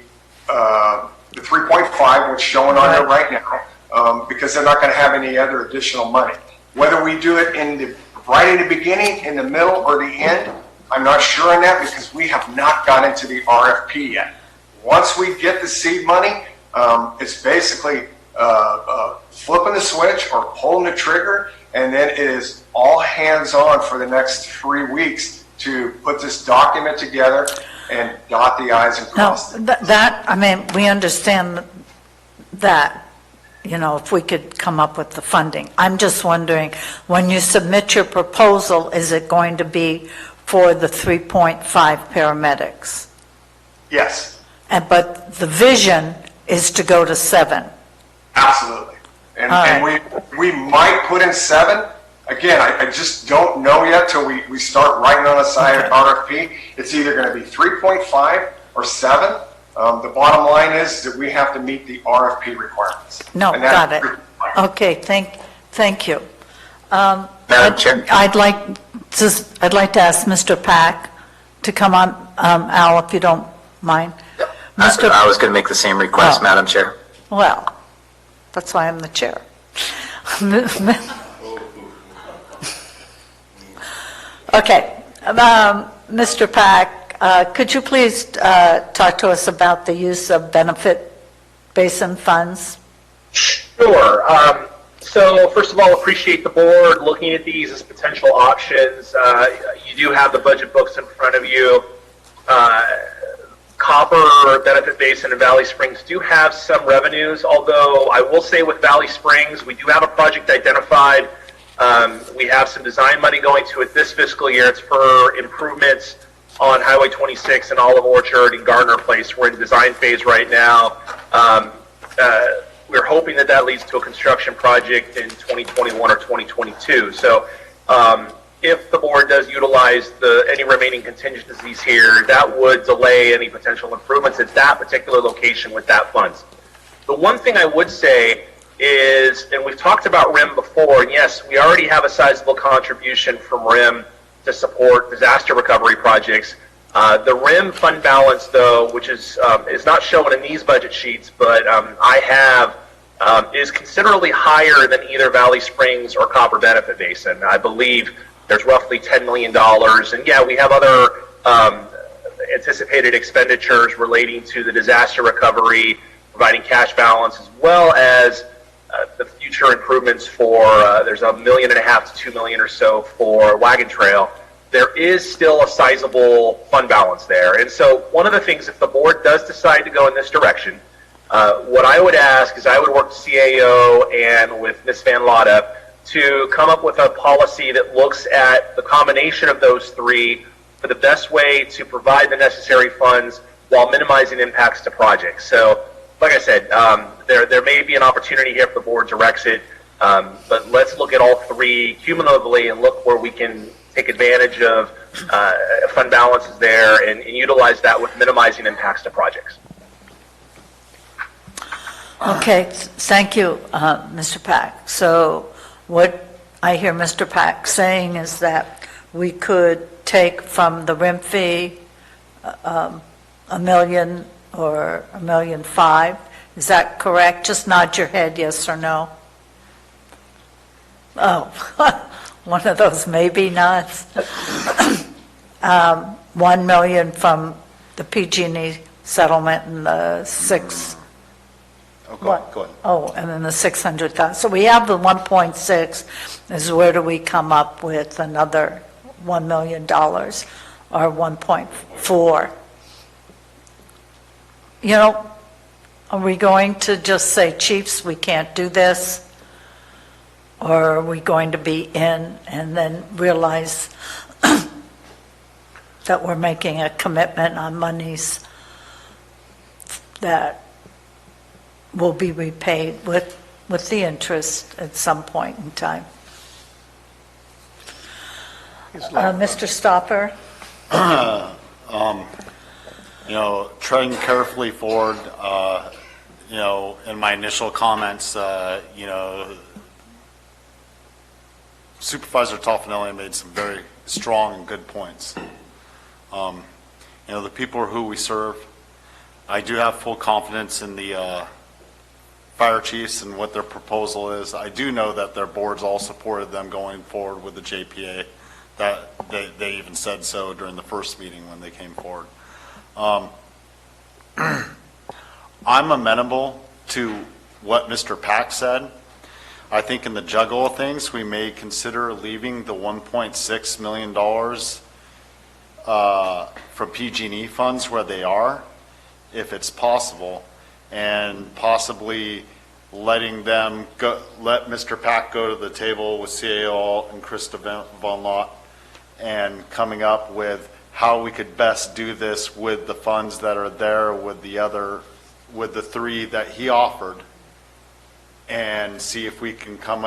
3.5, which is showing on there right now, because they're not going to have any other additional money. Whether we do it right in the beginning, in the middle, or the end, I'm not sure on that, because we have not got into the RFP yet. Once we get the seed money, it's basically flipping the switch or pulling the trigger, and then it is all hands-on for the next 3 weeks to put this document together and dot the I's and cross the T's. That, I mean, we understand that, if we could come up with the funding. I'm just wondering, when you submit your proposal, is it going to be for the 3.5 paramedics? Yes, But the vision is to go to 7. absolutely. And right. we might put in 7. Again, I just don't know yet till we start writing on the side of RFP. It's either going to be 3.5 or 7. The bottom line is that we have to meet the RFP requirements. No, And got that's it. Okay, thank you. Madam Chair? I'd like to ask Mr. Pack to come on, Al, if you don't mind. I was going to make the same request, Oh. Madam Chair. Well, that's why I'm the chair. Okay, Mr. Pack, could you please talk to us about the use of benefit basin funds? Sure. So first of all, appreciate the board looking at these as potential options. You do have the budget books in front of you. Copper, Benefit Basin, and Valley Springs do have some revenues, although I will say with Valley Springs, we do have a project identified. We have some design money going to it this fiscal year. It's for improvements on Highway 26 and Olive Orchard and Gardner Place. We're in design phase right now. We're hoping that leads to a construction project in 2021 or 2022. So if the board does utilize any remaining contingencies here, that would delay any potential improvements at that particular location with that funds. The one thing I would say is, and we've talked about RIM before, and yes, we already have a sizable contribution from RIM to support disaster recovery projects. The RIM fund balance, though, which is not shown in these budget sheets, but I have, is considerably higher than either Valley Springs or Copper Benefit Basin. I believe there's roughly $10 million. And yeah, we have other anticipated expenditures relating to the disaster recovery, providing cash balance, as well as the future improvements for, there's $1.5 million to $2 million or so for Wagon Trail. There is still a sizable fund balance there. And so one of the things, if the board does decide to go in this direction, what I would ask is I would work with CAO and with Ms. Van Lotta to come up with a policy that looks at the combination of those three for the best way to provide the necessary funds while minimizing impacts to projects. So, like I said, there may be an opportunity here if the board directs it, but let's look at all three cumulatively and look where we can take advantage of fund balances there and utilize that with minimizing impacts to projects. Okay, thank you, Mr. Pack. So what I hear Mr. Pack saying is that we could take from the RIM fee a $1 million or $1.5 million. Is that correct? Just nod your head, yes or no. Oh, one of those maybe nods. 1 million from the PG&E settlement and the Go ahead. Oh, and then the 600,000. So we have the 1.6, is where do we come up with another $1 million or 1.4? You know, are we going to just say, chiefs, we can't do this? Or are we going to be in and then realize that we're making a commitment on monies that will be repaid with the interest at some point in time? Mr. Stopper? Treading carefully forward, in my initial comments, Supervisor Toffanelli made some very strong and good points. The people are who we serve. I do have full confidence in the fire chiefs and what their proposal is. I do know that their boards all supported them going forward with the JPA. That they even said so during the first meeting when they came forward. I'm amenable to what Mr. Pack said. I think in the juggle of things, we may consider leaving the $1.6 million from PG&E funds where they are, if it's possible, and possibly letting them go, let Mr. Pack go to the table with CAO and Krista Von Lott and coming up with how we could best do this with the funds that are there with the three that he offered, and see if we can come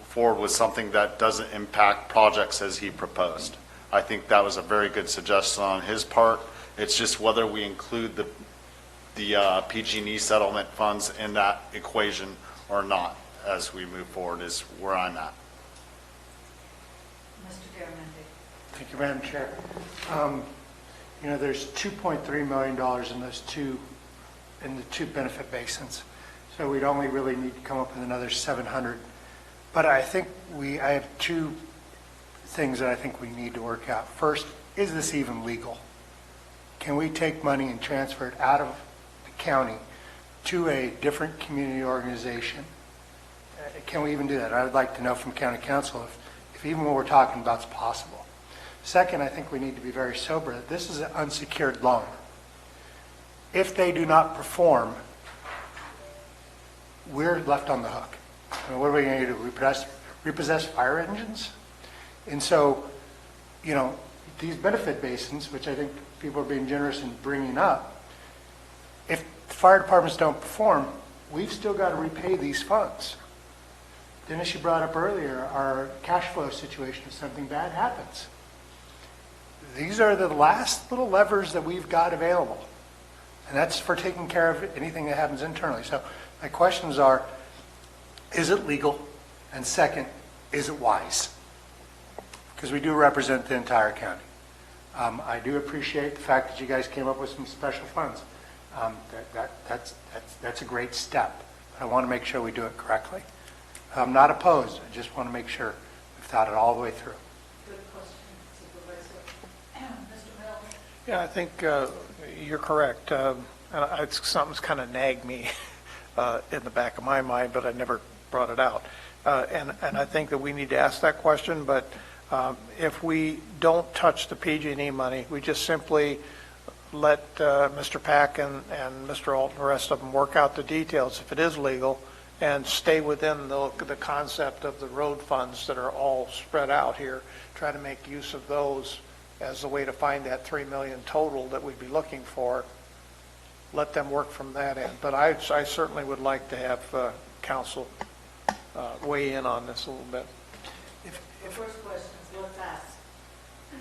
forward with something that doesn't impact projects as he proposed. I think that was a very good suggestion on his part. It's just whether we include the PG&E settlement funds in that equation or not as we move forward is where I'm at. Mr. Garamendi. Thank you, Madam Chair. There's $2.3 million in the two benefit basins. So we'd only really need to come up with another 700. But I think I have two things that I think we need to work out. First, is this even legal? Can we take money and transfer it out of the county to a different community organization? Can we even do that? I'd like to know from county council if even what we're talking about is possible. Second, I think we need to be very sober that this is an unsecured loan. If they do not perform, we're left on the hook. I mean, what are we going to do? Repossess fire engines? And so, these benefit basins, which I think people are being generous in bringing up, if the fire departments don't perform, we've still got to repay these funds. Then, as you brought up earlier, our cash flow situation, if something bad happens. These are the last little levers that we've got available. And that's for taking care of anything that happens internally. So my questions are, is it legal? And second, is it wise? Because we do represent the entire county. I do appreciate the fact that you guys came up with some special funds. That's a great step. I want to make sure we do it correctly. I'm not opposed. I just want to make sure we've thought it all the way through. Good question, Supervisor. Mr. Mills? Yeah, I think you're correct. Something's kind of nagged me in the back of my mind, but I never brought it out. And I think that we need to ask that question, but if we don't touch the PG&E money, we just simply let Mr. Pack and Mr. Alt and the rest of them work out the details, if it is legal, and stay within the concept of the road funds that are all spread out here, try to make use of those as the way to find that $3 million total that we'd be looking for. Let them work from that end. But I certainly would like to have council weigh in on this a little bit. The first question is, let's ask.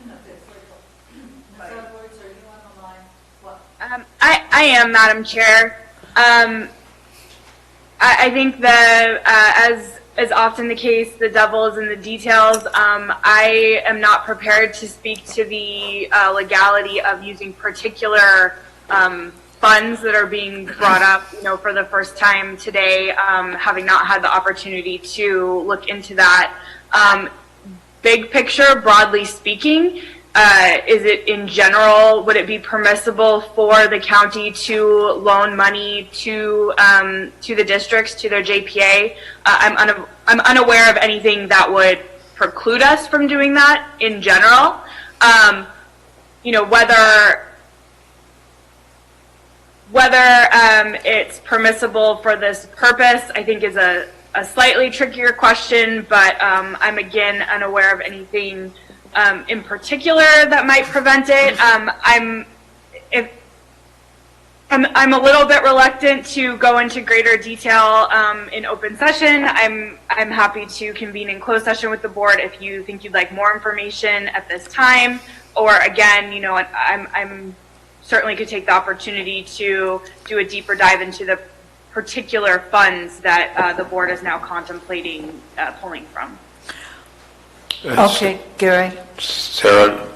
Ms. Edwards, are you on the line? What? I am, Madam Chair. I think that, as often the case, the devil is in the details. I am not prepared to speak to the legality of using particular funds that are being brought up, for the first time today, having not had the opportunity to look into that. Big picture, broadly speaking, is it in general, would it be permissible for the county to loan money to the districts, to their JPA? I'm unaware of anything that would preclude us from doing that in general. Whether it's permissible for this purpose, I think is a slightly trickier question, but I'm again unaware of anything in particular that might prevent it. I'm a little bit reluctant to go into greater detail in open session. I'm happy to convene in closed session with the board if you think you'd like more information at this time. Or again, I'm certainly could take the opportunity to do a deeper dive into the particular funds that the board is now contemplating pulling from. Okay, Gary. Sarah,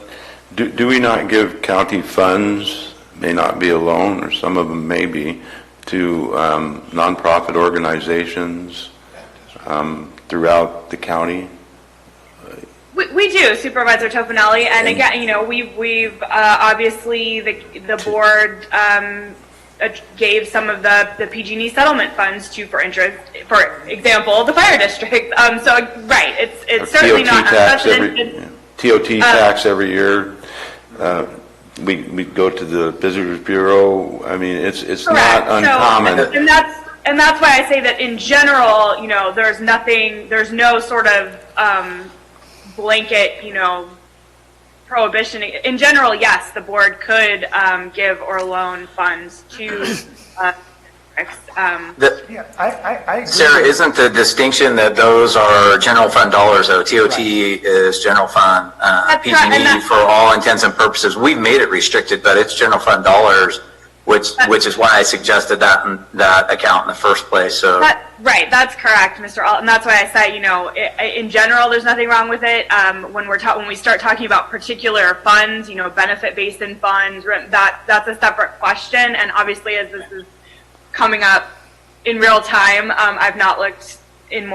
do we not give county funds, may not be a loan, or some of them may be, to nonprofit organizations throughout the county? We do, Supervisor Tofinelli, and again, we've obviously the board gave some of the PG&E settlement funds to, for example, the fire district. So right, it's certainly not unprecedented. TOT tax every year. We go to the Visitors Bureau. I mean, it's Correct. not uncommon. So, and that's why I say that in general, there's no sort of blanket, prohibition. In general, yes, the board could give or loan funds to I agree. Sarah, isn't the distinction that those are general fund dollars, though? TOT is general fund, PG&E for all intents and purposes. We've made it restricted, but it's general fund dollars, which is why I suggested that account in the first place. So. Right, that's correct, Mr. Alt, and that's why I say, in general, there's nothing wrong with it. When we start talking about particular funds, benefit-based funds, that's a separate question. And obviously, as this is coming up in real time, I've not looked in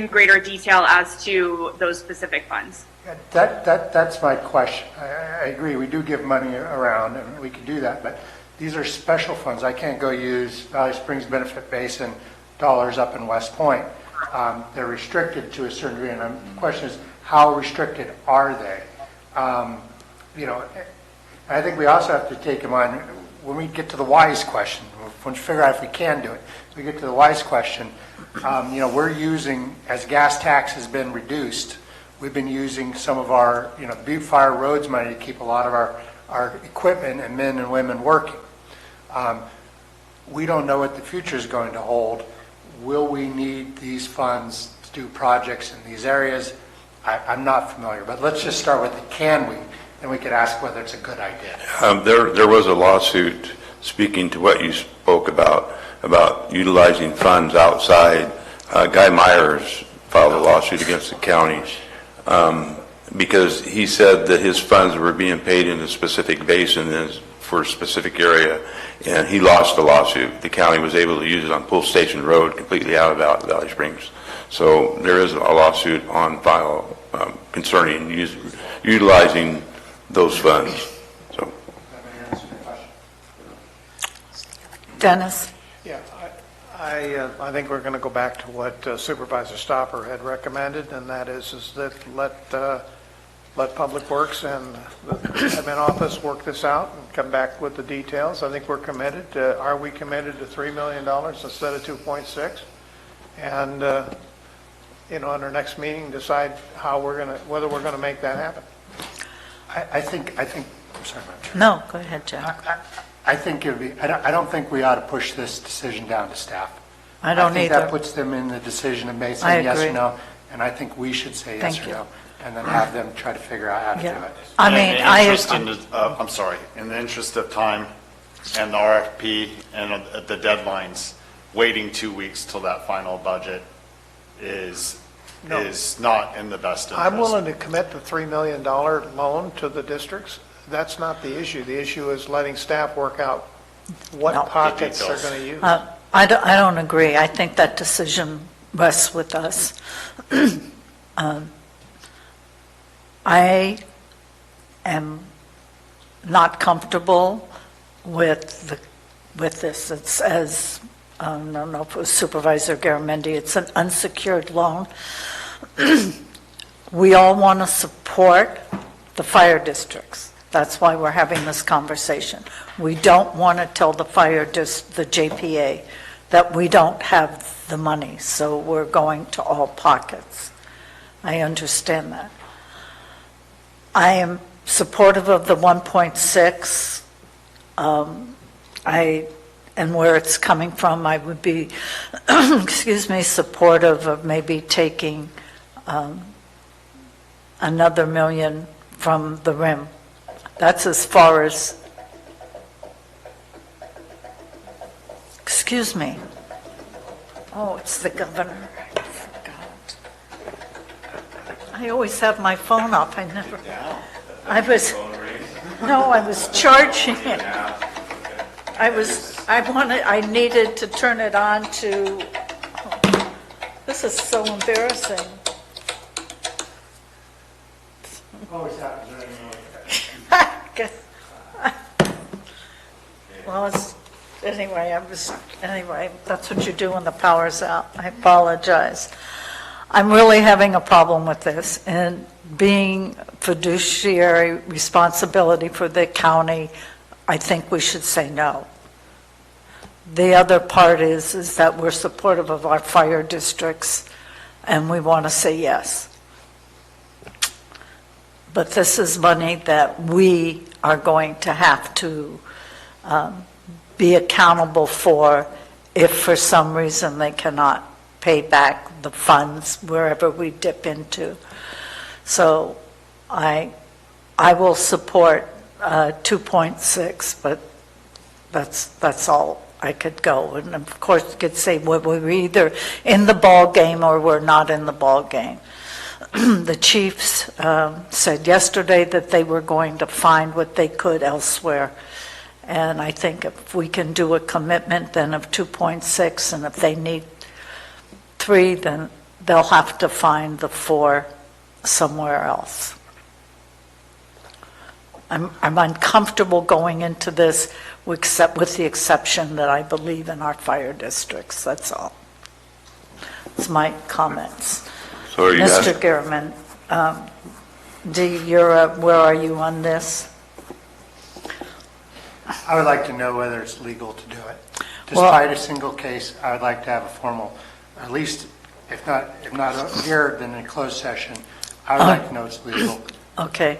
greater detail as to those specific funds. That's my question. I agree. We do give money around, and we can do that, but these are special funds. I can't go use Valley Springs Benefit Basin dollars up in West Point. They're restricted to a certain degree, and the question is, how restricted are they? I think we also have to take in mind, when we get to the WISE question, when we figure out if we can do it, we get to the WISE question, we're using, as gas tax has been reduced, we've been using some of our, the Butte Fire Roads money to keep a lot of our equipment and men and women working. We don't know what the future is going to hold. Will we need these funds to do projects in these areas? I'm not familiar, but let's just start with the can we, and we could ask whether it's a good idea. There was a lawsuit, speaking to what you spoke about utilizing funds outside. Guy Myers filed a lawsuit against the county because he said that his funds were being paid in a specific basin for a specific area, and he lost the lawsuit. The county was able to use it on Pool Station Road, completely out of Valley Springs. So there is a lawsuit on file concerning utilizing those funds. So, Dennis? Yeah, I think we're going to go back to what Supervisor Stopper had recommended, and that is that let Public Works and the admin office work this out and come back with the details. I think we're committed. Are we committed to $3 million instead of 2.6? And on our next meeting, decide whether we're going to make that happen. I think. I'm sorry, Madam Chair. No, go ahead, Jack. I think I don't think we ought to push this decision down to staff. I don't think either. that puts them in the decision of saying yes or agree. no, and I think we should say yes Thank or you. no, and then have them try to figure out how to do Yeah. it. I mean, I'm sorry, in the interest of time and the RFP and the deadlines, waiting 2 weeks till that final budget is not in the best interest. I'm willing to commit the $3 million loan to the districts. That's not the issue. The issue is letting staff work out What No. pockets they're going to use. I don't agree. I think that decision rests with us. I am not comfortable with this. It's as, I don't know if it was Supervisor Garamendi, it's an unsecured loan. We all want to support the fire districts. That's why we're having this conversation. We don't want to tell the the JPA that we don't have the money, so we're going to all pockets. I understand that. I am supportive of the 1.6. And where it's coming from, I would be, excuse me, supportive of maybe taking another $1 million from the RIM. That's as far as, excuse me. Oh, it's the governor. I forgot. I always have my phone off. I was charging it. I needed to turn it on to, this is so embarrassing. Always happens. Well, anyway, that's what you do when the power's out. I apologize. I'm really having a problem with this, and being fiduciary responsibility for the county, I think we should say no. The other part is that we're supportive of our fire districts, and we want to say yes. But this is money that we are going to have to be accountable for if for some reason they cannot pay back the funds wherever we dip into. So I will support 2.6, but that's all I could go. And of course, you could say, well, we're either in the ball game or we're not in the ball game. The chiefs said yesterday that they were going to find what they could elsewhere. And I think if we can do a commitment then of 2.6, and if they need 3, then they'll have to find the 4 somewhere else. I'm uncomfortable going into this, except with the exception that I believe in our fire districts. That's all. It's my comments. So are you Mr. asking, Garament, where are you on this? I would like to know whether it's legal to do it. Despite a single case, I would like to have a formal, at least, if not here, then in a closed session, I would like to know it's legal. Okay.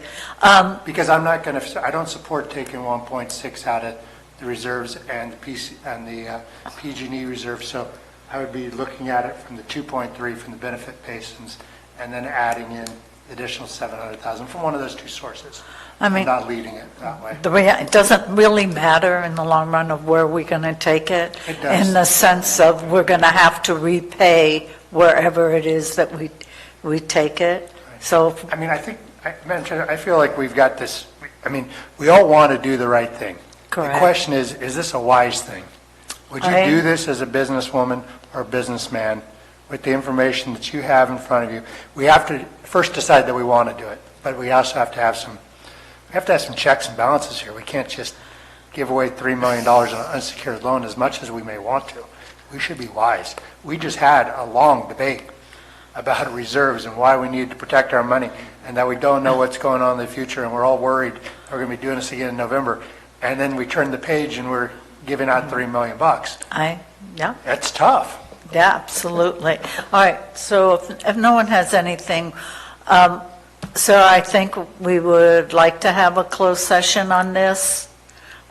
Because I don't support taking 1.6 out of the reserves and the PG&E reserve, so I would be looking at it from the 2.3 from the benefit basins, and then adding in the additional 700,000 from one of those two sources. I mean, not leading it that way. It doesn't really matter in the long run of where we're going to take it. It does. In the sense of we're going to have to repay wherever it is that we take it. So, I mean, I feel like we've got this, we all want to do the right thing. correct. The question is this a wise thing? Would you do this as a businesswoman or a businessman with the information that you have in front of you? We have to first decide that we want to do it, but we also have to have some checks and balances here. We can't just give away $3 million on an unsecured loan as much as we may want to. We should be wise. We just had a long debate about reserves and why we need to protect our money, and that we don't know what's going on in the future, and we're all worried we're going to be doing this again in November. And then we turn the page and we're giving out $3 million. Yeah. That's tough. Yeah, absolutely. All right, so if no one has anything, so I think we would like to have a closed session on this.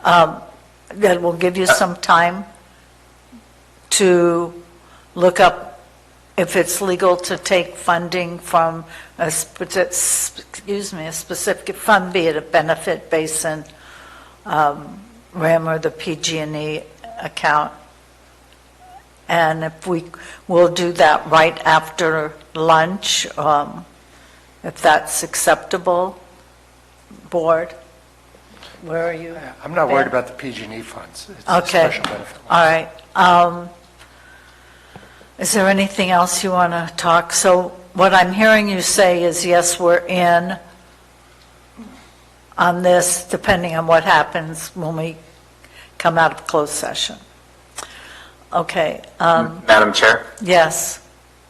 That will give you some time to look up if it's legal to take funding from a specific fund, be it a benefit basin, RIM, or the PG&E account. And if we'll do that right after lunch, if that's acceptable, board. Where are you? I'm not worried Ben? about the PG&E funds. It's the Okay. special benefit All ones. right. Is there anything else you want to talk? So what I'm hearing you say is, yes, we're in on this, depending on what happens when we come out of closed session. Okay, Madam Chair, yes.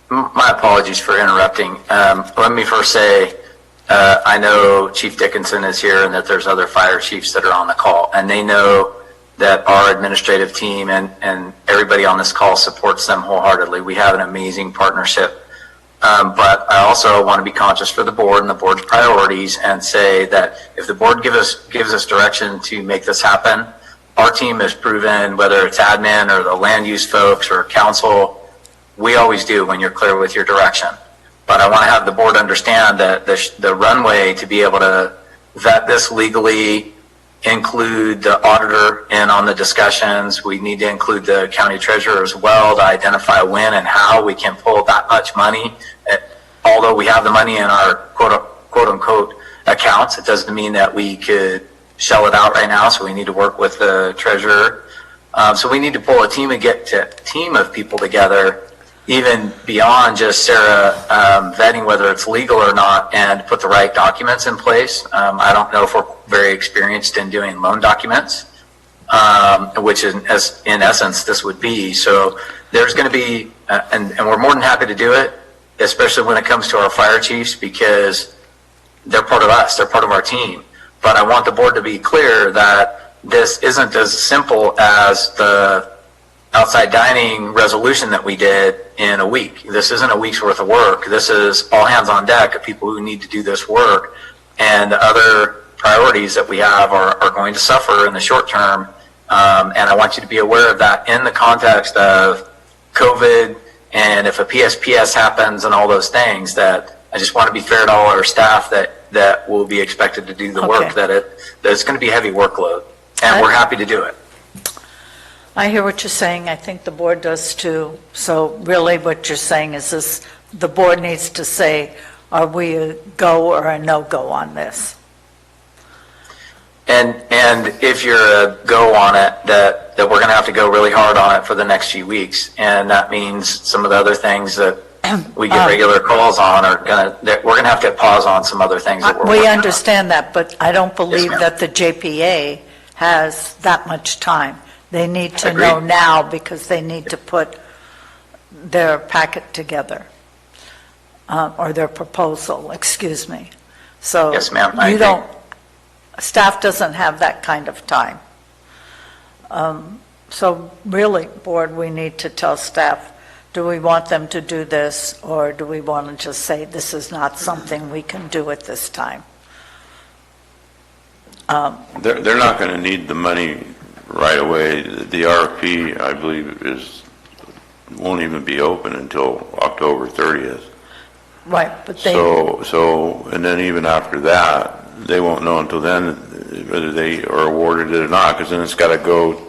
my apologies for interrupting. Let me first say, I know Chief Dickinson is here and that there's other fire chiefs that are on the call, and they know that our administrative team and everybody on this call supports them wholeheartedly. We have an amazing partnership. But I also want to be conscious for the board and the board's priorities and say that if the board gives us direction to make this happen, our team has proven, whether it's admin or the land use folks or council, we always do when you're clear with your direction. But I want to have the board understand that the runway to be able to vet this legally, include the auditor in on the discussions. We need to include the county treasurer as well to identify when and how we can pull that much money. Although we have the money in our quote unquote accounts, it doesn't mean that we could shell it out right now. So we need to work with the treasurer. So we need to pull a team of people together, even beyond just Sarah vetting whether it's legal or not, and put the right documents in place. I don't know if we're very experienced in doing loan documents, which in essence this would be. So there's going to be, and we're more than happy to do it, especially when it comes to our fire chiefs, because they're part of us, they're part of our team. But I want the board to be clear that this isn't as simple as the outside dining resolution that we did in a week. This isn't a week's worth of work. This is all hands on deck of people who need to do this work. And the other priorities that we have are going to suffer in the short term. And I want you to be aware of that in the context of COVID, and if a PSPS happens and all those things, that I just want to be fair to all our staff that will be expected to do the work, that it's going to be a heavy workload. And we're happy to do it. I hear what you're saying. I think the board does too. So really what you're saying is this, the board needs to say, are we a go or a no-go on this? And if you're a go on it, that we're going to have to go really hard on it for the next few weeks. And that means some of the other things that we get regular calls on we're going to have to pause on some other things that we're We working on. understand that, but I don't believe ma'am. that the JPA has that much time. They need to Agreed. know now because they need to put their packet together, or their proposal, excuse me. So Yes, ma'am, I you agree. don't, staff doesn't have that kind of time. So really, board, we need to tell staff, do we want them to do this, or do we want to just say this is not something we can do at this time? They're not going to need the money right away. The RFP, I believe, won't even be open until October 30th. Right, but they, So, and then even after that, they won't know until then whether they are awarded it or not, because then it's got to go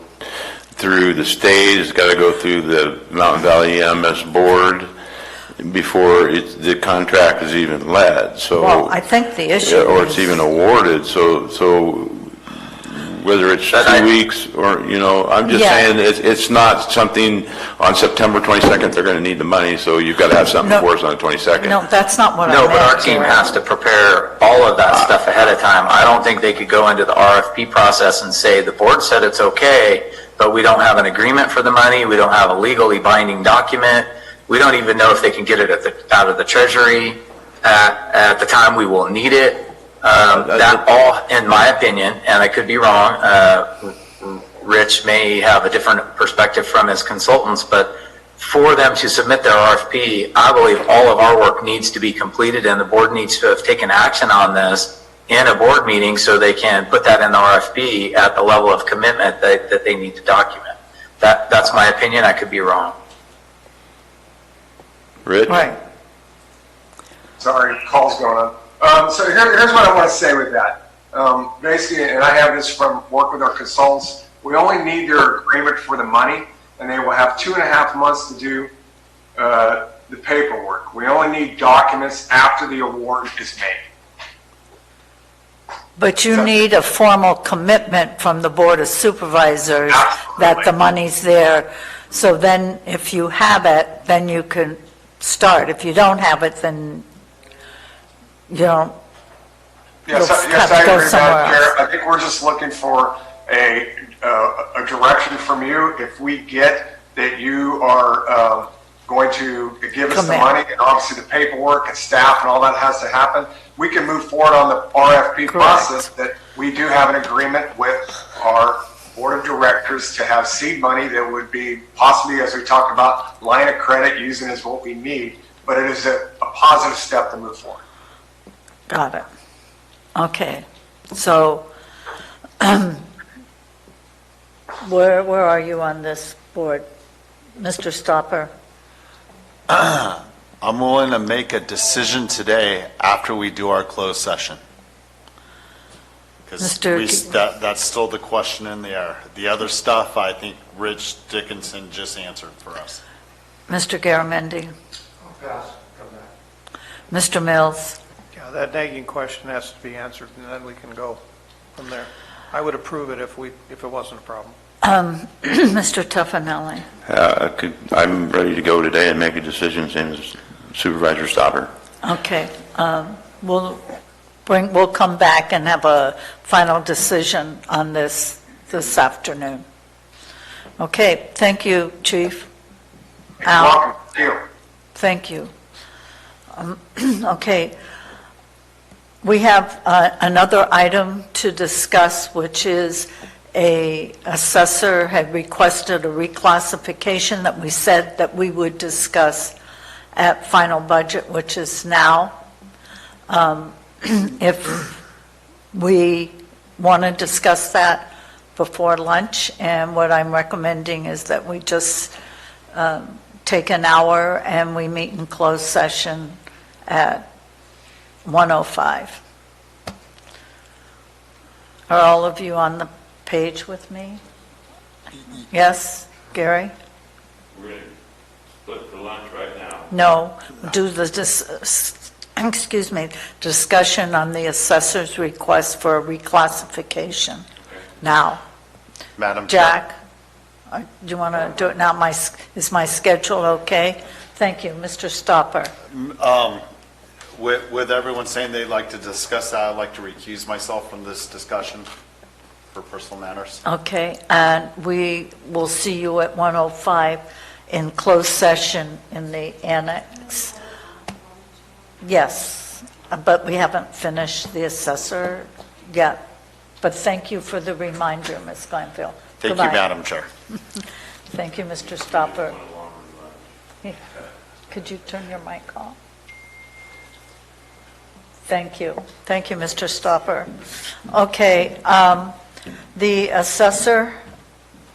through the state, it's got to go through the Mountain Valley EMS board before the contract is even led, so. well, I think the issue Or it's is- even awarded, so whether it's 2 weeks or, I'm just Yeah. saying, it's not something on September 22nd, they're going to need the money, so you've got to have something No. for us on the 22nd. No, that's not what I No, meant. but our team Jerry. has to prepare all of that stuff ahead of time. I don't think they could go into the RFP process and say, the board said it's okay, but we don't have an agreement for the money, we don't have a legally binding document, we don't even know if they can get it out of the treasury at the time we will need it. That all, in my opinion, and I could be wrong, Rich may have a different perspective from his consultants, but for them to submit their RFP, I believe all of our work needs to be completed and the board needs to have taken action on this in a board meeting so they can put that in the RFP at the level of commitment that they need to document. That's my opinion. I could be wrong. Rich? Right. Sorry, call's going on. So here's what I want to say with that. Basically, and I have this from work with our consultants, we only need their agreement for the money, and they will have 2.5 months to do the paperwork. We only need documents after the award is made. But you need a formal commitment from the Board of Supervisors that the money's there. So then if you have it, then you can start. If you don't have it, then you don't. Yes, You'll yes, have to I go agree, somewhere Madam Chair. else. I think we're just looking for a direction from you. If we get that you are going to give us the Commit. money, and obviously the paperwork and staff and all that has to happen, we can move forward on the RFP process, that we do have an agreement with our board of directors to have seed money that would be possibly, as we talked about, line of credit using as what we need, but it is a positive step to move forward. Got it. Okay. So where are you on this board? Mr. Stopper? I'm willing to make a decision today after we do our closed session. Because that's still the question in the air. The other stuff, I think Rich Dickinson just answered for us. Mr. Garamendi? Mr. Mills? Yeah, that nagging question has to be answered, and then we can go from there. I would approve it if it wasn't a problem. Mr. Tuffanelli? I'm ready to go today and make a decision, same as Supervisor Stopper. Okay. We'll come back and have a final decision on this afternoon. Okay, thank you, Chief. Al? Welcome. Thank you. Thank you. Okay. We have another item to discuss, which is a assessor had requested a reclassification that we said that we would discuss at final budget, which is now. If we want to discuss that before lunch, and what I'm recommending is that we just take an hour and we meet in closed session at 1:05. Are all of you on the page with me? Yes, Gary? We're going to split for lunch right now. No, do the, discussion on the assessor's request for a reclassification now. Madam Chair. Jack, do you want to do it now? Is my schedule okay? Thank you. Mr. Stopper. With everyone saying they'd like to discuss that, I'd like to recuse myself from this discussion for personal matters. Okay, and we will see you at 1:05 in closed session in the annex. Yes, but we haven't finished the assessor yet. But thank you for the reminder, Ms. Glanville. Thank Goodbye. you, Madam Chair. Thank you, Mr. Stopper. Could you turn your mic off? Thank you. Thank you, Mr. Stopper. Okay, the assessor,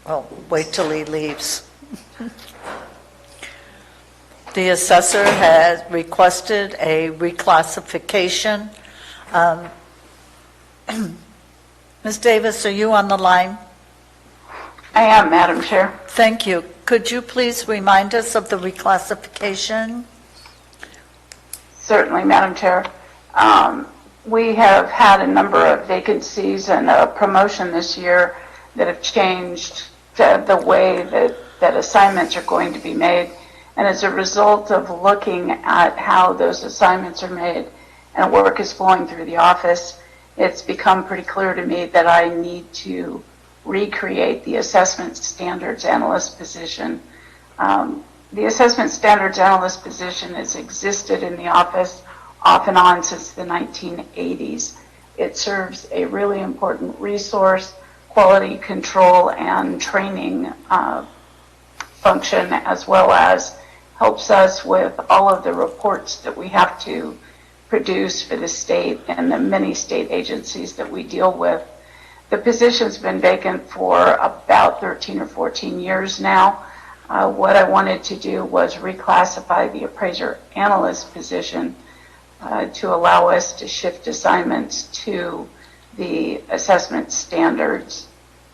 oh, wait till he leaves. The assessor has requested a reclassification. Ms. Davis, are you on the line? I am, Madam Chair. Thank you. Could you please remind us of the reclassification? Certainly, Madam Chair. We have had a number of vacancies and a promotion this year that have changed the way that assignments are going to be made. And as a result of looking at how those assignments are made and work is flowing through the office, it's become pretty clear to me that I need to recreate the assessment standards analyst position. The assessment standards analyst position has existed in the office off and on since the 1980s. It serves a really important resource, quality control, and training function, as well as helps us with all of the reports that we have to produce for the state and the many state agencies that we deal with. The position's been vacant for about 13 or 14 years now. What I wanted to do was reclassify the appraiser analyst position to allow us to shift assignments to the assessment standards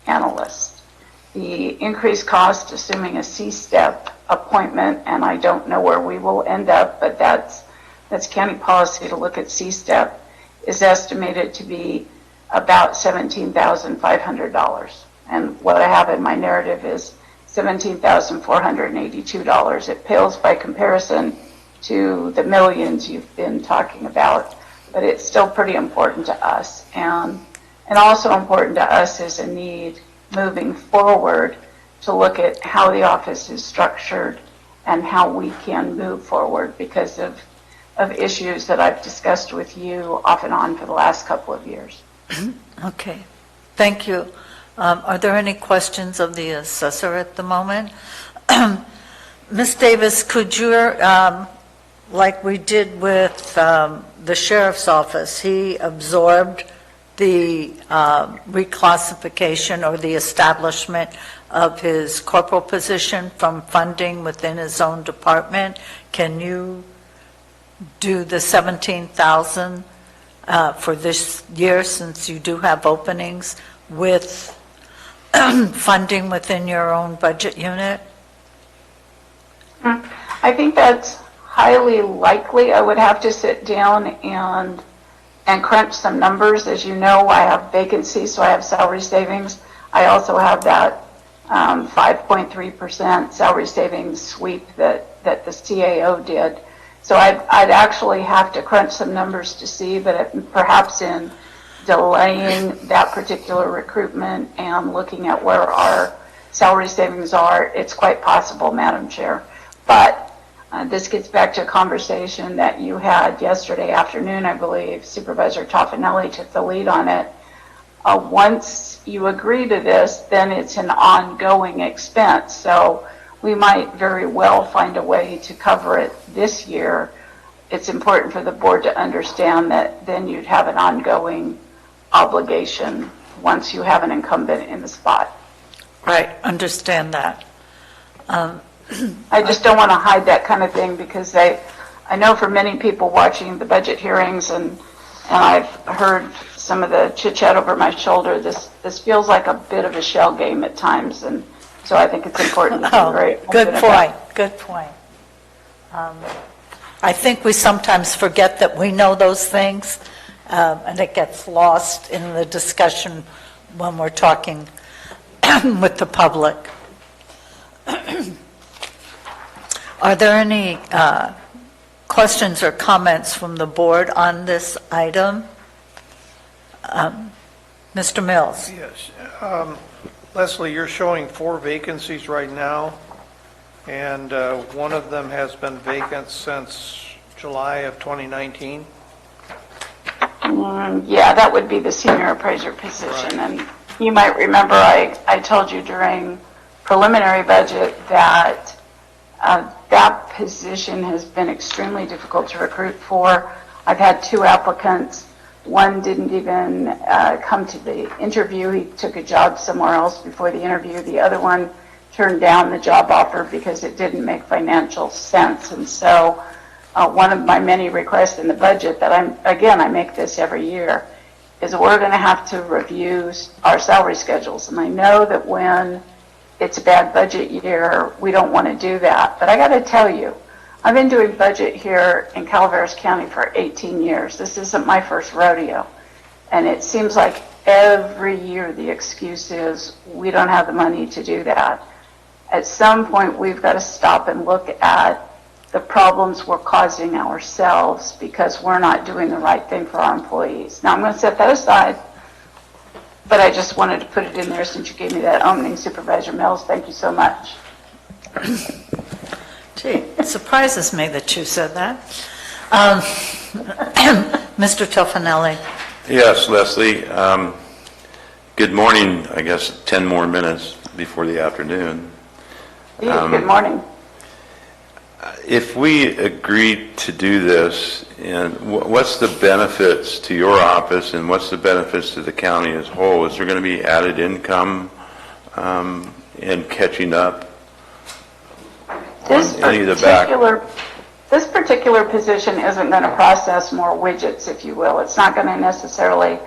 analyst. The increased cost, assuming a C-step appointment, and I don't know where we will end up, but that's county policy to look at C-step, is estimated to be about $17,500. And what I have in my narrative is $17,482. It pales by comparison to the millions you've been talking about, but it's still pretty important to us. And also important to us is a need moving forward to look at how the office is structured and how we can move forward because of issues that I've discussed with you off and on for the last couple of years. Okay, thank you. Are there any questions of the assessor at the moment? Ms. Davis, could you, like we did with the sheriff's office, he absorbed the reclassification or the establishment of his corporal position from funding within his own department. Can you do the 17,000 for this year, since you do have openings, with funding within your own budget unit? I think that's highly likely. I would have to sit down and crunch some numbers. As you know, I have vacancies, so I have salary savings. I also have that 5.3% salary savings sweep that the CAO did. So I'd actually have to crunch some numbers to see, but perhaps in delaying that particular recruitment and looking at where our salary savings are, it's quite possible, Madam Chair. But this gets back to a conversation that you had yesterday afternoon, I believe. Supervisor Toffanelli took the lead on it. Once you agree to this, then it's an ongoing expense. So we might very well find a way to cover it this year. It's important for the board to understand that then you'd have an ongoing obligation once you have an incumbent in the spot. Right, understand that. I just don't want to hide that kind of thing because I know for many people watching the budget hearings and I've heard some of the chit chat over my shoulder, this feels like a bit of a shell game at times, and so I think it's important to be very Good open point, about. good point. I think we sometimes forget that we know those things, and it gets lost in the discussion when we're talking with the public. Are there any questions or comments from the board on this item? Mr. Mills? Yes. Leslie, you're showing 4 vacancies right now, and one of them has been vacant since July of 2019. Yeah, that would be the senior appraiser position. Right. And you might remember I told you during preliminary budget that that position has been extremely difficult to recruit for. I've had 2 applicants. One didn't even come to the interview. He took a job somewhere else before the interview. The other one turned down the job offer because it didn't make financial sense. And so one of my many requests in the budget that I make this every year, is we're going to have to review our salary schedules. And I know that when it's a bad budget year, we don't want to do that. But I got to tell you, I've been doing budget here in Calaveras County for 18 years. This isn't my first rodeo. And it seems like every year the excuse is we don't have the money to do that. At some point, we've got to stop and look at the problems we're causing ourselves because we're not doing the right thing for our employees. Now, I'm going to set that aside, but I just wanted to put it in there since you gave me that opening, Supervisor Mills. Thank you so much. Gee, it surprises me that you said that. Mr. Toffanelli? Yes, Leslie. Good morning, I guess 10 more minutes before the afternoon. Good morning. If we agree to do this, and what's the benefits to your office and what's the benefits to the county as a whole? Is there going to be added income and catching up? This particular position isn't going to process more widgets, if you will. It's not going to necessarily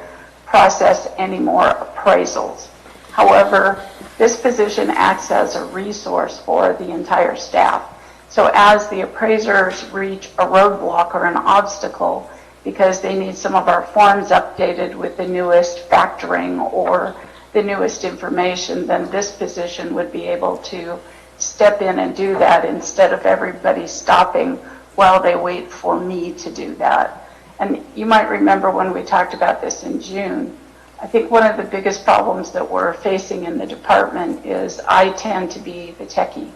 process any more appraisals. However, this position acts as a resource for the entire staff. So as the appraisers reach a roadblock or an obstacle, because they need some of our forms updated with the newest factoring or the newest information, then this position would be able to step in and do that instead of everybody stopping while they wait for me to do that. And you might remember when we talked about this in June, I think one of the biggest problems that we're facing in the department is I tend to be the techie,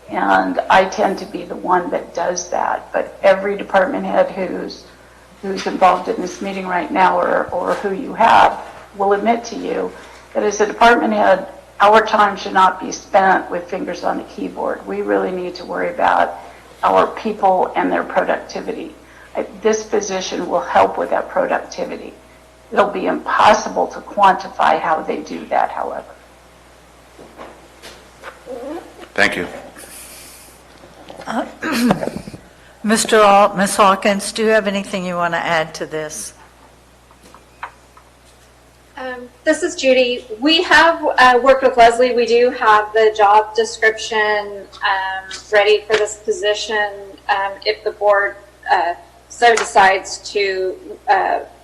and I tend to be the one that does that. But every department head who's involved in this meeting right now, or who you have, will admit to you that as a department head, our time should not be spent with fingers on the keyboard. We really need to worry about our people and their productivity. This position will help with that productivity. It'll be impossible to quantify how they do that, however. Thank you. Ms. Hawkins, do you have anything you want to add to this? This is Judy. We have worked with Leslie. We do have the job description ready for this position if the board so decides to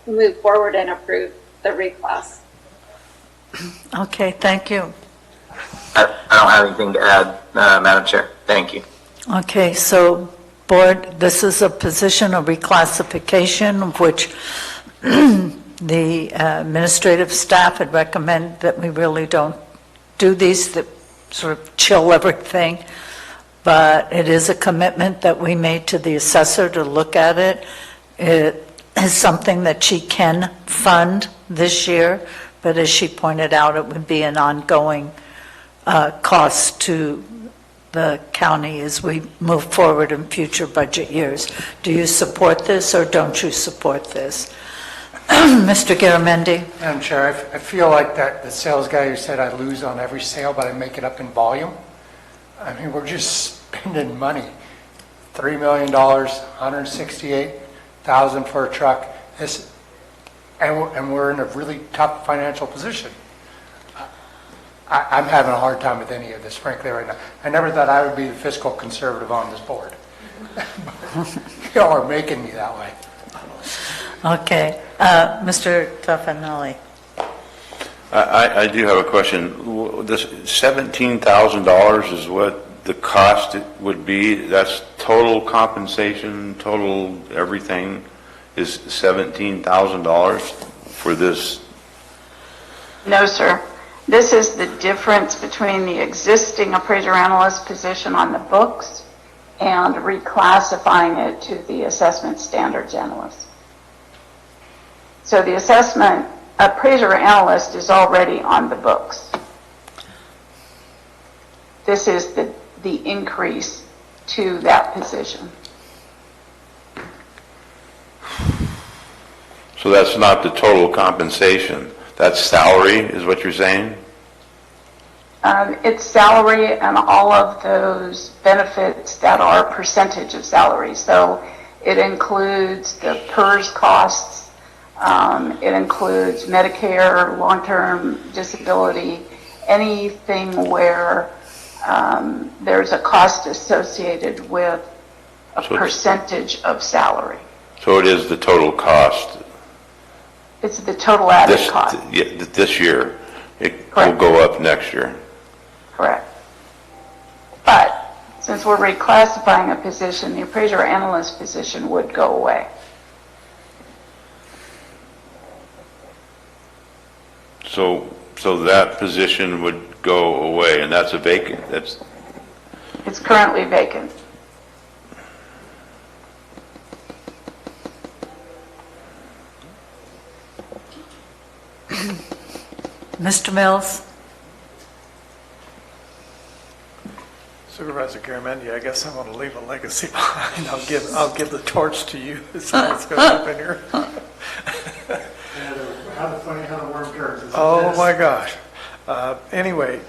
move forward and approve the reclass. Okay, thank you. I don't have anything to add, Madam Chair. Thank you. Okay, so board, this is a position of reclassification of which the administrative staff had recommended that we really don't do these, that sort of chill everything. But it is a commitment that we made to the assessor to look at it. It is something that she can fund this year, but as she pointed out, it would be an ongoing cost to the county as we move forward in future budget years. Do you support this or don't you support this? Mr. Garamendi. Madam Chair, I feel like that the sales guy who said I lose on every sale, but I make it up in volume. I mean, we're just spending money. $3 million, $168,000 for a truck. And we're in a really tough financial position. I'm having a hard time with any of this, frankly, right now. I never thought I would be the fiscal conservative on this board. Y'all are making me that way. Okay, Mr. Tuffanelli. I do have a question. This $17,000 is what the cost would be? That's total compensation, total everything is $17,000 for this? No, sir. This is the difference between the existing appraiser analyst position on the books and reclassifying it to the assessment standards analyst. So the assessment appraiser analyst is already on the books. This is the increase to that position. So that's not the total compensation. That's salary, is what you're saying? It's salary and all of those benefits that are percentage of salary. So it includes the PERS costs, it includes Medicare, long-term disability, anything where there's a cost associated with a percentage of salary. So it is the total cost. It's the total added cost. This year. It Correct. will go up next year. Correct. But since we're reclassifying a position, the appraiser analyst position would go away. So that position would go away, and that's a vacant. It's currently vacant. Mr. Mills? Supervisor Garamendi, I guess I'm going to leave a legacy behind. I'll give the torch to you. That's how it's going to happen here. How funny how the worm turns. Oh my gosh. Anyway,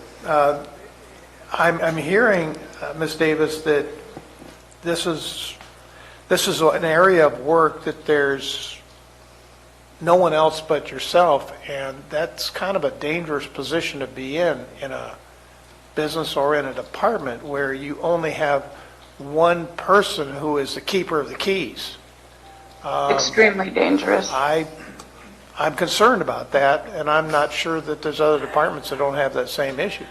I'm hearing, Ms. Davis, that this is an area of work that there's no one else but yourself, and that's kind of a dangerous position to be in a business or in a department where you only have one person who is the keeper of the keys. Extremely dangerous. I'm concerned about that, and I'm not sure that there's other departments that don't have that same issue.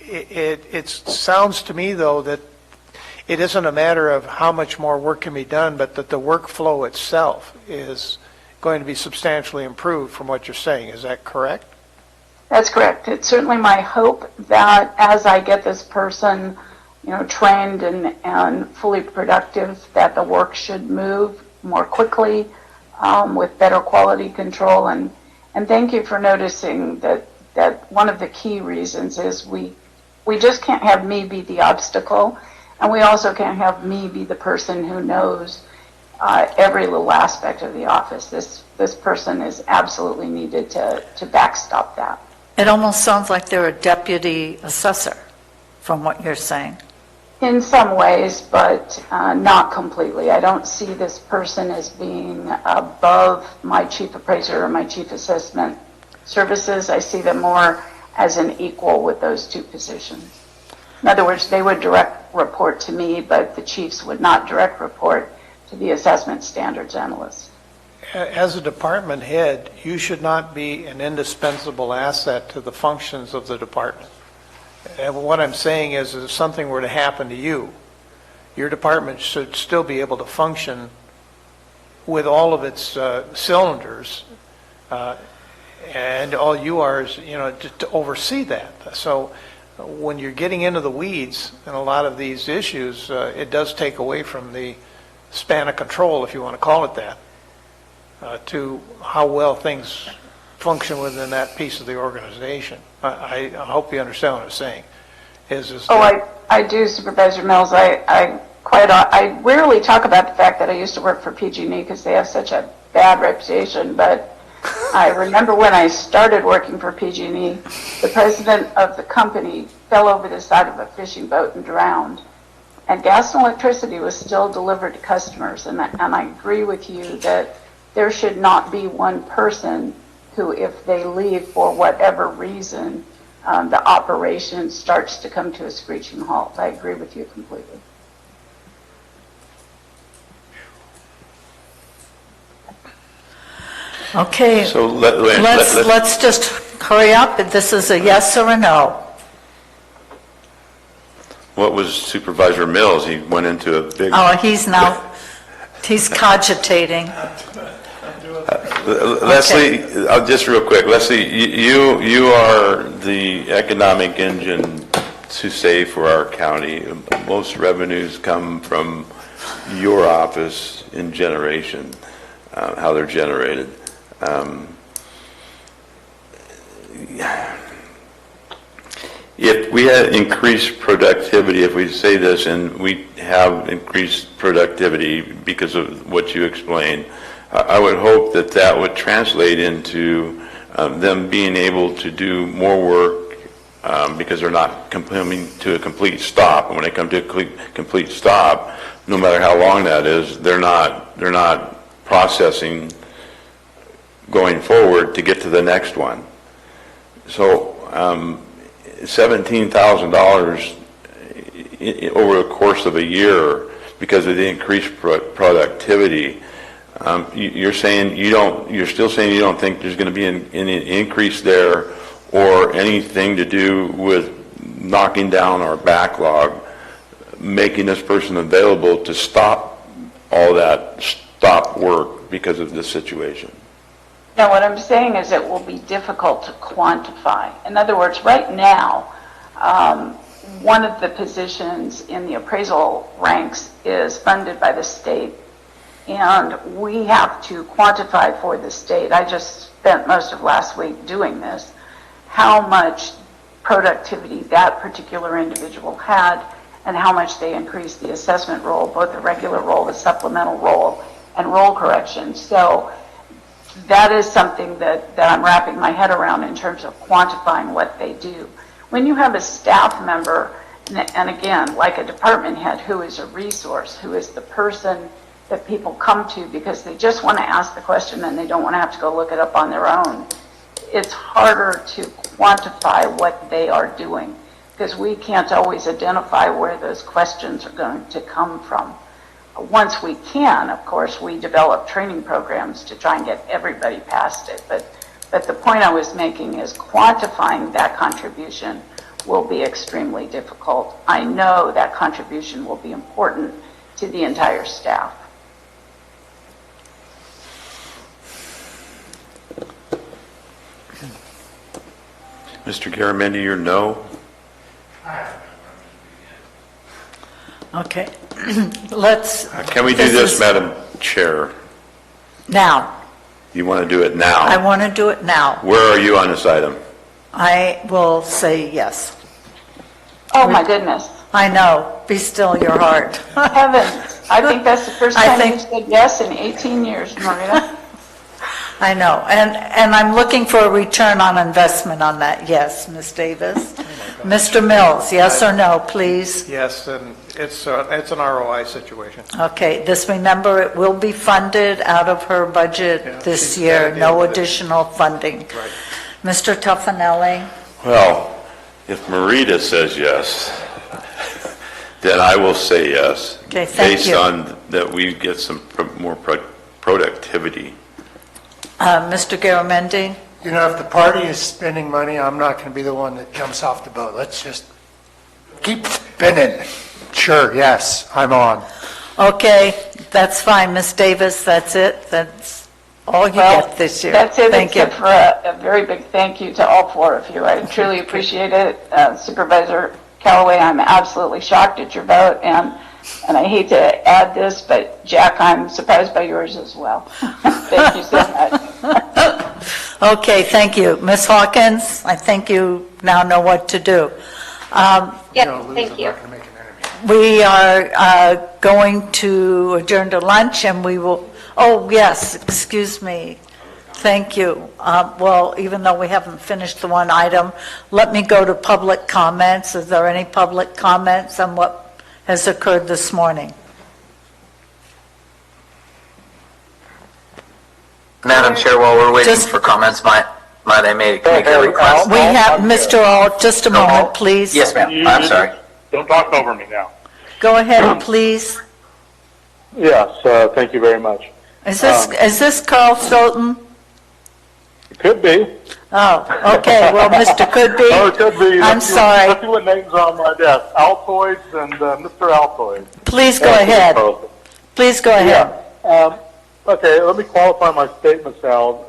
It sounds to me, though, that it isn't a matter of how much more work can be done, but that the workflow itself is going to be substantially improved from what you're saying. Is that correct? That's correct. It's certainly my hope that as I get this person, trained and fully productive, that the work should move more quickly with better quality control. And thank you for noticing that one of the key reasons is we just can't have me be the obstacle, and we also can't have me be the person who knows every little aspect of the office. This person is absolutely needed to backstop that. It almost sounds like they're a deputy assessor, from what you're saying. In some ways, but not completely. I don't see this person as being above my chief appraiser or my chief assessment services. I see them more as an equal with those two positions. In other words, they would direct report to me, but the chiefs would not direct report to the assessment standards analyst. As a department head, you should not be an indispensable asset to the functions of the department. And what I'm saying is, if something were to happen to you, your department should still be able to function with all of its cylinders, and all you are is, to oversee that. So when you're getting into the weeds in a lot of these issues, it does take away from the span of control, if you want to call it that, to how well things function within that piece of the organization. I hope you understand what I'm saying. I do, Supervisor Mills. I rarely talk about the fact that I used to work for PG&E because they have such a bad reputation, but I remember when I started working for PG&E, the president of the company fell over the side of a fishing boat and drowned. And gas and electricity was still delivered to customers. And I agree with you that there should not be one person who, if they leave for whatever reason, the operation starts to come to a screeching halt. I agree with you completely. Okay, So let's just hurry up. This is a yes or a no. What was Supervisor Mills? He went into a big... Oh, he's cogitating. Leslie, just real quick, Leslie, you are the economic engine to say for our county. Most revenues come from your office in generation, how they're generated. If we had increased productivity, if we say this and we have increased productivity because of what you explained, I would hope that that would translate into them being able to do more work because they're not coming to a complete stop. And when they come to a complete stop, no matter how long that is, they're not processing going forward to get to the next one. So $17,000 over the course of a year because of the increased productivity. You're saying you're still saying you don't think there's going to be any increase there or anything to do with knocking down our backlog, making this person available to stop all that stop work because of this situation. Now, what I'm saying is it will be difficult to quantify. In other words, right now, one of the positions in the appraisal ranks is funded by the state, and we have to quantify for the state. I just spent most of last week doing this, how much productivity that particular individual had and how much they increased the assessment role, both the regular role, the supplemental role, and role correction. So that is something that I'm wrapping my head around in terms of quantifying what they do. When you have a staff member, and again, like a department head who is a resource, who is the person that people come to because they just want to ask the question and they don't want to have to go look it up on their own, it's harder to quantify what they are doing. because we can't always identify where those questions are going to come from. Once we can, of course, we develop training programs to try and get everybody past it. But the point I was making is quantifying that contribution will be extremely difficult. I know that contribution will be important to the entire staff. Mr. Garamendi, your no? Okay, let's. Can we do this, Madam Chair? Now. You want to do it now? I want to do it now. Where are you on this item? I will say yes. Oh, my goodness. I know. Be still your heart. Heavens. I think that's the first I time you think- said yes in 18 years, Marita. I know. And I'm looking for a return on investment on that. Yes, Ms. Davis. Mr. Mills, yes or no, please? Yes, and it's an ROI situation. Okay, remember, it will be funded out of her budget Yeah, this she's year, gotta no deal with it. additional funding. Right. Mr. Tuffanelli? Well, if Marita says yes, then I will say yes. Okay, thank Based you. on that we get some more productivity. Mr. Garamendi? You know, if the party is spending money, I'm not going to be the one that jumps off the boat. Let's just keep spinning. Sure, yes, I'm on. Okay, that's fine. Ms. Davis, that's it? That's all you get this year? That's it, Thank you. except for a very big thank you to all four of you. I truly appreciate it. Supervisor Callaway, I'm absolutely shocked at your vote, and I hate to add this, but Jack, I'm surprised by yours as well. Thank you so much. Okay, thank you. Ms. Hawkins, I think you now know what to do. Yep, thank you. We are going to adjourn to lunch, and we will, oh, yes, excuse me. Thank you. Well, even though we haven't finished the one item, let me go to public comments. Is there any public comments on what has occurred this morning? Madam Chair, while we're waiting Just- for comments, might I make a request? We have, Mr. Alt, just a moment, please. Yes, ma'am. I'm sorry. Don't talk over me now. Go ahead, please. Yes, thank you very much. Is this Carl Stoughton? Could be. Oh, okay, well, Mr. Could be. Oh, it could be. I'm sorry. Let's see what names are on my desk. Altoids and Mr. Altoids. Please go ahead. Please go ahead. Okay, let me qualify my statements now,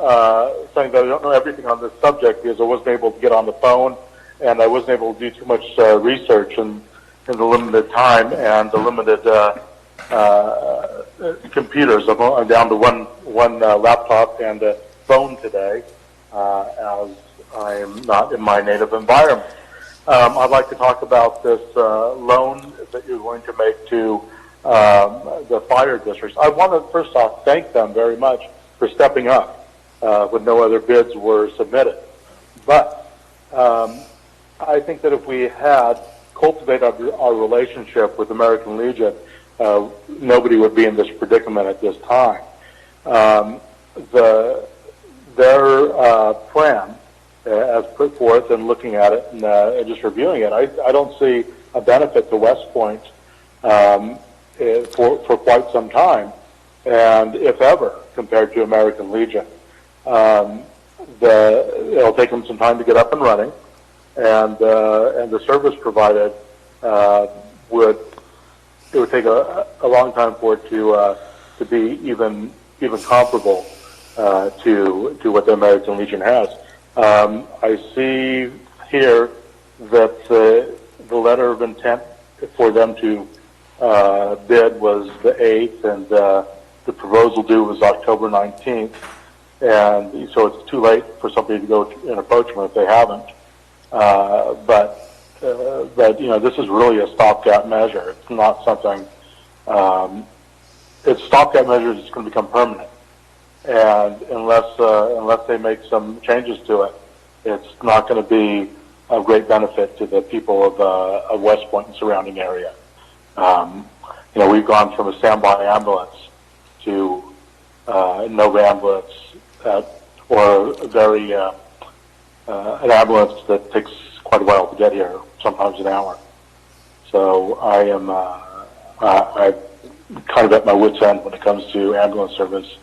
saying that I don't know everything on this subject because I wasn't able to get on the phone and I wasn't able to do too much research in the limited time and the limited computers. I'm down to one laptop and a phone today, as I am not in my native environment. I'd like to talk about this loan that you're going to make to the fire districts. I want to first off thank them very much for stepping up when no other bids were submitted. But I think that if we had cultivated our relationship with American Legion, nobody would be in this predicament at this time. Their plan, as put forth and looking at it and just reviewing it, I don't see a benefit to West Point for quite some time, and if ever, compared to American Legion. It'll take them some time to get up and running, and the service provided would take a long time for it to be even comparable to what the American Legion has. I see here that the letter of intent for them to bid was the 8th, and the proposal due was October 19th, and so it's too late for somebody to go and approach them if they haven't. But this is really a stopgap measure. It's not something. It's stopgap measures. It's going to become permanent, and unless they make some changes to it, it's not going to be of great benefit to the people of West Point and surrounding area. We've gone from a standby ambulance to no ambulance, or an ambulance that takes quite a while to get here, sometimes an hour. So I am I'm kind of at my wit's end when it comes to ambulance service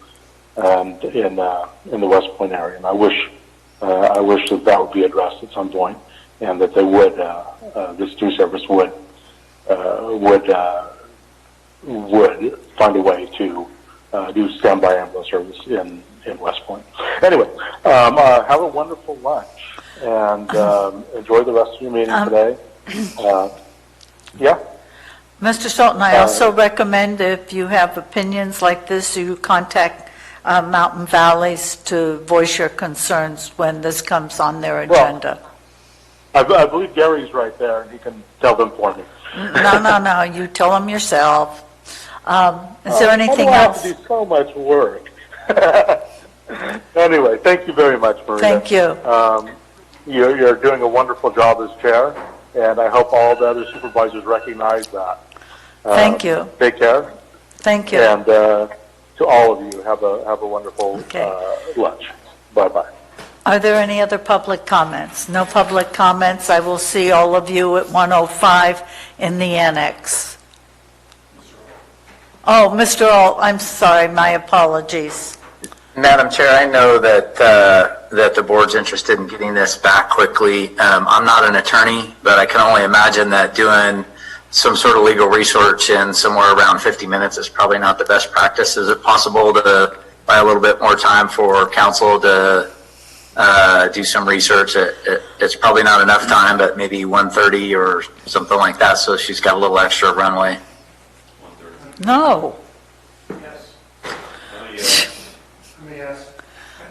and in the West Point area, and I wish that would be addressed at some point, and that they would this new service would find a way to do standby ambulance service in West Point. Anyway, have a wonderful lunch and enjoy the rest of your meeting today. Yeah. Mr. Sultan, I also recommend if you have opinions like this, you contact Mountain Valleys to voice your concerns when this comes on their agenda. Well, I believe Gary's right there, and he can tell them for me. No, you tell them yourself. Is there anything else? I have to do so much work. Anyway, thank you very much, Maria. Thank you. You're doing a wonderful job as chair, and I hope all the other supervisors recognize that. Thank you. Take care. Thank you. And to all of you, have a wonderful lunch. Bye-bye. Are there any other public comments? No public comments. I will see all of you at 1:05 in the annex. Oh, Mr. Alt, I'm sorry, my apologies. Madam Chair, I know that that the board's interested in getting this back quickly. I'm not an attorney, but I can only imagine that doing some sort of legal research in somewhere around 50 minutes is probably not the best practice. Is it possible to buy a little bit more time for council to do some research? It's probably not enough time, but maybe 1:30 or something like that, so she's got a little extra runway. No. Yes.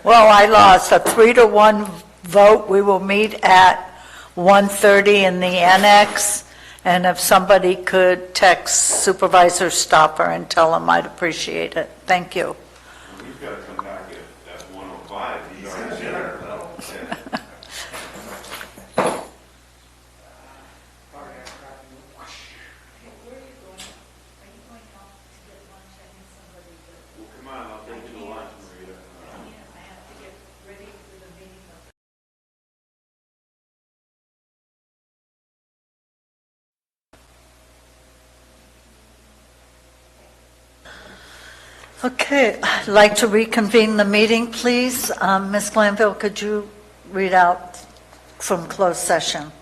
Well, I lost a 3-1 vote. We will meet at 1:30 in the annex. And if somebody could text Supervisor Stopper and tell him, I'd appreciate it. Thank you. He's got to come back at 1:05. He's already there. Well, come on, I'll take you to lunch, Maria. Okay, I'd like to reconvene the meeting, please. Ms. Glanville, could you read out from closed session?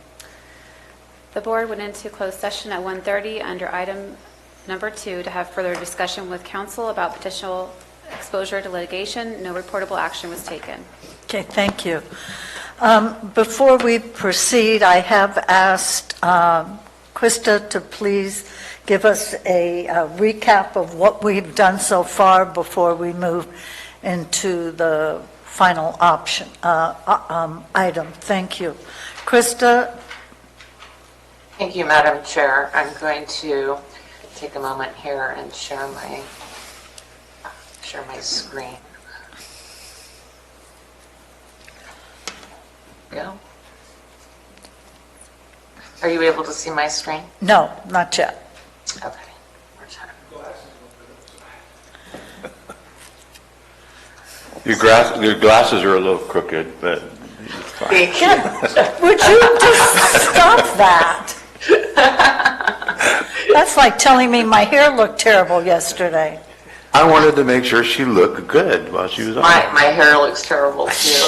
The board went into closed session at 1:30 under item number 2 to have further discussion with counsel about potential exposure to litigation. No reportable action was taken. Okay, thank you. Before we proceed, I have asked Krista to please give us a recap of what we've done so far before we move into the final option item. Thank you. Krista? Thank you, Madam Chair. I'm going to take a moment here and share my screen. Go. Are you able to see my screen? No, not yet. Okay. Your glasses are a little crooked, but it's fine. Would you just stop that? That's like telling me my hair looked terrible yesterday. I wanted to make sure she looked good while she was on. My hair looks terrible too.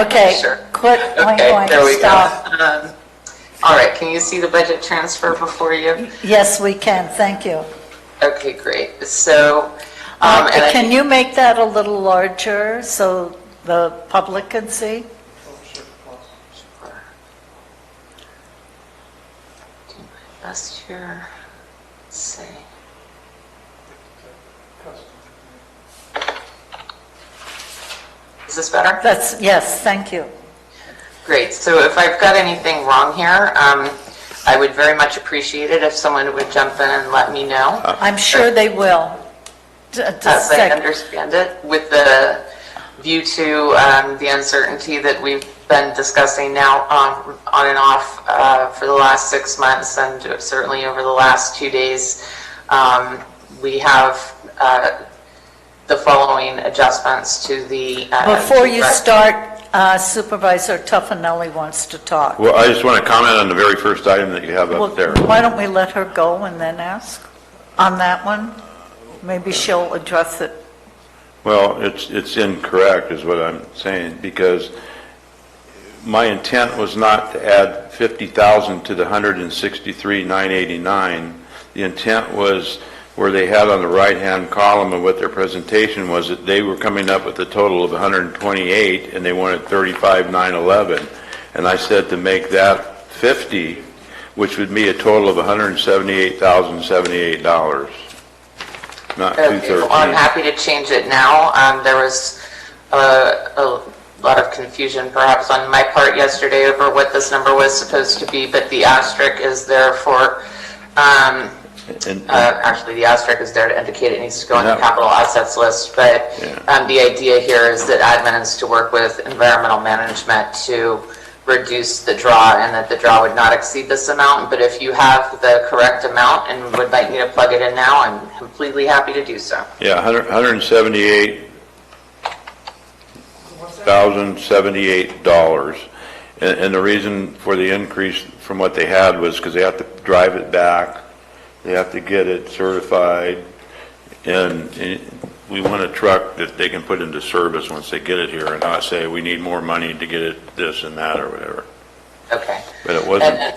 Okay, Sure. quit going, There we stop. go. All right, can you see the budget transfer before you? Yes, we can, thank you. Okay, great. So, Can you make that a little larger so the public can see? do my best here. Let's see. Is this better? Yes, thank you. Great. So if I've got anything wrong here, I would very much appreciate it if someone would jump in and let me know. I'm sure they will. As I understand it, with the view to the uncertainty that we've been discussing now on and off for the last 6 months, and certainly over the last 2 days, we have the following adjustments to the... Before you start, Supervisor Tuffanelli wants to talk. Well, I just want to comment on the very first item that you have Well, up there. why don't we let her go and then ask on that one? Maybe she'll address it. Well, it's incorrect is what I'm saying, because my intent was not to add 50,000 to the 163,989. The intent was where they had on the right-hand column of what their presentation was, that they were coming up with a total of 128 and they wanted 35,911. And I said to make that 50, which would be a total of $178,078, not Okay, well, I'm 213. happy to change it now. There was a lot of confusion perhaps on my part yesterday over what this number was supposed to be, but the asterisk is there for, actually the asterisk is there to indicate it needs to go on the capital assets list, but the idea here is that admin is to work with environmental management to reduce the draw, and that the draw would not exceed this amount. But if you have the correct amount and would like me to plug it in now, I'm completely happy to do so. Yeah, $178,078. And the reason for the increase from what they had was because they have to drive it back, they have to get it certified, and we want a truck that they can put into service once they get it here, and not say we need more money to get it this and that or whatever. Okay. But it wasn't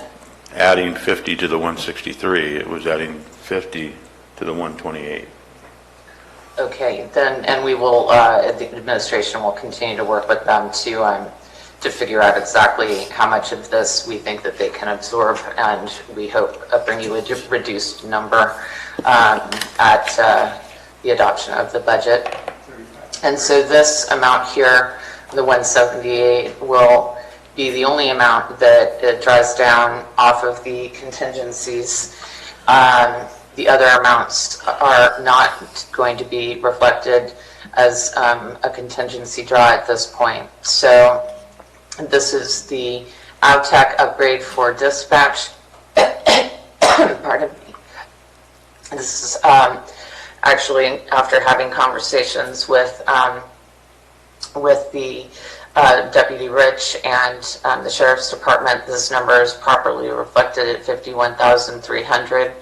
adding 50 to the 163, it was adding 50 to the 128. Okay, then, and we will, the administration will continue to work with them to figure out exactly how much of this we think that they can absorb, and we hope bring you a reduced number at the adoption of the budget. And so this amount here, the 178, will be the only amount that it draws down off of the contingencies. The other amounts are not going to be reflected as a contingency draw at this point. So this is the AvTech upgrade for dispatch. Pardon me. This is actually after having conversations with the Deputy Rich and the Sheriff's Department. This number is properly reflected at 51,300.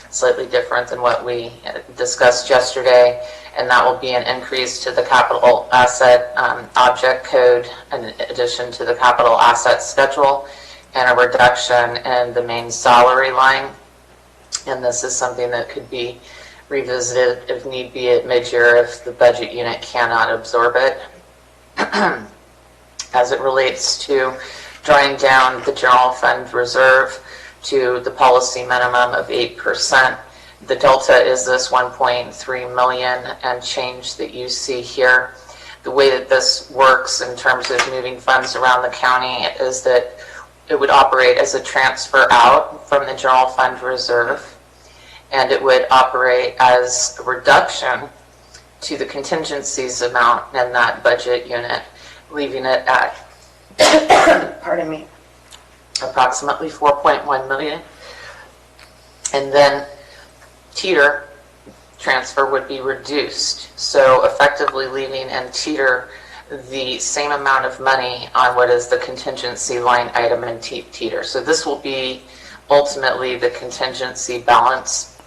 Slightly different than what we discussed yesterday, and that will be an increase to the capital asset object code in addition to the capital asset schedule, and a reduction in the main salary line. And this is something that could be revisited if need be at mid-year if the budget unit cannot absorb it. As it relates to drawing down the general fund reserve to the policy minimum of 8%. The delta is this 1.3 million and change that you see here. The way that this works in terms of moving funds around the county is that it would operate as a transfer out from the general fund reserve, and it would operate as a reduction to the contingencies amount in that budget unit, leaving it at, pardon me, approximately 4.1 million. And then teeter transfer would be reduced. So effectively leaving in teeter the same amount of money on what is the contingency line item in teeter. So this will be ultimately the contingency balance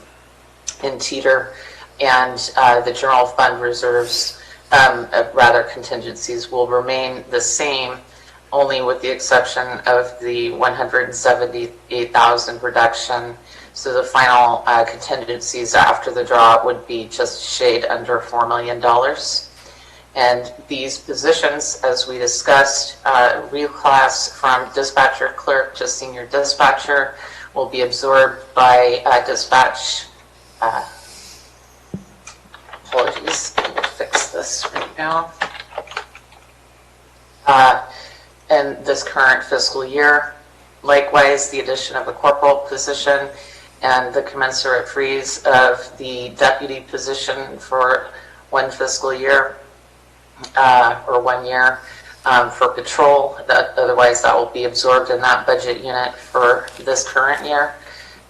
in teeter, and the general fund reserves, rather contingencies, will remain the same, only with the exception of the 178,000 reduction. So the final contingencies after the draw would be just shade under $4 million. And these positions, as we discussed, reclass from dispatcher clerk to senior dispatcher will be absorbed by dispatch. Apologies, we'll fix this right now. In this current fiscal year. Likewise, the addition of a corporal position and the commensurate freeze of the deputy position for one fiscal year, or 1 year, for patrol. Otherwise, that will be absorbed in that budget unit for this current year.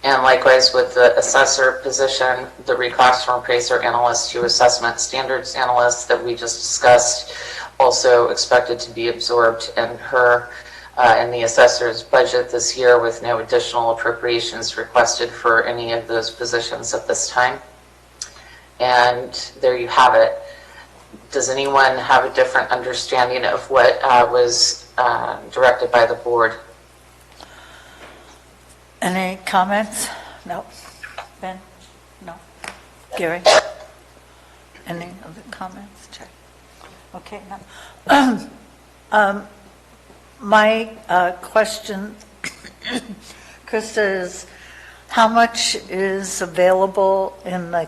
And likewise with the assessor position, the reclass from appraiser analyst to assessment standards analyst that we just discussed, also expected to be absorbed in in the assessor's budget this year with no additional appropriations requested for any of those positions at this time. And there you have it. Does anyone have a different understanding of what was directed by the board? Any comments? No. Ben? No. Gary? Any other comments? Check. Okay. No. My question, Krista, is how much is available in the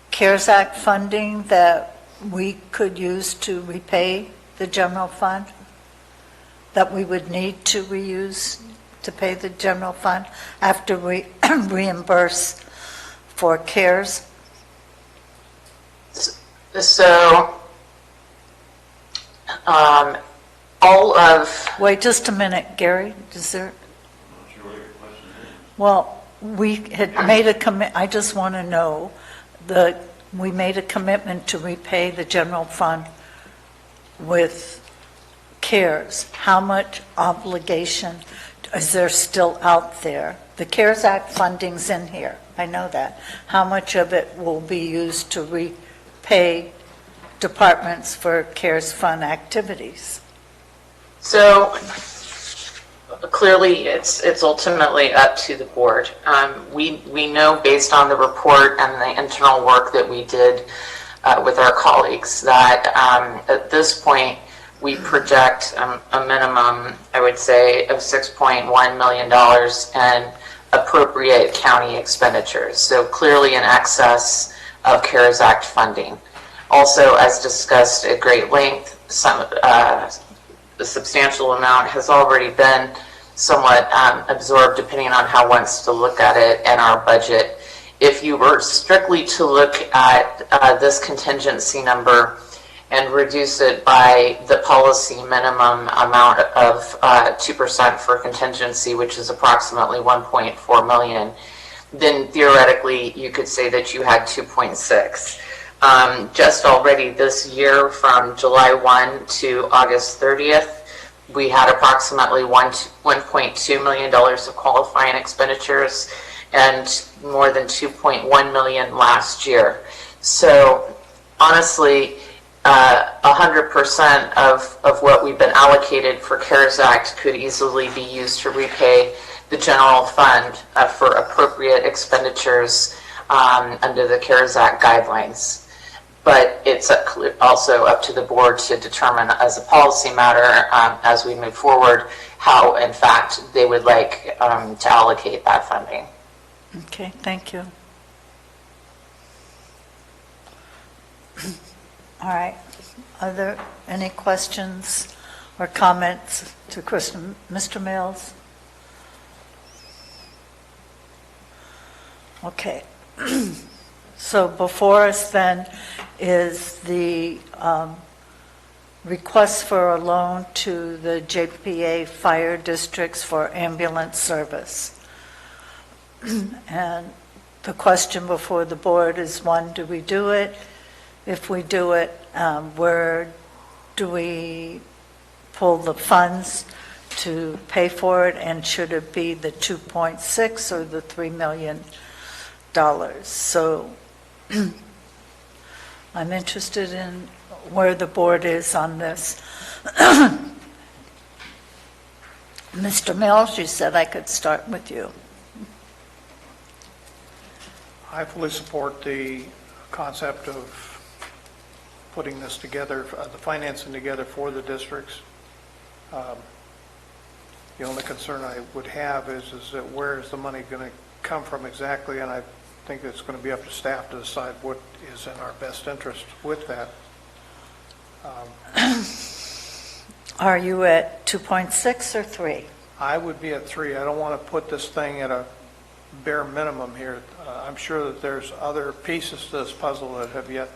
CARES Act funding that we could use to repay the general fund, that we would need to reuse to pay the general fund after we reimburse for CARES? So, all of... Wait just a minute, Gary. Is there... Well, we had made a I just want to know we made a commitment to repay the general fund with CARES. How much obligation is there still out there? The CARES Act funding's in here. I know that. How much of it will be used to repay departments for CARES fund activities? So clearly, it's ultimately up to the board. We know based on the report and the internal work that we did with our colleagues that at this point we project a minimum, I would say, of $6.1 million in appropriate county expenditures. So clearly in excess of CARES Act funding. Also, as discussed at great length, the substantial amount has already been somewhat absorbed depending on how one wants to look at it in our budget. If you were strictly to look at this contingency number and reduce it by the policy minimum amount of 2% for contingency, which is approximately 1.4 million, then theoretically you could say that you had 2.6. Just already this year from July 1 to August 30th, we had approximately $1.2 million of qualifying expenditures and more than 2.1 million last year. So honestly, 100% of what we've been allocated for CARES Act could easily be used to repay the general fund for appropriate expenditures under the CARES Act guidelines. But it's also up to the board to determine as a policy matter as we move forward how, in fact, they would like to allocate that funding. Okay, thank you. All right. Are there any questions or comments to Kristen? Mr. Mills? Okay. So before us then is the request for a loan to the JPA fire districts for ambulance service. And the question before the board is, one, do we do it? If we do it, where do we pull the funds to pay for it? And should it be the 2.6 or the $3 million? So I'm interested in where the board is on this. Mr. Mills, you said I could start with you. I fully support the concept of putting this together, the financing together for the districts. The only concern I would have is that where is the money going to come from exactly, and I think it's going to be up to staff to decide what is in our best interest with that. Are you at 2.6 or 3? I would be at 3. I don't want to put this thing at a bare minimum here. I'm sure that there's other pieces to this puzzle that have yet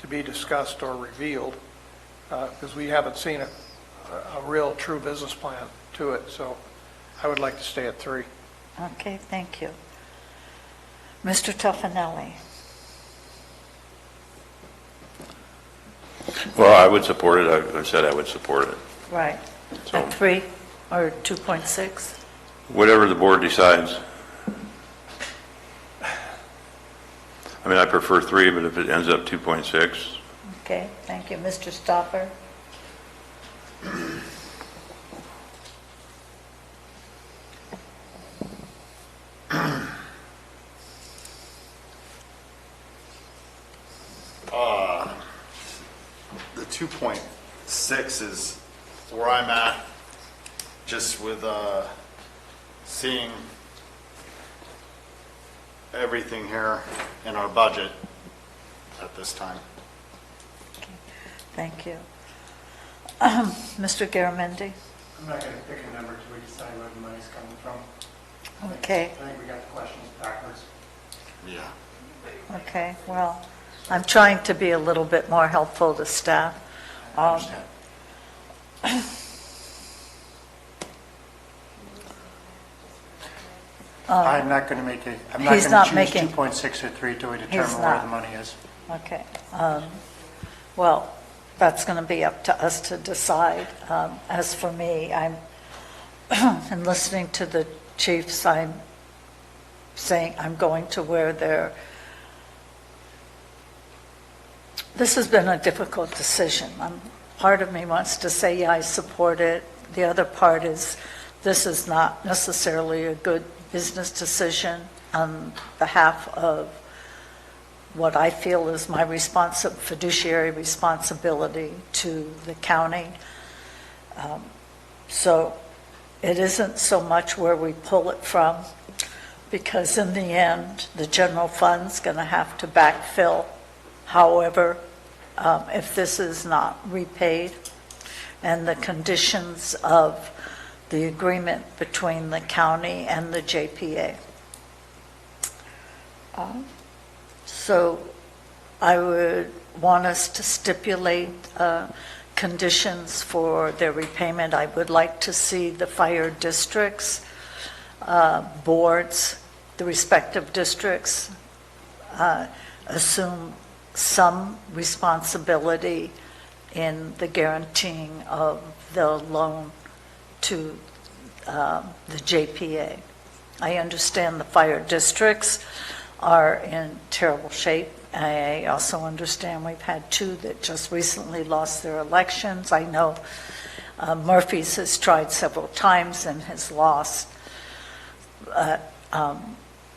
to be discussed or revealed because we haven't seen a real true business plan to it. So I would like to stay at 3. Okay, thank you. Mr. Tuffanelli. Well, I would support it. I said I would support it. Right. So- At 3 or 2.6? Whatever the board decides. I mean, I prefer 3, but if it ends up 2.6, Okay, thank you. Mr. Stopper? The 2.6 is where I'm at, just with seeing everything here in our budget at this time. Thank you. Mr. Garamendi? I'm not going to pick a number till we decide where the money's coming from. Okay. I think we got the questions backwards. Yeah. Okay, well, I'm trying to be a little bit more helpful to staff. I understand. I'm not going to make a, I'm not He's going not to choose making- 2.6 or 3 till we He's determine where not. the money is. Okay. Well, that's going to be up to us to decide. As for me, I'm, in listening to the chiefs, I'm saying I'm going to where they're, this has been a difficult decision. Part of me wants to say, yeah, I support it. The other part is, this is not necessarily a good business decision on behalf of what I feel is my fiduciary responsibility to the county. So it isn't so much where we pull it from, because in the end, the general fund's going to have to backfill. However, if this is not repaid, and the conditions of the agreement between the county and the JPA. So I would want us to stipulate conditions for their repayment. I would like to see the fire districts, boards, the respective districts assume some responsibility in the guaranteeing of the loan to the JPA. I understand the fire districts are in terrible shape. I also understand we've had 2 that just recently lost their elections. I know Murphy's has tried several times and has lost.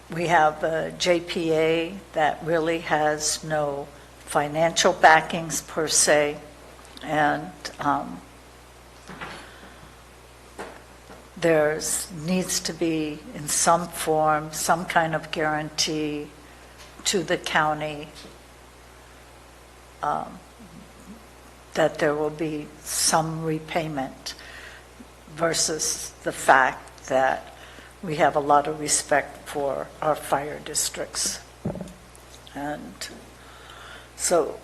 We have a JPA that really has no financial backings per se, and there's needs to be in some form, some kind of guarantee to the county that there will be some repayment, versus the fact that we have a lot of respect for our fire districts. And so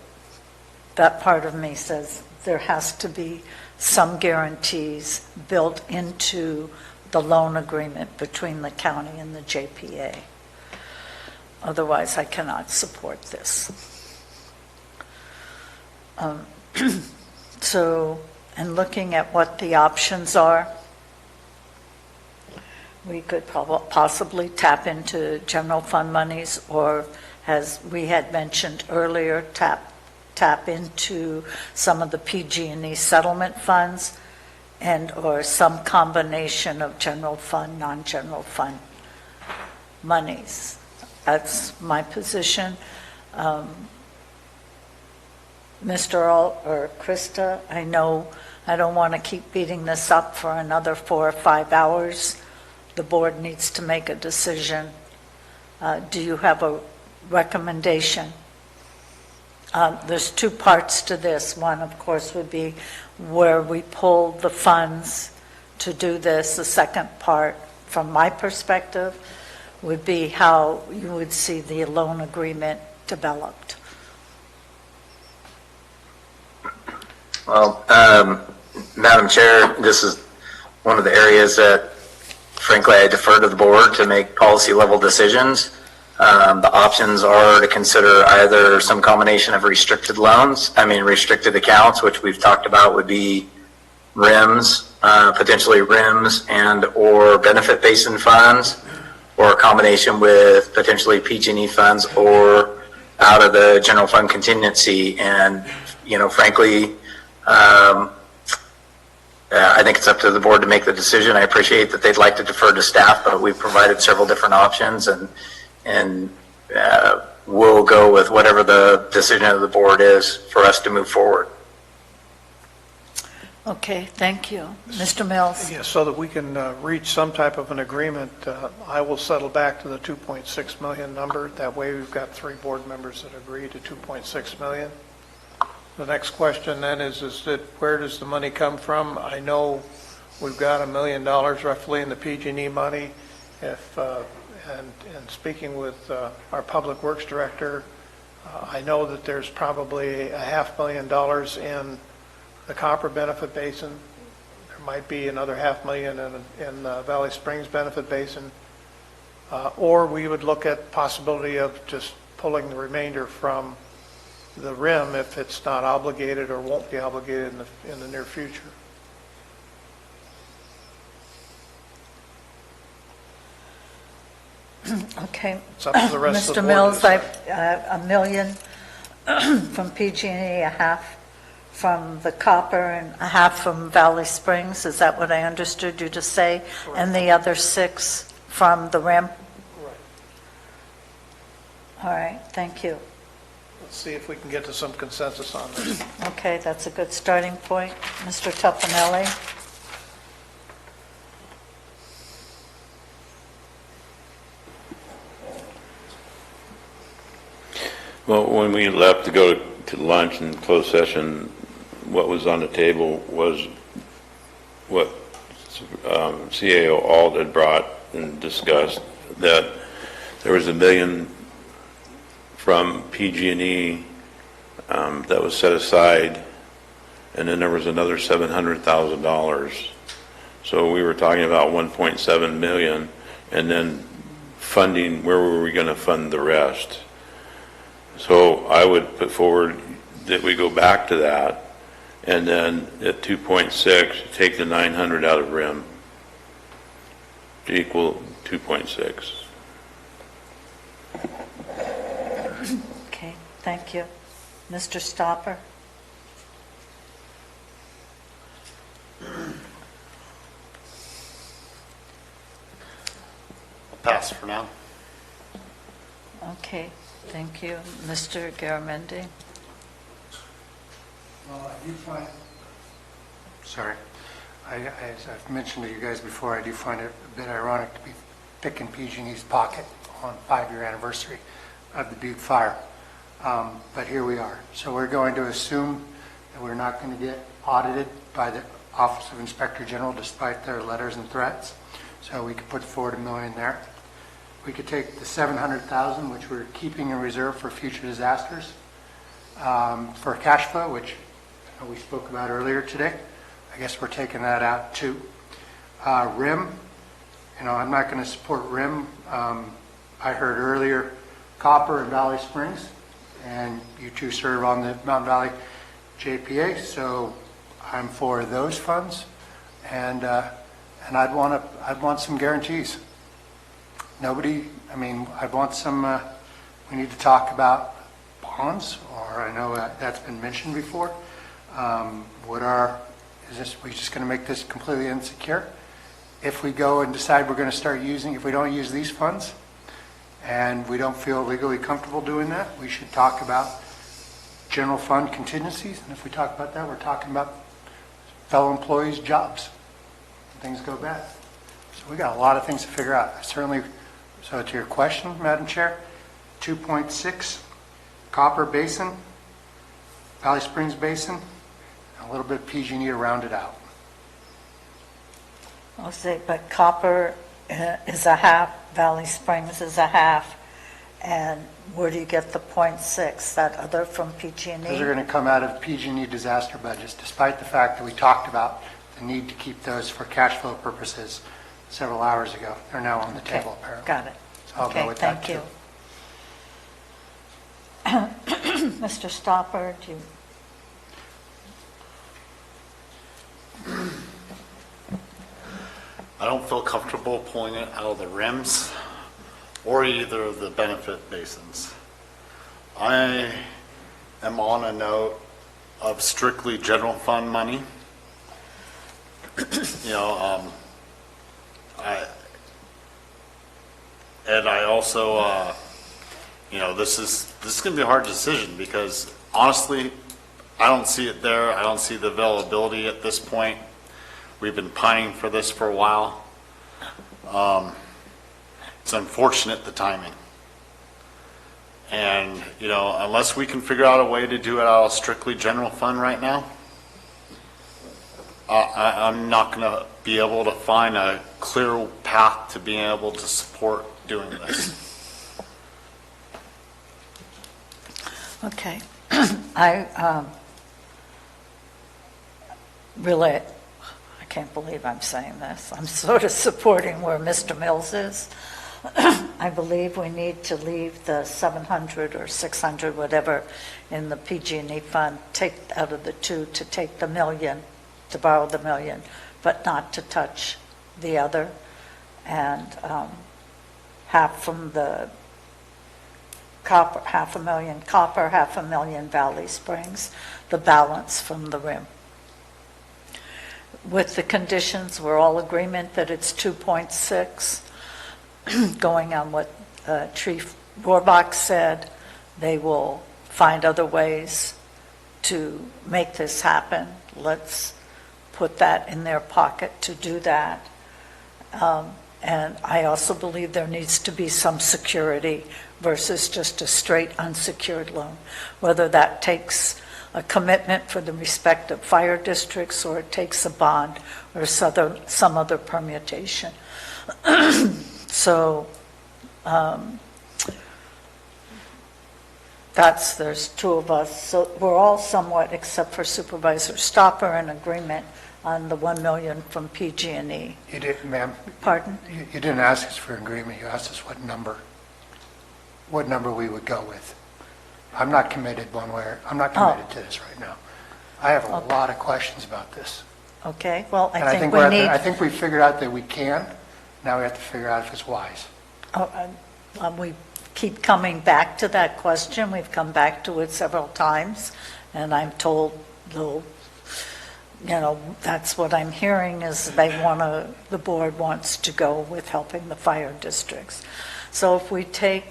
that part of me says there has to be some guarantees built into the loan agreement between the county and the JPA. Otherwise, I cannot support this. So, and looking at what the options are, we could possibly tap into general fund monies, or, as we had mentioned earlier, tap into some of the PG&E settlement funds, and or some combination of general fund, non-general fund monies. That's my position. Mr. Earl or Krista, I know I don't want to keep beating this up for another 4 or 5 hours. The board needs to make a decision. Do you have a recommendation? There's 2 parts to this. One, of course, would be where we pull the funds to do this. The second part, from my perspective, would be how you would see the loan agreement developed. Well, Madam Chair, this is one of the areas that, frankly, I defer to the board to make policy level decisions. The options are to consider either some combination of restricted accounts, which we've talked about would be RIMS, potentially RIMS and or benefit basin funds, or a combination with potentially PG&E funds or out of the general fund contingency. And, frankly, I think it's up to the board to make the decision. I appreciate that they'd like to defer to staff, but we've provided several different options, and we'll go with whatever the decision of the board is for us to move forward. Okay, thank you. Mr. Mills? Yeah, so that we can reach some type of an agreement, I will settle back to the 2.6 million number. That way we've got 3 board members that agree to 2.6 million. The next question then is that where does the money come from? I know we've got $1 million roughly in the PG&E money. And speaking with our Public Works Director, I know that there's probably $500,000 in the Copper Benefit Basin. There might be another $500,000 in Valley Springs Benefit Basin. Or we would look at possibility of just pulling the remainder from the RIM if it's not obligated or won't be obligated in the near future. Okay. It's up to the rest of the Mr. board Mills, to $1 million from PG&E, $500,000 from the Copper, and $500,000 from Valley Springs. Is that what I understood you to say? Correct. And the other $600,000 from the RIM? Right. All right, thank you. Let's see if we can get to some consensus on this. Okay, that's a good starting point. Mr. Tuffanelli? Well, when we left to go to lunch and closed session, what was on the table was what CAO Ald had brought and discussed, that there was $1 million from PG&E that was set aside, and then there was another $700,000. So we were talking about $1.7 million, and then funding, where were we going to fund the rest? So I would put forward that we go back to that, and then at 2.6, take the 900 out of RIM to equal 2.6. Okay, thank you. Mr. Stopper? I'll pass for now. Okay, thank you. Mr. Garamendi? Well, I do find, sorry, as I've mentioned to you guys before, I do find it a bit ironic to be picking PG&E's pocket on 5-year anniversary of the Butte fire. But here we are. So we're going to assume that we're not going to get audited by the Office of Inspector General despite their letters and threats. So we could put forward $1 million there. We could take the $700,000, which we're keeping in reserve for future disasters, for cash flow, which we spoke about earlier today. I guess we're taking that out too. RIM, I'm not going to support RIM. I heard earlier Copper and Valley Springs, and you two serve on the Mountain Valley JPA, so I'm for those funds, and I'd want some guarantees. I'd want some, we need to talk about bonds, or I know that's been mentioned before. We just going to make this completely insecure? If we go and decide we're going to start using, if we don't use these funds, and we don't feel legally comfortable doing that, we should talk about general fund contingencies. And if we talk about that, we're talking about fellow employees' jobs. Things go bad. So we got a lot of things to figure out. So to your question, Madam Chair, 2.6, Copper Basin, Valley Springs Basin, and a little bit of PG&E to round it out. I'll say, but Copper is $500,000, Valley Springs is $500,000, and where do you get the 0.6? That other from PG&E? Those are going to come out of PG&E disaster budgets, despite the fact that we talked about the need to keep those for cash flow purposes several hours ago. They're now on the table, apparently. Got it. So I'll Okay, go with that thank you. too. Mr. Stopper, do you? I don't feel comfortable pulling it out of the rims or either of the benefit basins. I am on a note of strictly general fund money. I also, this is going to be a hard decision because honestly, I don't see it there. I don't see the availability at this point. We've been pining for this for a while. It's unfortunate, the timing. And, unless we can figure out a way to do it out of strictly general fund right now, I'm not going to be able to find a clear path to being able to support doing this. Okay. I can't believe I'm saying this. I'm sort of supporting where Mr. Mills is. I believe we need to leave the 700 or 600, whatever, in the PG&E fund, take out of the two to take the million, to borrow the million, but not to touch the other. And half from the copper, $500,000 copper, $500,000 Valley Springs, the balance from the rim. With the conditions, we're all agreement that it's 2.6. Going on what Chief Rohrbach said, they will find other ways to make this happen. Let's put that in their pocket to do that. And I also believe there needs to be some security versus just a straight unsecured loan, whether that takes a commitment for the respective fire districts or it takes a bond or some other permutation. So there's two of us. So we're all somewhat, except for Supervisor Stopper, in agreement on the $1 million from PG&E. You didn't, ma'am. Pardon? You didn't ask us for agreement. You asked us what number we would go with. I'm not committed I'm not committed to this right now. I have a lot of questions about this. Okay, well, And I think we need... I think we figured out that we can. Now we have to figure out if it's wise. We keep coming back to that question. We've come back to it several times, and I'm told, that's what I'm hearing is the board wants to go with helping the fire districts. So if we take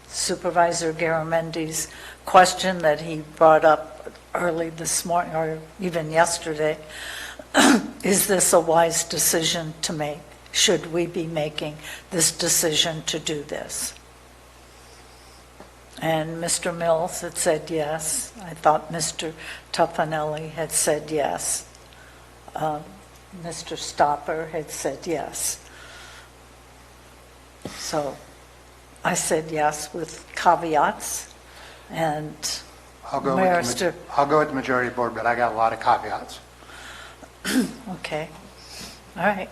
Supervisor Garamendi's question that he brought up early this morning, or even yesterday, is this a wise decision to make? Should we be making this decision to do this? And Mr. Mills had said yes. I thought Mr. Tuffanelli had said yes. Mr. Stopper had said yes. So I said yes with caveats. And I'll go with the majority board, but I got a lot of caveats. Okay. All right.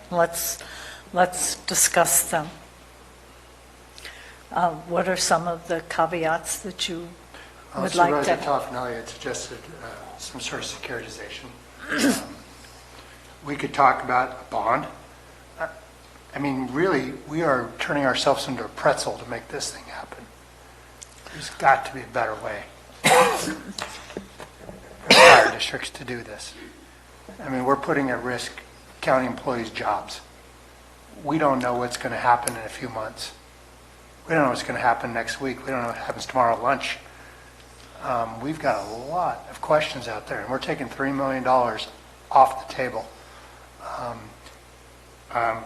Let's discuss them. What are some of the caveats that you would like to... Supervisor Toffanelli had suggested some sort of securitization. We could talk about a bond. I mean, really, we are turning ourselves into a pretzel to make this thing happen. There's got to be a better way for fire districts to do this. I mean, we're putting at risk county employees' jobs. We don't know what's going to happen in a few months. We don't know what's going to happen next week. We don't know what happens tomorrow at lunch. We've got a lot of questions out there, and we're taking $3 million off the table. I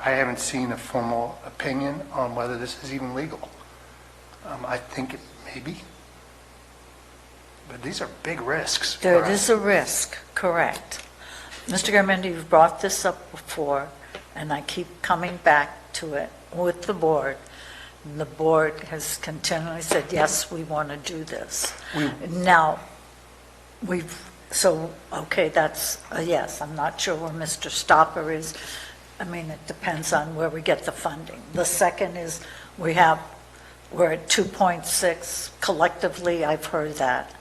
haven't seen a formal opinion on whether this is even legal. I think it may be. But these are big risks. There is a risk, correct. Mr. Garamendi, you've brought this up before, and I keep coming back to it with the board. And the board has continually said, yes, we want to do this. Now, okay, that's a yes. I'm not sure where Mr. Stopper is. I mean, it depends on where we get the funding. The second is we have we're at 2.6 collectively, I've heard that.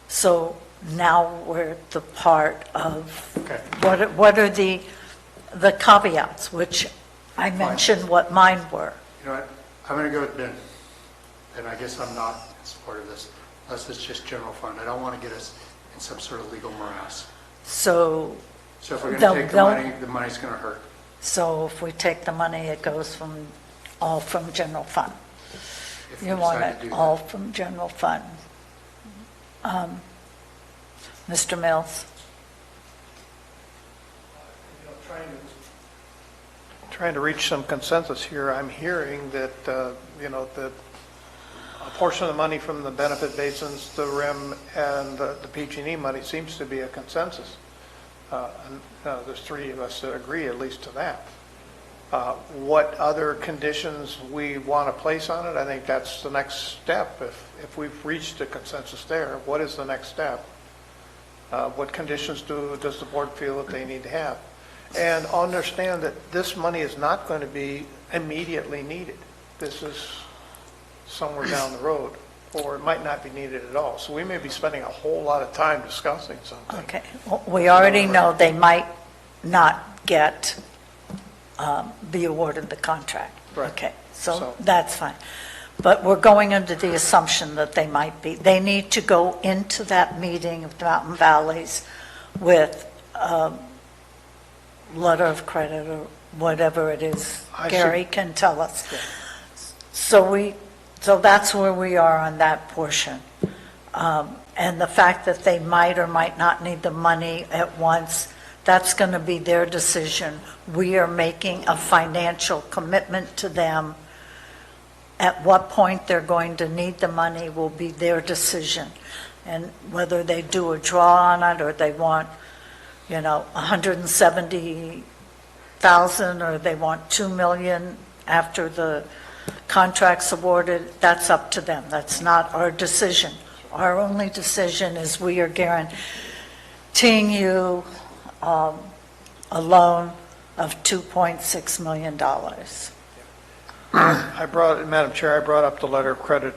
So now we're at the part of, Okay. what are the caveats, which I mentioned what mine were. You know what, I'm going to go with Ben, and I guess I'm not in support of this, unless it's just general fund. I don't want to get us in some sort of legal morass. So So if we're going They'll- to take they'll- the money's going to hurt. So if we take the money, it goes all from general fund. If we You want decide to it do that. all from general fund. Mr. Mills? Trying to reach some consensus here, I'm hearing that, that a portion of the money from the benefit basins, the RIM, and the PG&E money seems to be a consensus. And, there's three of us that agree at least to that. What other conditions we want to place on it, I think that's the next step. If we've reached a consensus there, what is the next step? What conditions does the board feel that they need to have? And understand that this money is not going to be immediately needed. This is somewhere down the road, or it might not be needed at all. So we may be spending a whole lot of time discussing something. Okay, well, we already know they might not be awarded the contract. Right. Okay, so So- that's fine. But we're going under the assumption that they might be. They need to go into that meeting of the Mountain Valleys with letter of credit or whatever it is. I Gary can tell us. So that's where we are on that portion. And the fact that they might or might not need the money at once, that's going to be their decision. We are making a financial commitment to them. At what point they're going to need the money will be their decision. And whether they do a draw on it or they want, 170,000 or they want 2 million after the contract's awarded, that's up to them. That's not our decision. Our only decision is we are guaranteeing you a loan of $2.6 million. Madam Chair, I brought up the letter of credit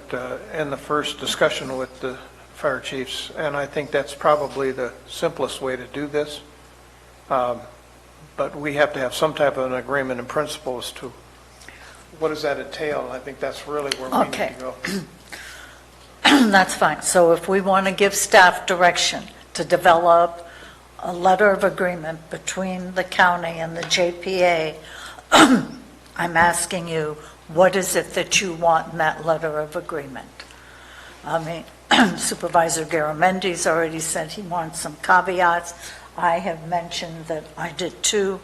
in the first discussion with the fire chiefs, and I think that's probably the simplest way to do this. But we have to have some type of an agreement in principle as to what does that entail, and I think that's really where we need to go. That's fine. So if we want to give staff direction to develop a letter of agreement between the county and the JPA, I'm asking you, what is it that you want in that letter of agreement? I mean, Supervisor Garamendi's already said he wants some caveats. I have mentioned that I did too.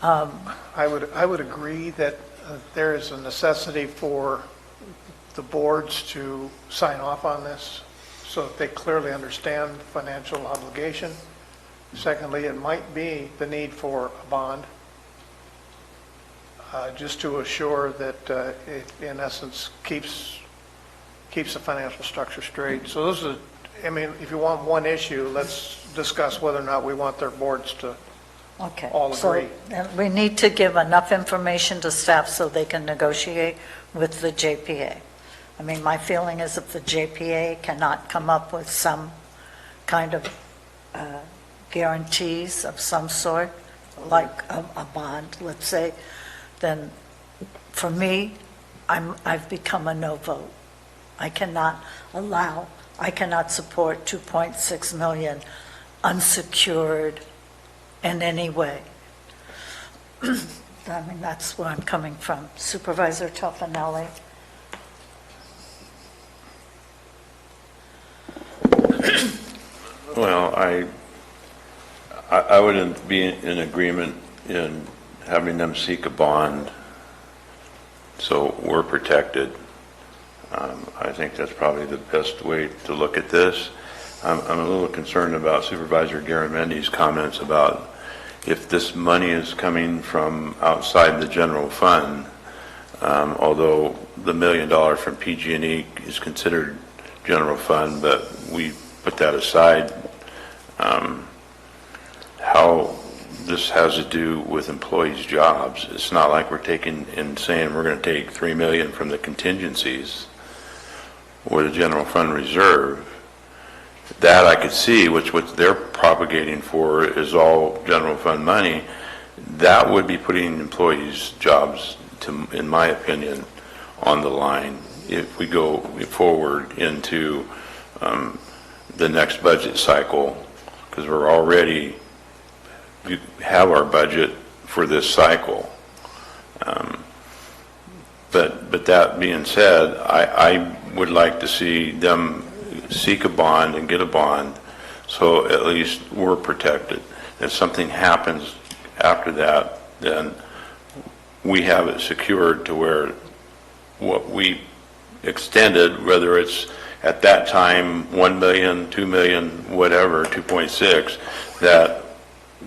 I would agree that there is a necessity for the boards to sign off on this so that they clearly understand financial obligation. Secondly, it might be the need for a bond, just to assure that it, in essence, keeps the financial structure straight. So those are, if you want one issue, let's discuss whether or not we want their boards to all agree. So we need to give enough information to staff so they can negotiate with the JPA. I mean, my feeling is if the JPA cannot come up with some kind of guarantees of some sort, like a bond, let's say, then for me, I've become a no vote. I cannot support 2.6 million unsecured in any way. I mean, that's where I'm coming from. Supervisor Toffanelli? Well, I wouldn't be in agreement in having them seek a bond so we're protected. I think that's probably the best way to look at this. I'm a little concerned about Supervisor Garamendi's comments about if this money is coming from outside the general fund, although the $1 million from PG&E is considered general fund, but we put that aside. How this has to do with employees' jobs. It's not like we're taking and saying we're going to take $3 million from the contingencies or the general fund reserve. That I could see, which what they're propagating for is all general fund money. That would be putting employees' jobs, in my opinion, on the line if we go forward into the next budget cycle, because we're already have our budget for this cycle. But that being said, I would like to see them seek a bond and get a bond, so at least we're protected. If something happens after that, then we have it secured to where what we extended, whether it's at that time 1 million, 2 million, whatever, 2.6, that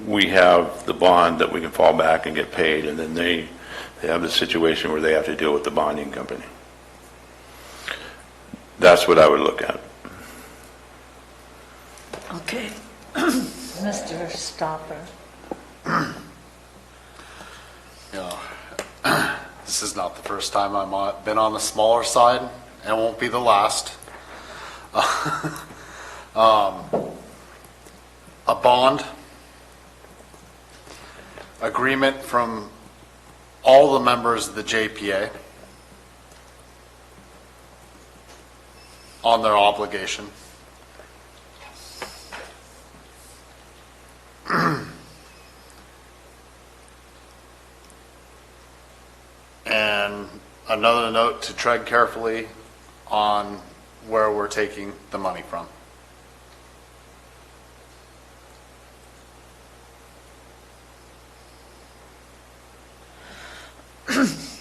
we have the bond that we can fall back and get paid, and then they have the situation where they have to deal with the bonding company. That's what I would look at. Okay. Mr. Stopper. This is not the first time I've been on the smaller side, and won't be the last. A bond agreement from all the members of the JPA on their obligation. And another note to tread carefully on where we're taking the money from.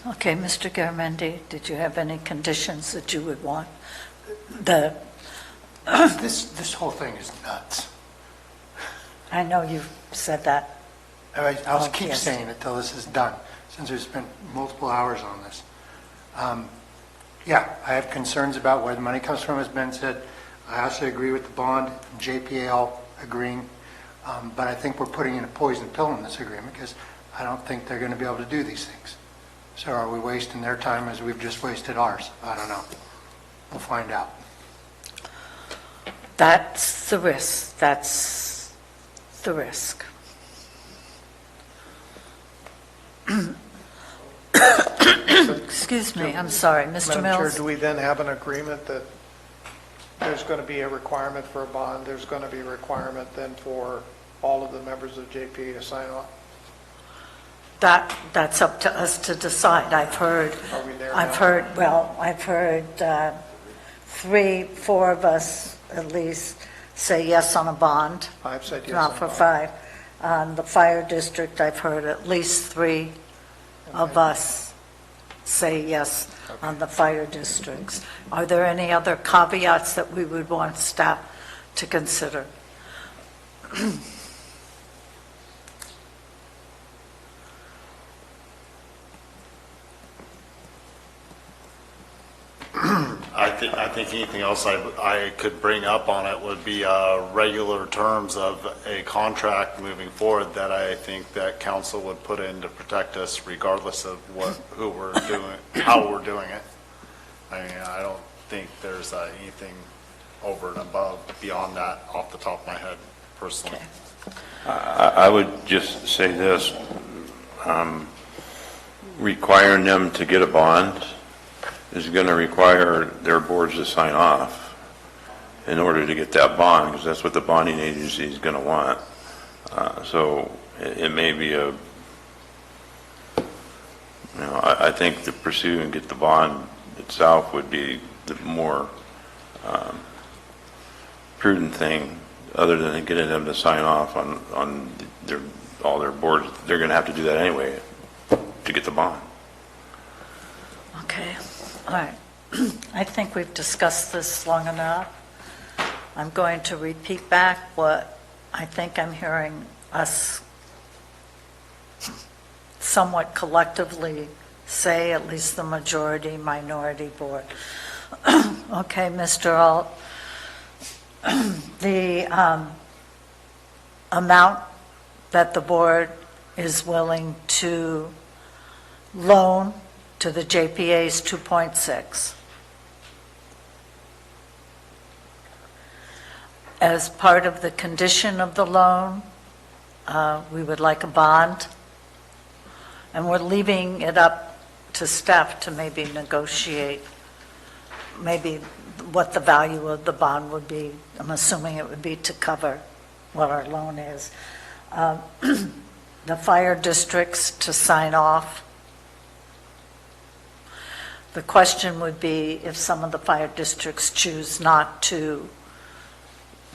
Okay, Mr. Garamendi, did you have any conditions that you would want? This whole thing is nuts. I know you've said that. I'll keep yes. saying it till this is done, since we've spent multiple hours on this. Yeah, I have concerns about where the money comes from, as Ben said. I also agree with the bond, JPA agreeing, but I think we're putting in a poison pill in this agreement because I don't think they're going to be able to do these things. So are we wasting their time as we've just wasted ours? I don't know. We'll find out. That's the risk. That's the risk. Excuse me, I'm sorry, Mr. Madam Chair, Mills? do we then have an agreement that there's going to be a requirement for a bond, there's going to be a requirement then for all of the members of JPA to sign off? That's up to us to decide. I've heard, Are we there I've now? heard, well, I've heard 3, 4 of us at least say yes on a bond. I've said yes. Not on for both. 5. On the fire district, I've heard at least 3 of us say yes on the fire districts. Are there any other caveats that we would want staff to consider? I think anything else I could bring up on it would be regular terms of a contract moving forward that I think that council would put in to protect us regardless of who we're doing, how we're doing it. I mean, I don't think there's anything over and above beyond that off the top of my head personally. I would just say this, requiring them to get a bond is going to require their boards to sign off in order to get that bond, because that's what the bonding agency is going to want. So it may be I think to pursue and get the bond itself would be the more prudent thing, other than getting them to sign off on all their boards. They're going to have to do that anyway to get the bond. Okay, all right. I think we've discussed this long enough. I'm going to repeat back what I think I'm hearing us somewhat collectively say, at least the majority, minority board. Okay, Mr. Alt, the amount that the board is willing to loan to the JPA's 2.6. As part of the condition of the loan, we would like a bond, and we're leaving it up to staff to maybe negotiate maybe what the value of the bond would be. I'm assuming it would be to cover what our loan is. The fire districts to sign off. The question would be, if some of the fire districts choose not to,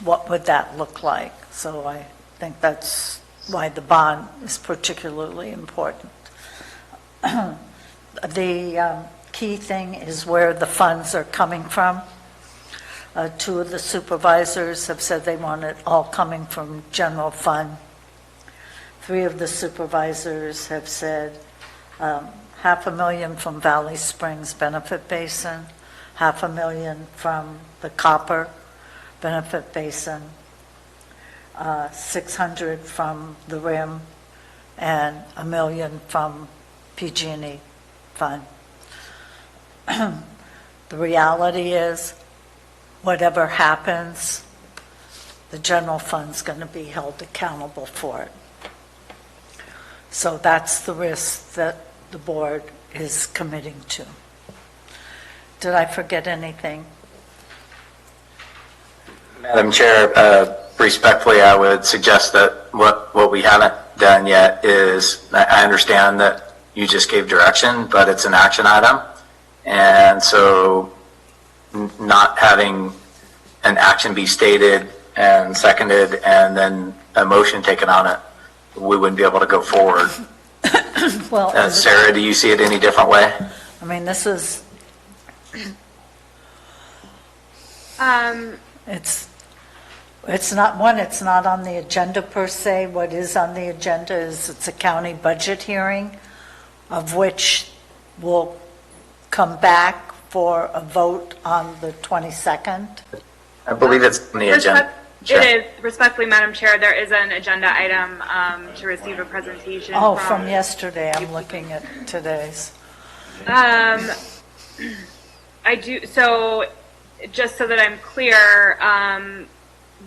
what would that look like? So I think that's why the bond is particularly important. The key thing is where the funds are coming from. Two of the supervisors have said they want it all coming from general fund. 3 of the supervisors have said $500,000 from Valley Springs Benefit Basin, $500,000 from the Copper Benefit Basin, 600 from the Rim, and $1 million from PG&E fund. The reality is, whatever happens, the general fund's going to be held accountable for it. So that's the risk that the board is committing to. Did I forget anything? Madam Chair, respectfully, I would suggest that what we haven't done yet is, I understand that you just gave direction, but it's an action item. And so not having an action be stated and seconded and then a motion taken on it, we wouldn't be able to go forward. Well, Sarah, do you see it any different way? I mean, this is, it's not on the agenda per se. What is on the agenda is it's a county budget hearing, of which will come back for a vote on the 22nd. I believe it's on the agenda. It is. Respectfully, Madam Chair, there is an agenda item to receive a presentation. Oh, from yesterday. I'm looking at today's. I do. So, just so that I'm clear,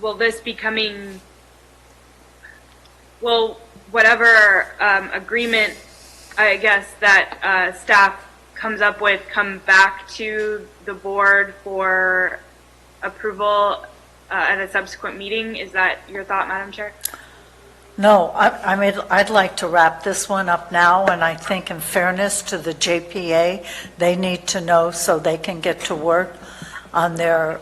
will this be coming? Will whatever agreement, I guess, that staff comes up with come back to the board for approval at a subsequent meeting? Is that your thought, Madam Chair? No, I mean, I'd like to wrap this one up now, and I think in fairness to the JPA, they need to know so they can get to work on their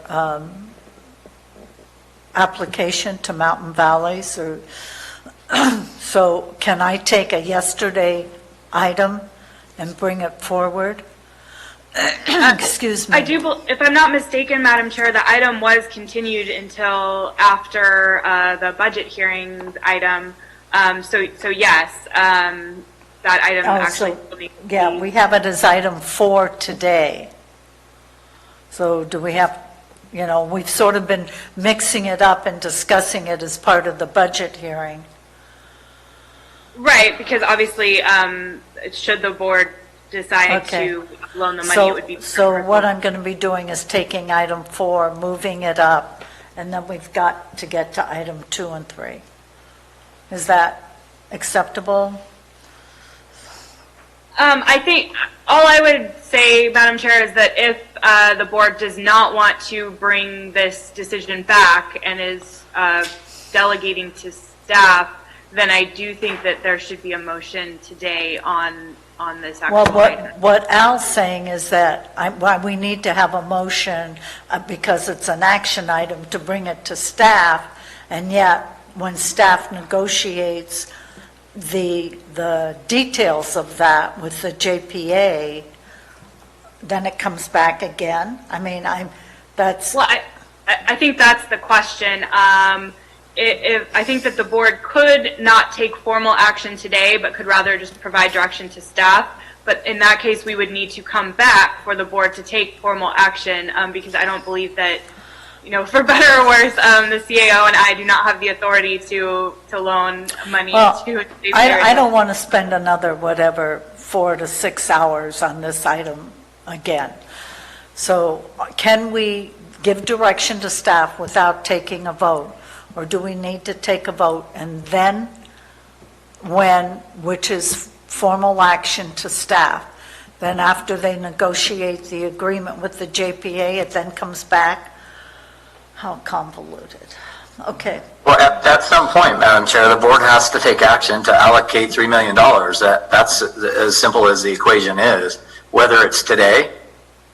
application to Mountain Valleys. So can I take a yesterday item and bring it forward? Excuse me. I do, if I'm not mistaken, Madam Chair, the item was continued until after the budget hearings item. So yes, that item actually. Yeah, we have it as item 4 today. So do we have, we've sort of been mixing it up and discussing it as part of the budget hearing. Right, because obviously, should the board decide to loan the money, it would be. So what I'm going to be doing is taking item 4, moving it up, and then we've got to get to item 2 and 3. Is that acceptable? I think all I would say, Madam Chair, is that if the board does not want to bring this decision back and is delegating to staff, then I do think that there should be a motion today on this actual item. What Al's saying is that we need to have a motion because it's an action item to bring it to staff, and yet when staff negotiates the details of that with the JPA, then it comes back again. I mean, that's... Well, I think that's the question. I think that the board could not take formal action today, but could rather just provide direction to staff. But in that case, we would need to come back for the board to take formal action because I don't believe that for better or worse, the CAO and I do not have the authority to loan money Well, to. I don't want to spend another, 4 to 6 hours on this item again. So can we give direction to staff without taking a vote? Or do we need to take a vote and then which is formal action to staff, then after they negotiate the agreement with the JPA, it then comes back? How convoluted. Okay. Well, at some point, Madam Chair, the board has to take action to allocate $3 million. That's as simple as the equation is, whether it's today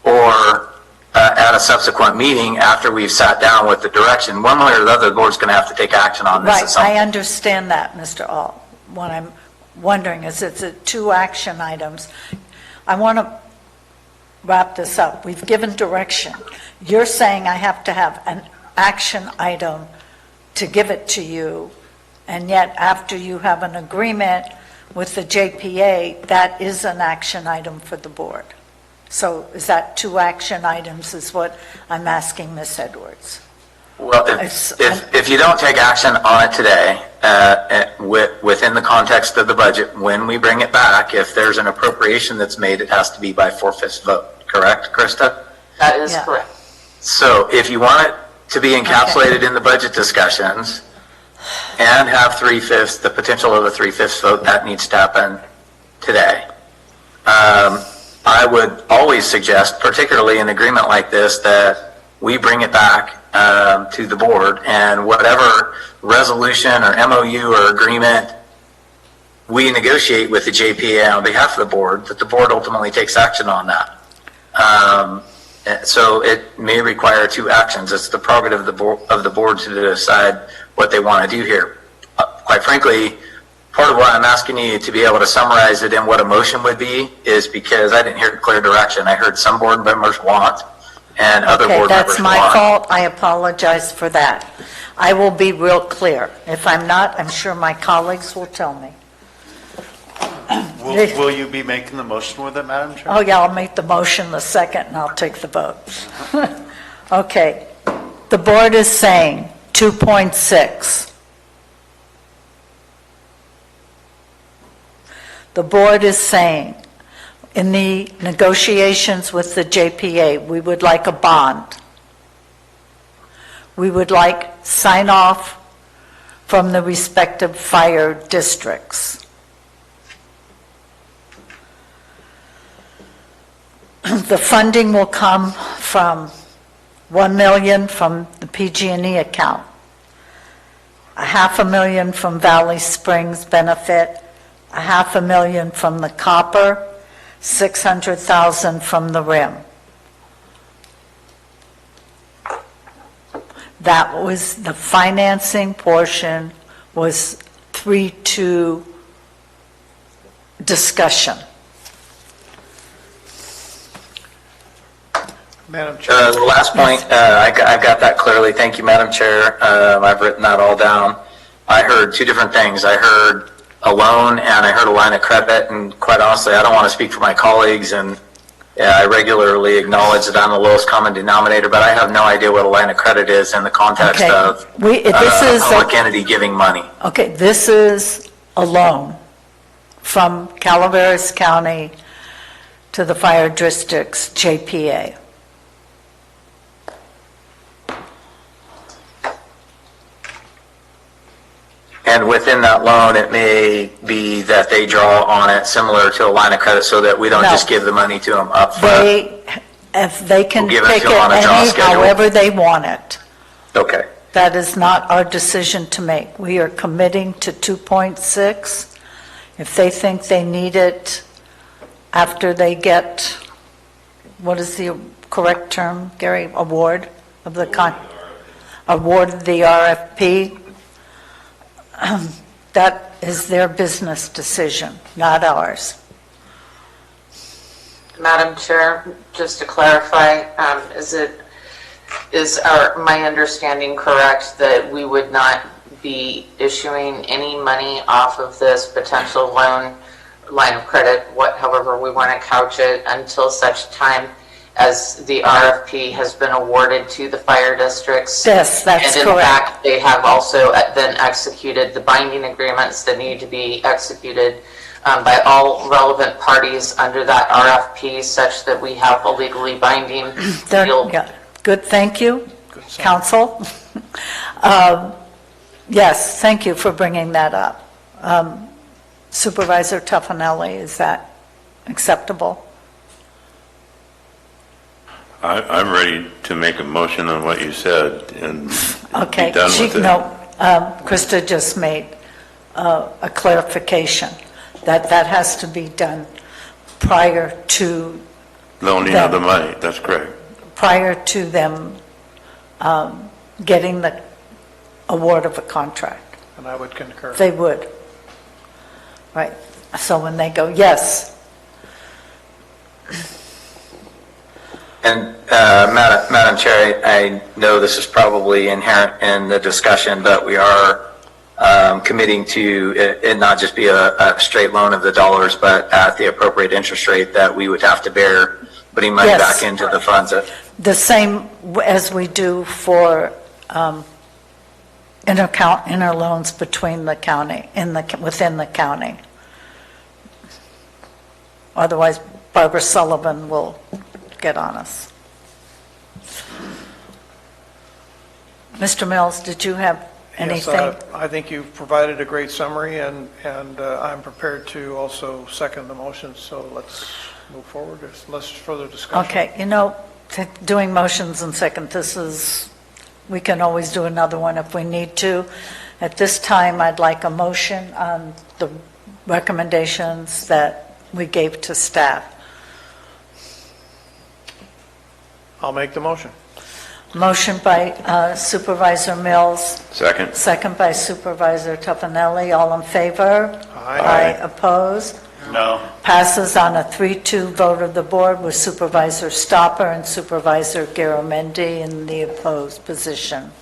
or at a subsequent meeting after we've sat down with the direction. One way or the other, the board's going to have to take action on this at some Right, point. I understand that, Mr. Alt. What I'm wondering is it's 2 action items. I want to wrap this up. We've given direction. You're saying I have to have an action item to give it to you, and yet after you have an agreement with the JPA, that is an action item for the board. So is that 2 action items is what I'm asking Ms. Edwards? Well, if you don't take action on it today, within the context of the budget, when we bring it back, if there's an appropriation that's made, it has to be by 4/5 vote. Correct, Krista? That is Yeah. correct. So if you want it to be encapsulated in the budget discussions and have 3/5, the potential of a 3/5 vote, that needs to happen today. I would always suggest, particularly in an agreement like this, that we bring it back to the board, and whatever resolution or MOU or agreement we negotiate with the JPA on behalf of the board, that the board ultimately takes action on that. So it may require 2 actions. It's the prerogative of the board to decide what they want to do here. Quite frankly, part of why I'm asking you to be able to summarize it in what a motion would be is because I didn't hear clear direction. I heard some board members want and other board members want. Okay, that's my fault. I apologize for that. I will be real clear. If I'm not, I'm sure my colleagues will tell me. Will you be making the motion with it, Madam Chair? Oh, yeah, I'll make the motion the second, and I'll take the vote. Okay. The board is saying 2.6. The board is saying, in the negotiations with the JPA, we would like a bond. We would like sign-off from the respective fire districts. The funding will come from $1 million from the PG&E account, $500,000 from Valley Springs benefit, $500,000 from the copper, $600,000 from the RIM. That was the financing portion, was 3-2 discussion. Madam Chair. The last point, I've got that clearly. Thank you, Madam Chair. I've written that all down. I heard 2 different things. I heard a loan and I heard a line of credit, and quite honestly, I don't want to speak for my colleagues, and I regularly acknowledge that I'm the lowest common denominator, but I have no idea what a line of credit is in the context Okay. of This a is public entity giving money. Okay, this is a loan from Calaveras County to the fire district's JPA. And within that loan, it may be that they draw on it similar to a line of credit so that we don't No. just give the money to them up front. If they can We'll give it pick to it them on a draw schedule. however they want it. Okay. That is not our decision to make. We are committing to 2.6. If they think they need it after they get, what is the correct term, Gary? Award of the award of the RFP. That is their business decision, not ours. Madam Chair, just to clarify, is my understanding correct that we would not be issuing any money off of this potential line of credit, however we want to couch it, until such time as the RFP has been awarded to the fire districts. Yes, that's And in correct. fact, they have also then executed the binding agreements that need to be executed by all relevant parties under that RFP, such that we have a legally binding There- deal. yeah. Good, thank you, council. Yes, thank you for bringing that up. Supervisor Tuffanelli, is that acceptable? I'm ready to make a motion on what you said and Okay. be done with it. No, Krista just made a clarification that that has to be done prior to Loaning of the money, that's correct. them getting the award of a contract. And I would concur. They would. Right. So when they go, yes. And Madam Chair, I know this is probably inherent in the discussion, but we are committing to it not just be a straight loan of the dollars, but at the appropriate interest rate that we would have to bear, putting money Yes. back into the funds. The same as we do for interloans between the county, within the county. Otherwise, Barbara Sullivan will get on us. Mr. Mills, did you have anything? Yes, I think you've provided a great summary, and I'm prepared to also second the motion, so let's move forward. There's less further discussion. Okay, doing motions and second, we can always do another one if we need to. At this time, I'd like a motion on the recommendations that we gave to staff. I'll make the motion. Motion by Supervisor Mills. Second. Second by Supervisor Tuffanelli. All in favor? Aye. Opposed? No. Passes on a 3-2 vote of the board with Supervisor Stopper and Supervisor Garamendi in the opposed position.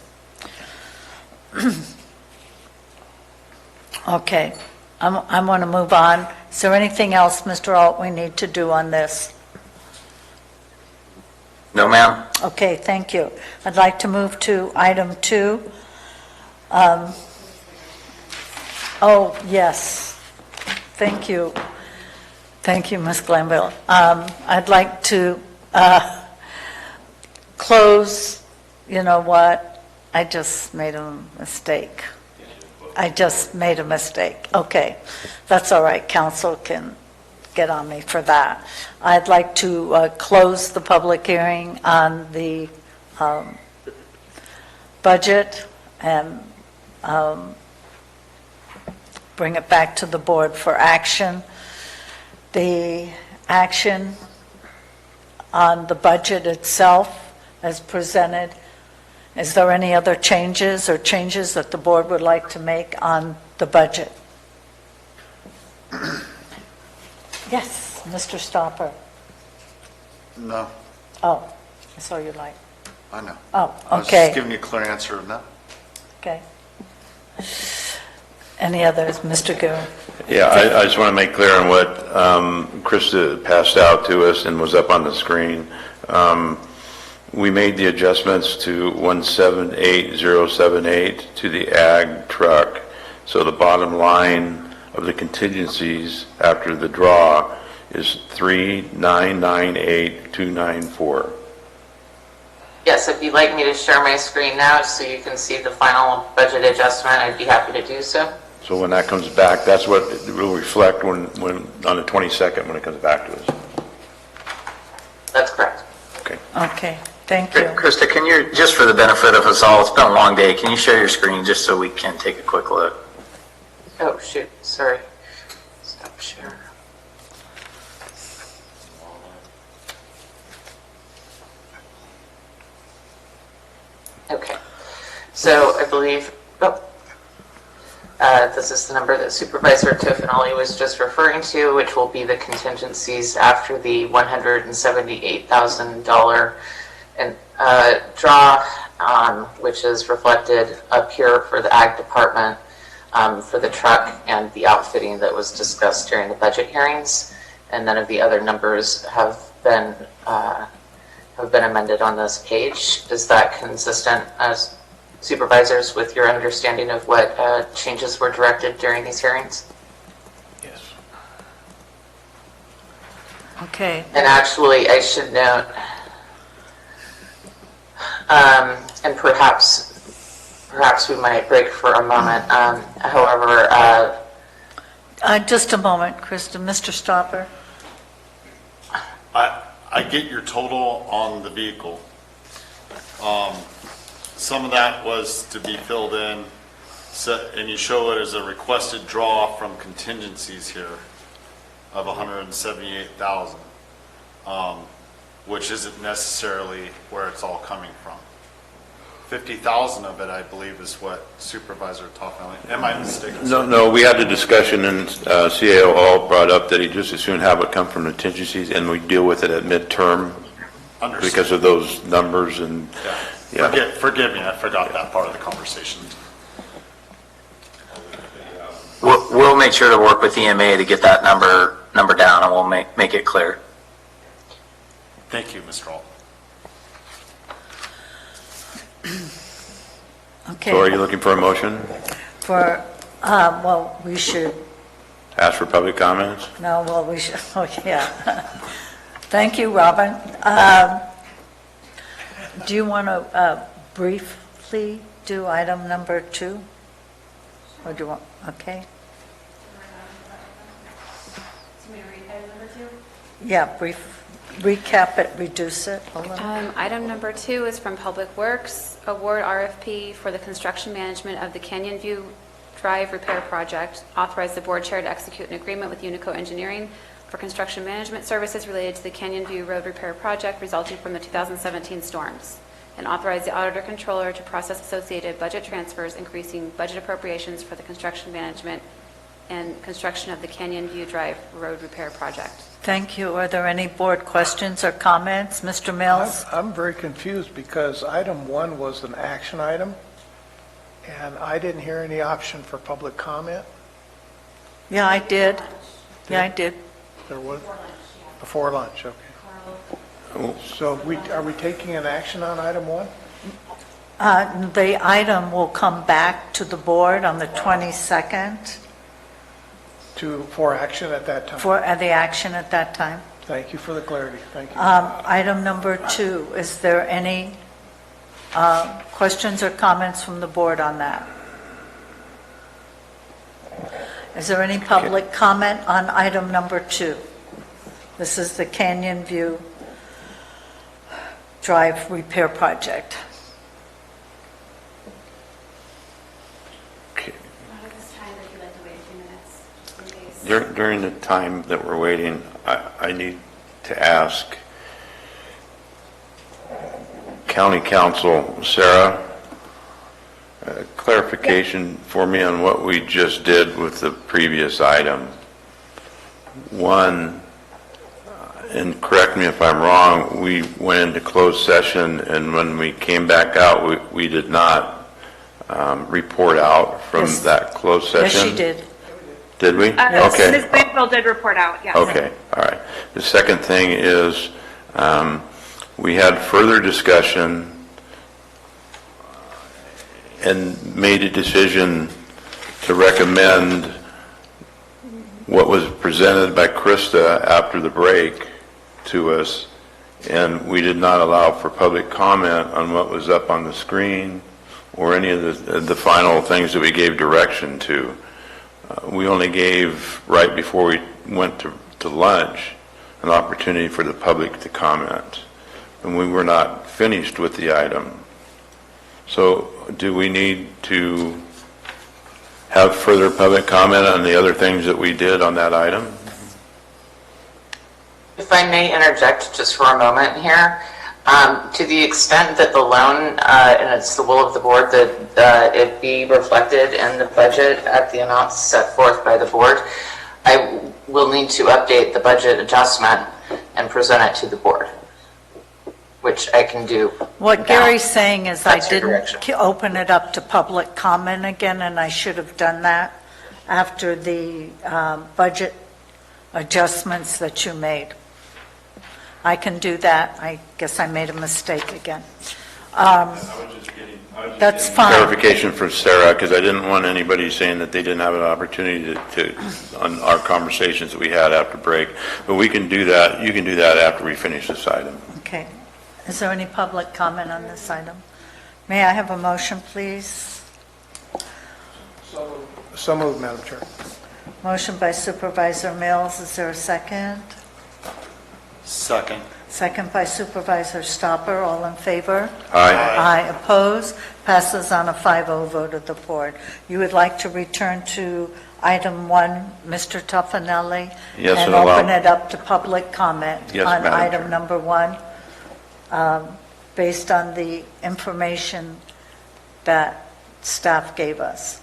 Okay, I want to move on. Is there anything else, Mr. Alt, we need to do on this? No, ma'am. Okay, thank you. I'd like to move to item 2. Oh, yes. Thank you. Thank you, Ms. Glanville. I'd like to close, you know what? I just made a mistake. Okay, that's all right. Council can get on me for that. I'd like to close the public hearing on the budget and bring it back to the board for action. The action on the budget itself as presented. Is there any other changes that the board would like to make on the budget? Yes, Mr. Stopper. No, Oh, I saw your light. I know. Oh, I was okay. just giving you a clear answer of no. Okay. Any others, Mr. Gill? Yeah, I just want to make clear on what Krista passed out to us and was up on the screen. We made the adjustments to 178078 to the ag truck. So the bottom line of the contingencies after the draw is 3998294. Yes, if you'd like me to share my screen now so you can see the final budget adjustment, I'd be happy to do so. So when that comes back, that's what it will reflect when on the 22nd when it comes back to us. That's correct. Okay. Okay, thank you. Krista, can you, just for the benefit of us all, it's been a long day, can you share your screen just so we can take a quick look? Oh, shoot, sorry. Stop share. Okay, so I believe, this is the number that Supervisor Toffanelli was just referring to, which will be the contingencies after the $178,000 draw, which is reflected up here for the Ag Department, for the truck and the outfitting that was discussed during the budget hearings. And none of the other numbers have been have been amended on this page. Is that consistent as supervisors with your understanding of what changes were directed during these hearings? Yes. Okay. And actually, I should note, and perhaps we might break for a moment. However, Just a moment, Krista. Mr. Stopper? I get your total on the vehicle. Some of that was to be filled in, and you show it as a requested draw from contingencies here of 178,000, which isn't necessarily where it's all coming from. 50,000 of it, I believe, is what Supervisor Toffenali. Am I mistaken? No, we had the discussion, and CAO all brought up that he just as soon have it come from contingencies, and we deal with it at midterm because of those numbers. And Forgive me, I forgot that part of the conversation. We'll make sure to work with EMA to get that number down, and we'll make it clear. Thank you, Mr. Alt. Okay. So are you looking for a motion? Well, we should, Ask for public comments? no, well, we should, oh, yeah. Thank you, Robin. Do you want to briefly do item number 2? Or do you want, okay? Yeah, recap it, reduce it a little. Item number 2 is from Public Works, award RFP for the construction management of the Canyon View Drive Repair Project. Authorize the board chair to execute an agreement with Unico Engineering for construction management services related to the Canyon View Road Repair Project resulting from the 2017 storms. And authorize the auditor controller to process associated budget transfers, increasing budget appropriations for the construction management and construction of the Canyon View Drive Road Repair Project. Thank you. Are there any board questions or comments? Mr. Mills? I'm very confused because item 1 was an action item, and I didn't hear any option for public comment. Yeah, I did. Yeah, I did. There was? Before lunch, okay. So are we taking an action on item 1? The item will come back to the board on the 22nd For action at that time? for the action at that time. Thank you for the clarity. Thank you. Item number 2, is there any questions or comments from the board on that? Is there any public comment on item number 2? This is the Canyon View Drive Repair Project. During the time that we're waiting, I need to ask County Counsel Sarah clarification for me on what we just did with the previous item. One, and correct me if I'm wrong, we went into closed session, and when we came back out, we did not report out from that closed session. Yes, she did. Did we? Okay. Ms. Glanville did report out, yes. Okay, all right. The second thing is, we had further discussion and made a decision to recommend what was presented by Krista after the break to us, and we did not allow for public comment on what was up on the screen or any of the final things that we gave direction to. We only gave, right before we went to lunch, an opportunity for the public to comment, and we were not finished with the item. So do we need to have further public comment on the other things that we did on that item? If I may interject just for a moment here, to the extent that the loan, and it's the will of the board that it be reflected in the budget at the amounts set forth by the board, I will need to update the budget adjustment and present it to the board, which I can do. What Gary's saying is I That's your didn't open it up to public comment again, and I should have done that after the budget adjustments that you made. I can do that. I guess I made a mistake again. That's fine. Clarification for Sarah, because I didn't want anybody saying that they didn't have an opportunity on our conversations that we had after break. But we can do that, you can do that after we finish this item. Okay. Is there any public comment on this item? May I have a motion, please? So moved, Madam Chair. Motion by Supervisor Mills. Is there a second? Second. Second by Supervisor Stopper. All in favor? Aye. Aye. Opposed? Passes on a 5-0 vote of the board. You would like to return to item 1, Mr. Tuffanelli? Yes, and and allow- open it up to public comment Yes, on Madam item Chair. number 1, based on the information that staff gave us.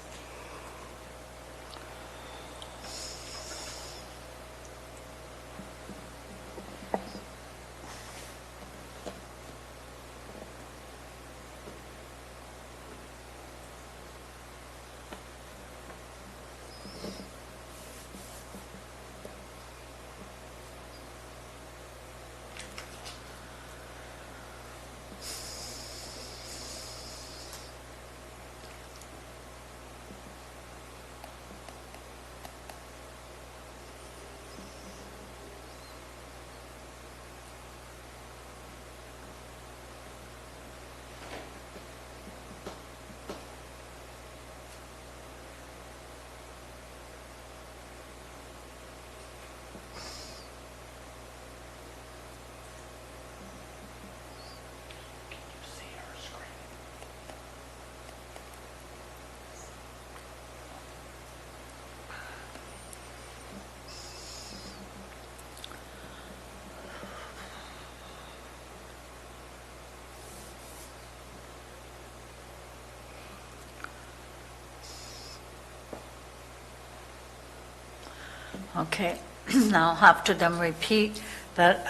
Okay, now I'll have to then repeat that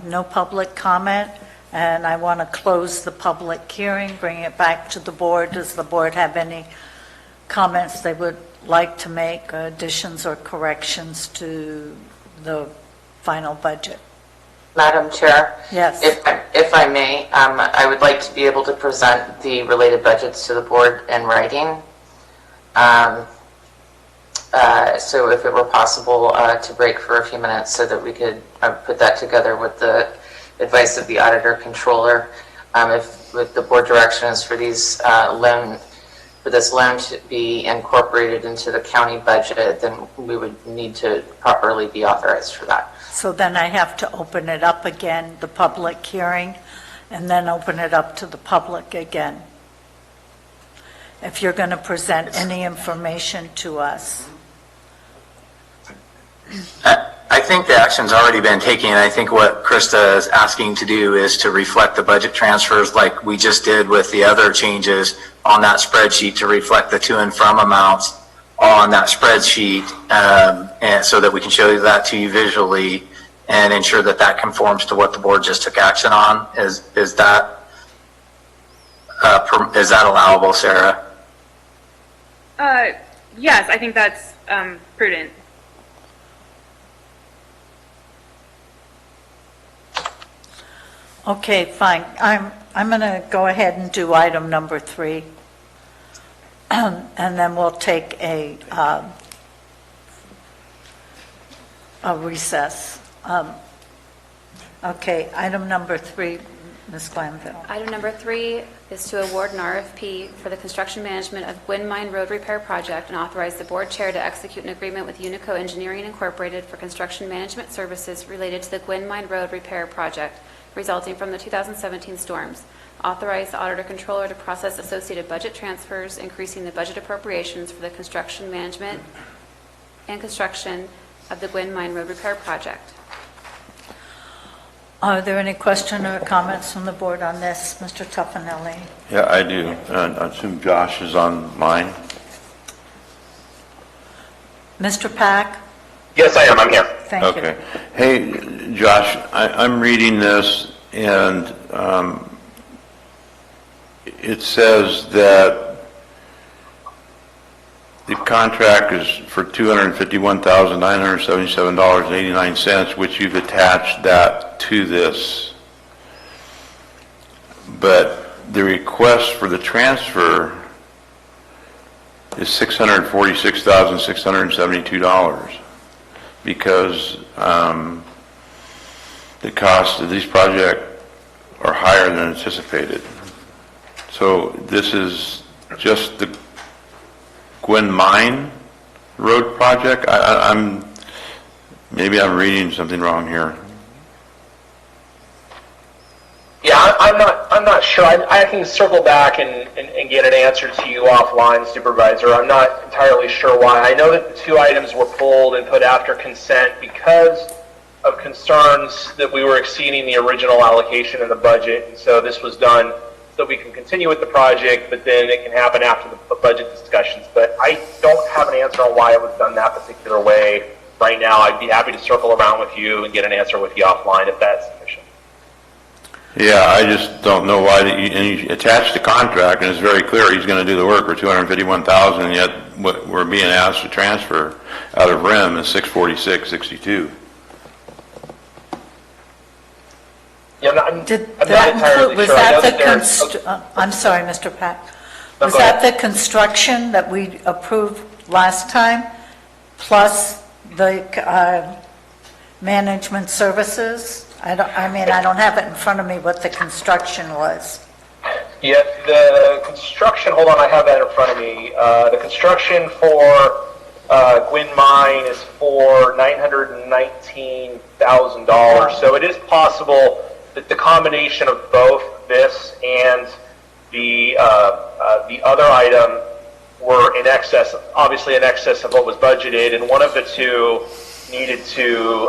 no public comment, and I want to close the public hearing, bring it back to the board. Does the board have any comments they would like to make, additions or corrections to the final budget? Madam Chair? Yes. If I may, I would like to be able to present the related budgets to the board in writing. So if it were possible to break for a few minutes so that we could put that together with the advice of the auditor controller. If the board direction is for this loan to be incorporated into the county budget, then we would need to properly be authorized for that. So then I have to open it up again, the public hearing, and then open it up to the public again. If you're going to present any information to us. I think the action's already been taken. I think what Krista is asking to do is to reflect the budget transfers like we just did with the other changes on that spreadsheet, to reflect the to and from amounts on that spreadsheet, and so that we can show that to you visually and ensure that that conforms to what the board just took action on. Is that allowable, Sarah? Yes, I think that's prudent. Okay, fine. I'm going to go ahead and do item number 3. And then we'll take a recess. Okay, item number 3, Ms. Glanville. Item number 3 is to award an RFP for the construction management of Gwynn Mine Road Repair Project and authorize the board chair to execute an agreement with Unico Engineering Incorporated for construction management services related to the Gwynn Mine Road Repair Project resulting from the 2017 storms. Authorize the auditor controller to process associated budget transfers, increasing the budget appropriations for the construction management and construction of the Gwynn Mine Road Repair Project. Are there any questions or comments from the board on this, Mr. Tuffanelli? Yeah, I do. I assume Josh is online. Mr. Pack? Yes, I am. I'm here. Thank you. Okay. Hey, Josh, I'm reading this, and it says that the contract is for $251,977.89, which you've attached that to this. But the request for the transfer is $646,672 because the cost of these projects are higher than anticipated. So this is just the Gwen Mine Road project? Maybe I'm reading something wrong here. Yeah, I'm not sure. I can circle back and get an answer to you offline, Supervisor. I'm not entirely sure why. I know that the two items were pulled and put after consent because of concerns that we were exceeding the original allocation in the budget. And so this was done so we can continue with the project, but then it can happen after the budget discussions. But I don't have an answer on why it was done that particular way right now. I'd be happy to circle around with you and get an answer with you offline if that's sufficient. Yeah, I just don't know why, and he attached the contract, and it's very clear he's going to do the work for $251,000, and yet what we're being asked to transfer out of RIM is $646.62. Yeah, I'm not Did entirely that include, was sure. I know that there's- I'm sorry, Mr. Pack. No, Was go that ahead. the construction that we approved last time, plus the management services? I don't have it in front of me what the construction was. Yeah, the construction, hold on, I have that in front of me. The construction for Gwyn Mine is for $919,000. So it is possible that the combination of both this and the other item were in excess, obviously in excess of what was budgeted, and one of the two needed to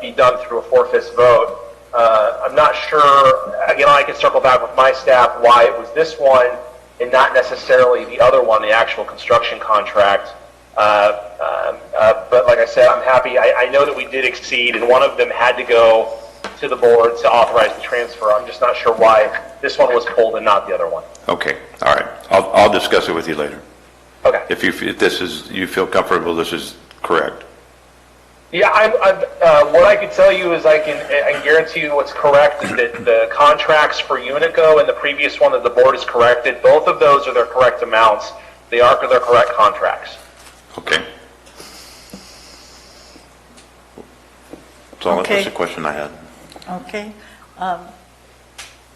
be done through a 4/5 vote. I'm not sure, again, I can circle back with my staff why it was this one and not necessarily the other one, the actual construction contract. But like I said, I'm happy. I know that we did exceed, and one of them had to go to the board to authorize the transfer. I'm just not sure why this one was pulled and not the other one. Okay, all right. I'll discuss it with you later. Okay. If you feel comfortable, this is correct. Yeah, what I can tell you is I can guarantee you what's correct is that the contracts for Unico and the previous one that the board has corrected, both of those are their correct amounts. They are their correct contracts. Okay. That's Okay. the question I had. Okay.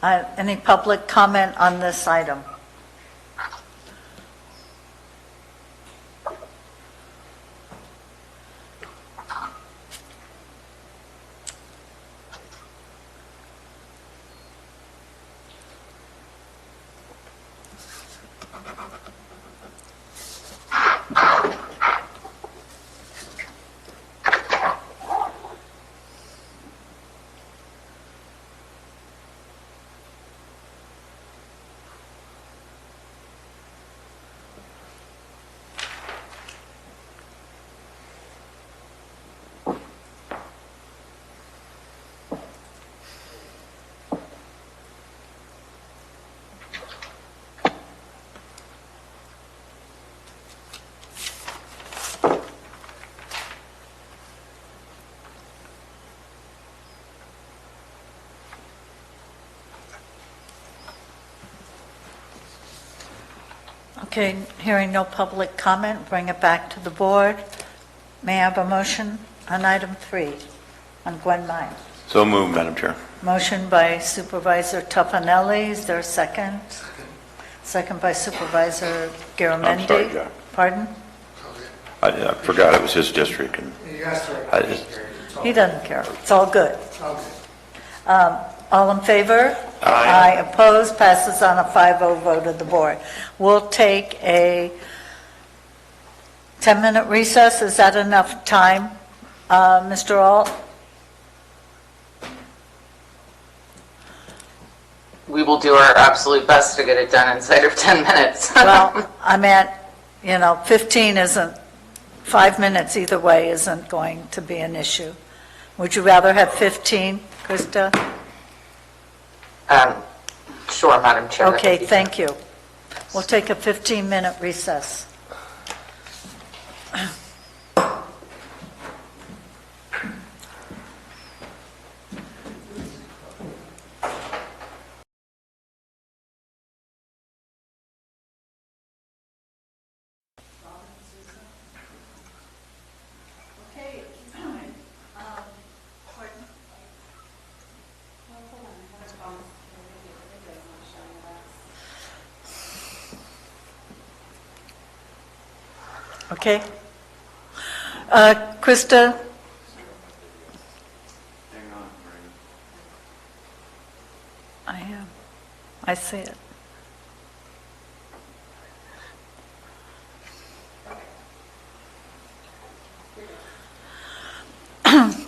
Any public comment on this item? Okay, hearing no public comment, bring it back to the board. May I have a motion on item 3 on Gwen Mine? So moved, Madam Chair. Motion by Supervisor Tuffanelli, is there a second? Second by Supervisor Garamendi. I'm sorry, Jack. Pardon? I forgot it was his district. And He doesn't care, it's all good. All in favor? Aye. Opposed, passes on a 5-0 vote of the board. We'll take a 10-minute recess, is that enough time, Mr. Alt? We will do our absolute best to get it done inside of 10 minutes. Well, I meant, 15 isn't, 5 minutes either way isn't going to be an issue. Would you rather have 15, Krista? Sure, Madam Chair. Okay, thank you. We'll take a 15-minute recess. Okay? Krista? I am. I see it.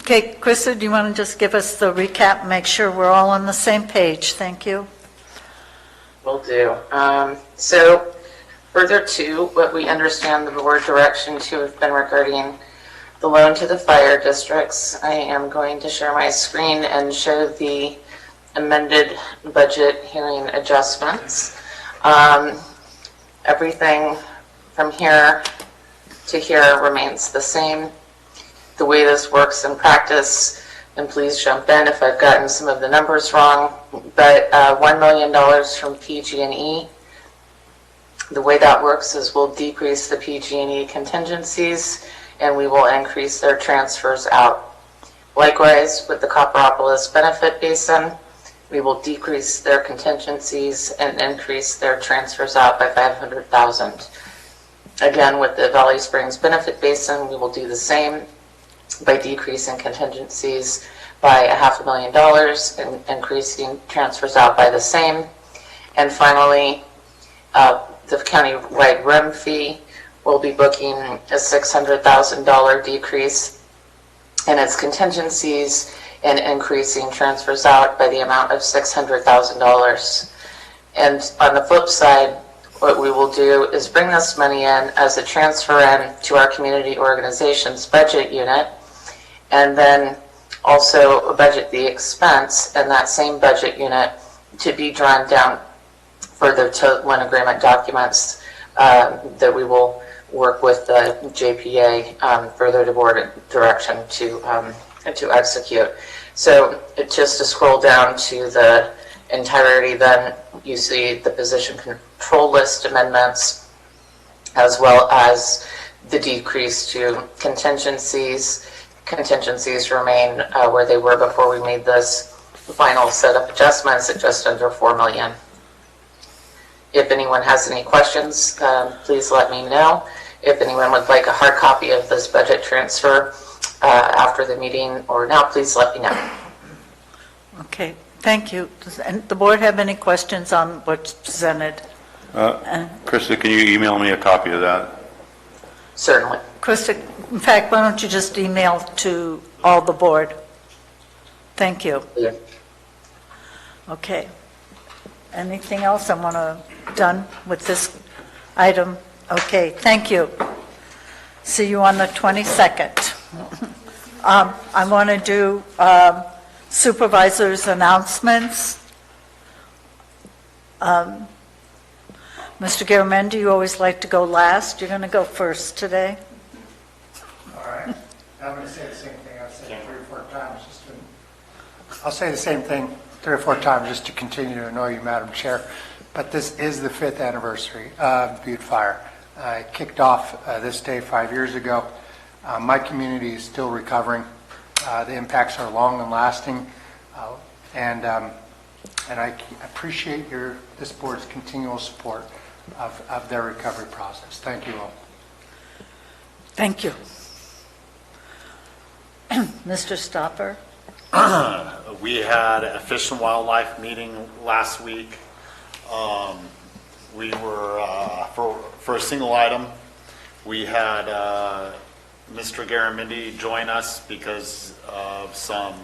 Okay, Krista, do you want to just give us the recap and make sure we're all on the same page? Thank you. Will do. So further to what we understand the board direction to have been regarding the loan to the fire districts, I am going to share my screen and show the amended budget hearing adjustments. Everything from here to here remains the same. The way this works in practice, and please jump in if I've gotten some of the numbers wrong, but $1 million from PG&E. The way that works is we'll decrease the PG&E contingencies and we will increase their transfers out. Likewise, with the Copperopolis benefit basin, we will decrease their contingencies and increase their transfers out by $500,000. Again, with the Valley Springs benefit basin, we will do the same by decreasing contingencies by $500,000 and increasing transfers out by the same. And finally, the county-wide REM fee will be booking a $600,000 decrease in its contingencies and increasing transfers out by the amount of $600,000. And on the flip side, what we will do is bring this money in as a transfer in to our community organizations budget unit, and then also budget the expense in that same budget unit to be drawn down further to loan agreement documents that we will work with the JPA further to board direction to execute. So just to scroll down to the entirety, then you see the position control list amendments, as well as the decrease to contingencies. Contingencies remain where they were before we made this final set of adjustments at just under $4 million. If anyone has any questions, please let me know. If anyone would like a hard copy of this budget transfer after the meeting or now, please let me know. Okay, thank you. Does the board have any questions on what's presented? Krista, can you email me a copy of that? Certainly. Krista, in fact, why don't you just email to all the board? Thank you. Yeah. Okay. Anything else I want to done with this item? Okay, thank you. See you on the 22nd. I want to do supervisors' announcements. Mr. Garamendi, you always like to go last. You're going to go first today. All right. I'm going to say the same thing I've said 3 or 4 times. I'll say the same thing 3 or 4 times just to continue to annoy you, Madam Chair. But this is the 5th anniversary of Butte Fire. It kicked off this day 5 years ago. My community is still recovering. The impacts are long and lasting, and I appreciate this board's continual support of their recovery process. Thank you all. Thank you. Mr. Stopper? We had a Fish and Wildlife meeting last week. We were, for a single item, we had Mr. Garamendi join us because of some,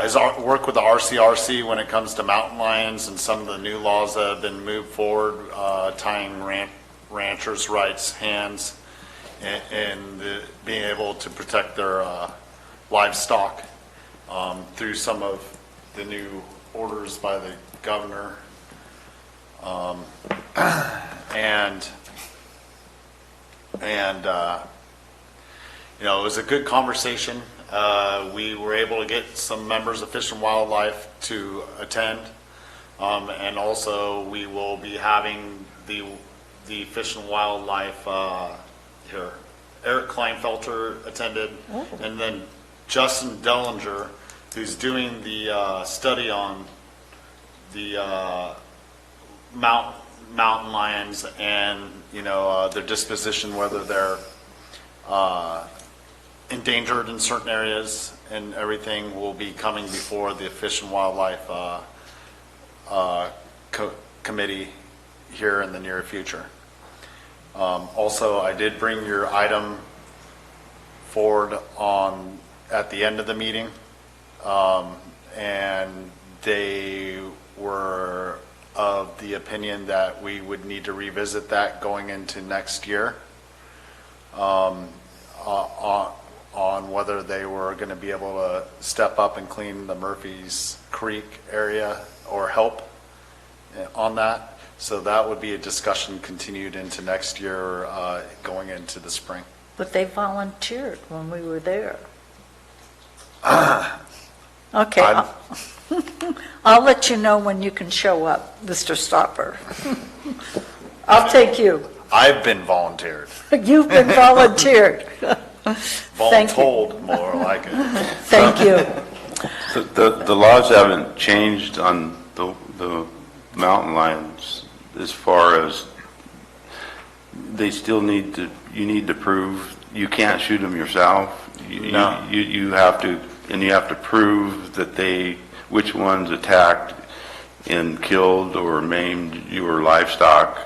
his work with the RCRC when it comes to mountain lions and some of the new laws that have been moved forward, tying ranchers' rights hands and being able to protect their livestock through some of the new orders by the governor. It was a good conversation. We were able to get some members of Fish and Wildlife to attend, and also we will be having the Fish and Wildlife here. Eric Kleinfelter attended, and then Justin Dellinger, who's doing the study on the mountain lions and, their disposition, whether they're endangered in certain areas and everything, will be coming before the Fish and Wildlife Committee here in the near future. Also, I did bring your item forward at the end of the meeting, and they were of the opinion that we would need to revisit that going into next year, on whether they were going to be able to step up and clean the Murphy's Creek area or help on that. So that would be a discussion continued into next year, going into the spring. But they volunteered when we were there. Okay. I'll let you know when you can show up, Mr. Stopper. I'll take you. I've been volunteered. You've been volunteered. Thank you. Voluntold, more like it. Thank you. The laws haven't changed on the mountain lions as far as they still need to prove, you can't shoot them yourself. No. You have to prove that which ones attacked and killed or maimed your livestock,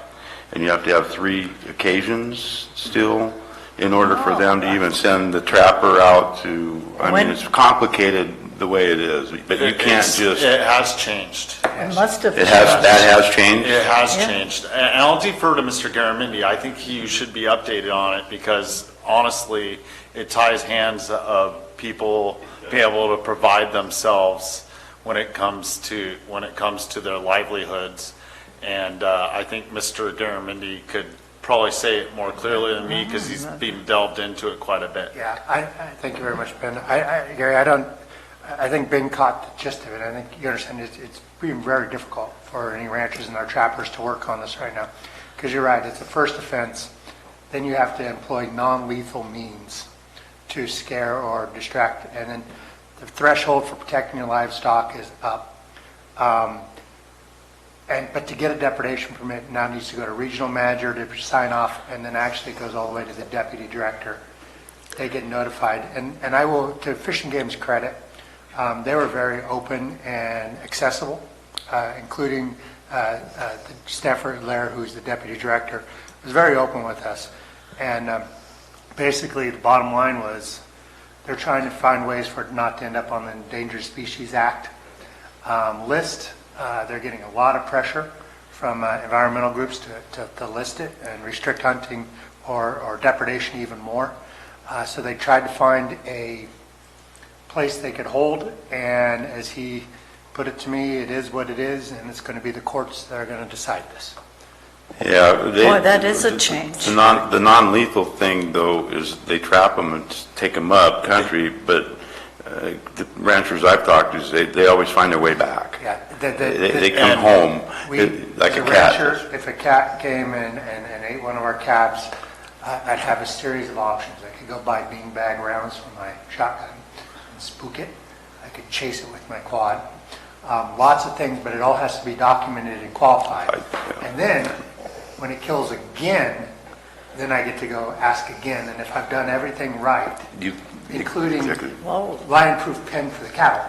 and you have to have 3 occasions still in order for them to even send the trapper out to, it's complicated the way it is, but you can't just. It has changed. It must have. That has changed? It has changed. And I'll defer to Mr. Garamendi. I think you should be updated on it, because honestly, it ties hands of people being able to provide themselves when it comes to their livelihoods. And I think Mr. Garamendi could probably say it more clearly than me, because he's been delved into it quite a bit. Yeah, I thank you very much, Ben. Gary, I think Ben caught the gist of it. I think you understand it's being very difficult for any ranchers and our trappers to work on this right now. Because you're right, it's a first offense. Then you have to employ non-lethal means to scare or distract. And then the threshold for protecting your livestock is up. But to get a depredation permit now needs to go to regional manager to sign off, and then actually it goes all the way to the deputy director. They get notified. And I will, to Fish and Game's credit, they were very open and accessible, including Stafford Lair, who's the deputy director, was very open with us. And basically the bottom line was they're trying to find ways for it not to end up on the Endangered Species Act list. They're getting a lot of pressure from environmental groups to list it and restrict hunting or depredation even more. So they tried to find a place they could hold, and as he put it to me, it is what it is, and it's going to be the courts that are going to decide this. Yeah. Boy, that is a change. The non-lethal thing, though, is they trap them and take them up country, but the ranchers I've talked to, they always find their way back. Yeah, they come home like a cat. Rancher, if a cat came and ate one of our calves, I'd have a series of options. I could go buy beanbag rounds for my shotgun and spook it. I could chase it with my quad. Lots of things, but it all has to be documented and qualified. And then, when it kills again, then I get to go ask again. And if I've done everything right, including lion-proof pen for the cattle.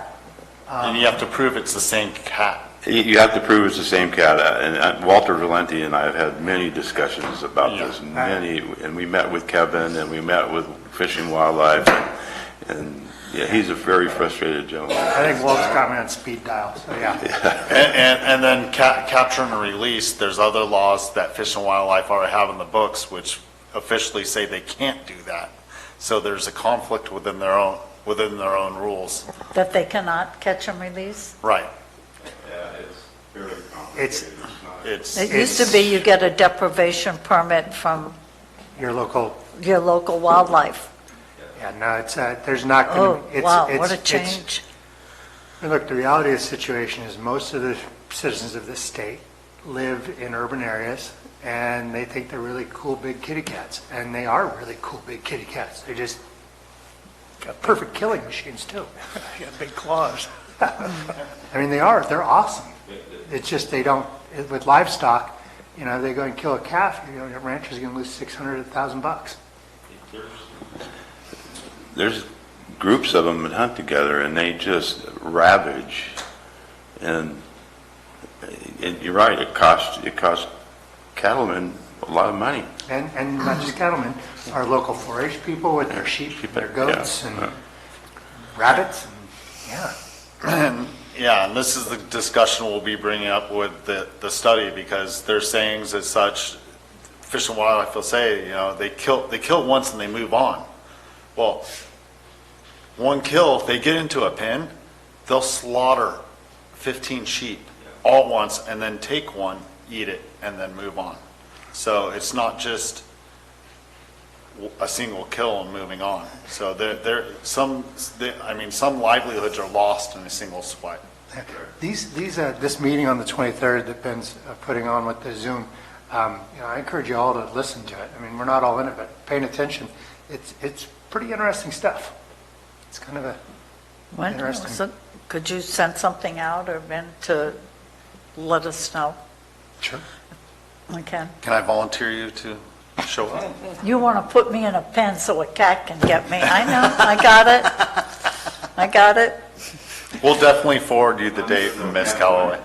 And you have to prove it's the same cat. You have to prove it's the same cat. And Walter Valenti and I have had many discussions about this. And we met with Kevin, and we met with Fish and Wildlife, and yeah, he's a very frustrated gentleman. I think Walt's got me on speed dial, so yeah. And then capture and release, there's other laws that Fish and Wildlife already have in the books, which officially say they can't do that. So there's a conflict within their own rules. That they cannot catch and release? Right. Yeah, it's very complicated. It used to be you get a deprivation permit from your local wildlife. Yeah, no, it's there's not going to. Wow, what a change! Look, the reality of the situation is most of the citizens of this state live in urban areas, and they think they're really cool big kitty cats, and they are really cool big kitty cats. They're just got perfect killing machines too. They got big claws. I mean, they are. They're awesome. It's just they don't with livestock. You know, they go and kill a calf, you know, the rancher's going to lose $600, $1,000. There's groups of them that hunt together, and they just ravage. And you're right, it costs cattlemen a lot of money. And not just cattlemen, our local 4-H people with their sheep, their goats, and rabbits, and, yeah. Yeah, and this is the discussion we'll be bringing up with the study, because there's sayings as such, Fish and Wildlife will say, you know, they kill once and they move on. Well, one kill, if they get into a pen, they'll slaughter 15 sheep all at once and then take one, eat it, and then move on. So it's not just a single kill and moving on. So some livelihoods are lost in a single swipe. This meeting on the 23rd that Ben's putting on with the Zoom, you know, I encourage you all to listen to it. I mean, we're not all in it, but paying attention, it's pretty interesting stuff. It's kind of interesting. So could you send something out, or Ben, to let us know? Sure. Okay. Can I volunteer you to show up? You want to put me in a pen so a cat can get me. I know, I got it. We'll definitely forward you the date, Miss Calloway.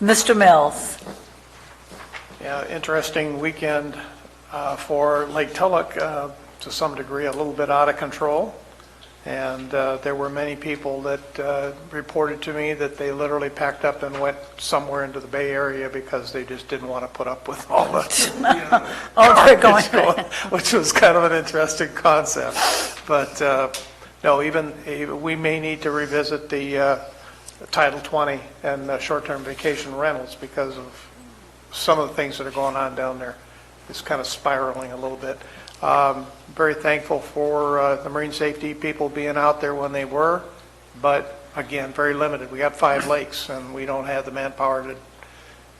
Mr. Mills. Yeah, interesting weekend for Lake Tulloch, to some degree, a little bit out of control. And there were many people that reported to me that they literally packed up and went somewhere into the Bay Area because they just didn't want to put up with all the They're going. which was kind of an interesting concept. But no, even we may need to revisit the Title 20 and short-term vacation rentals because of some of the things that are going on down there. It's kind of spiraling a little bit. Very thankful for the marine safety people being out there when they were, but again, very limited. We got 5 lakes, and we don't have the manpower to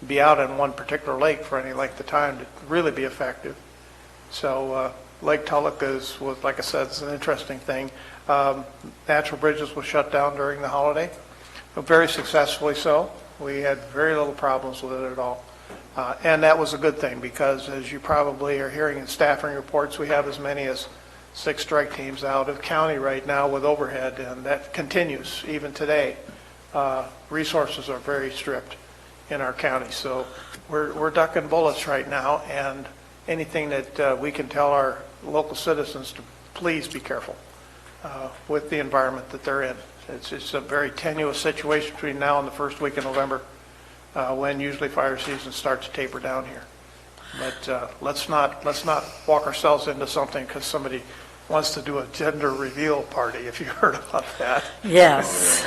be out in one particular lake for any length of time to really be effective. So Lake Tulloch was, like I said, it's an interesting thing. Natural Bridges was shut down during the holiday, very successfully so. We had very little problems with it at all. And that was a good thing because, as you probably are hearing in staffing reports, we have as many as 6 strike teams out of the county right now with overhead, and that continues even today. Resources are very stripped in our county, so we're ducking bullets right now, and anything that we can tell our local citizens to please be careful with the environment that they're in. It's a very tenuous situation between now and the first week of November. When usually fire season starts to taper down here. But let's not walk ourselves into something because somebody wants to do a gender reveal party, if you heard about that. Yes.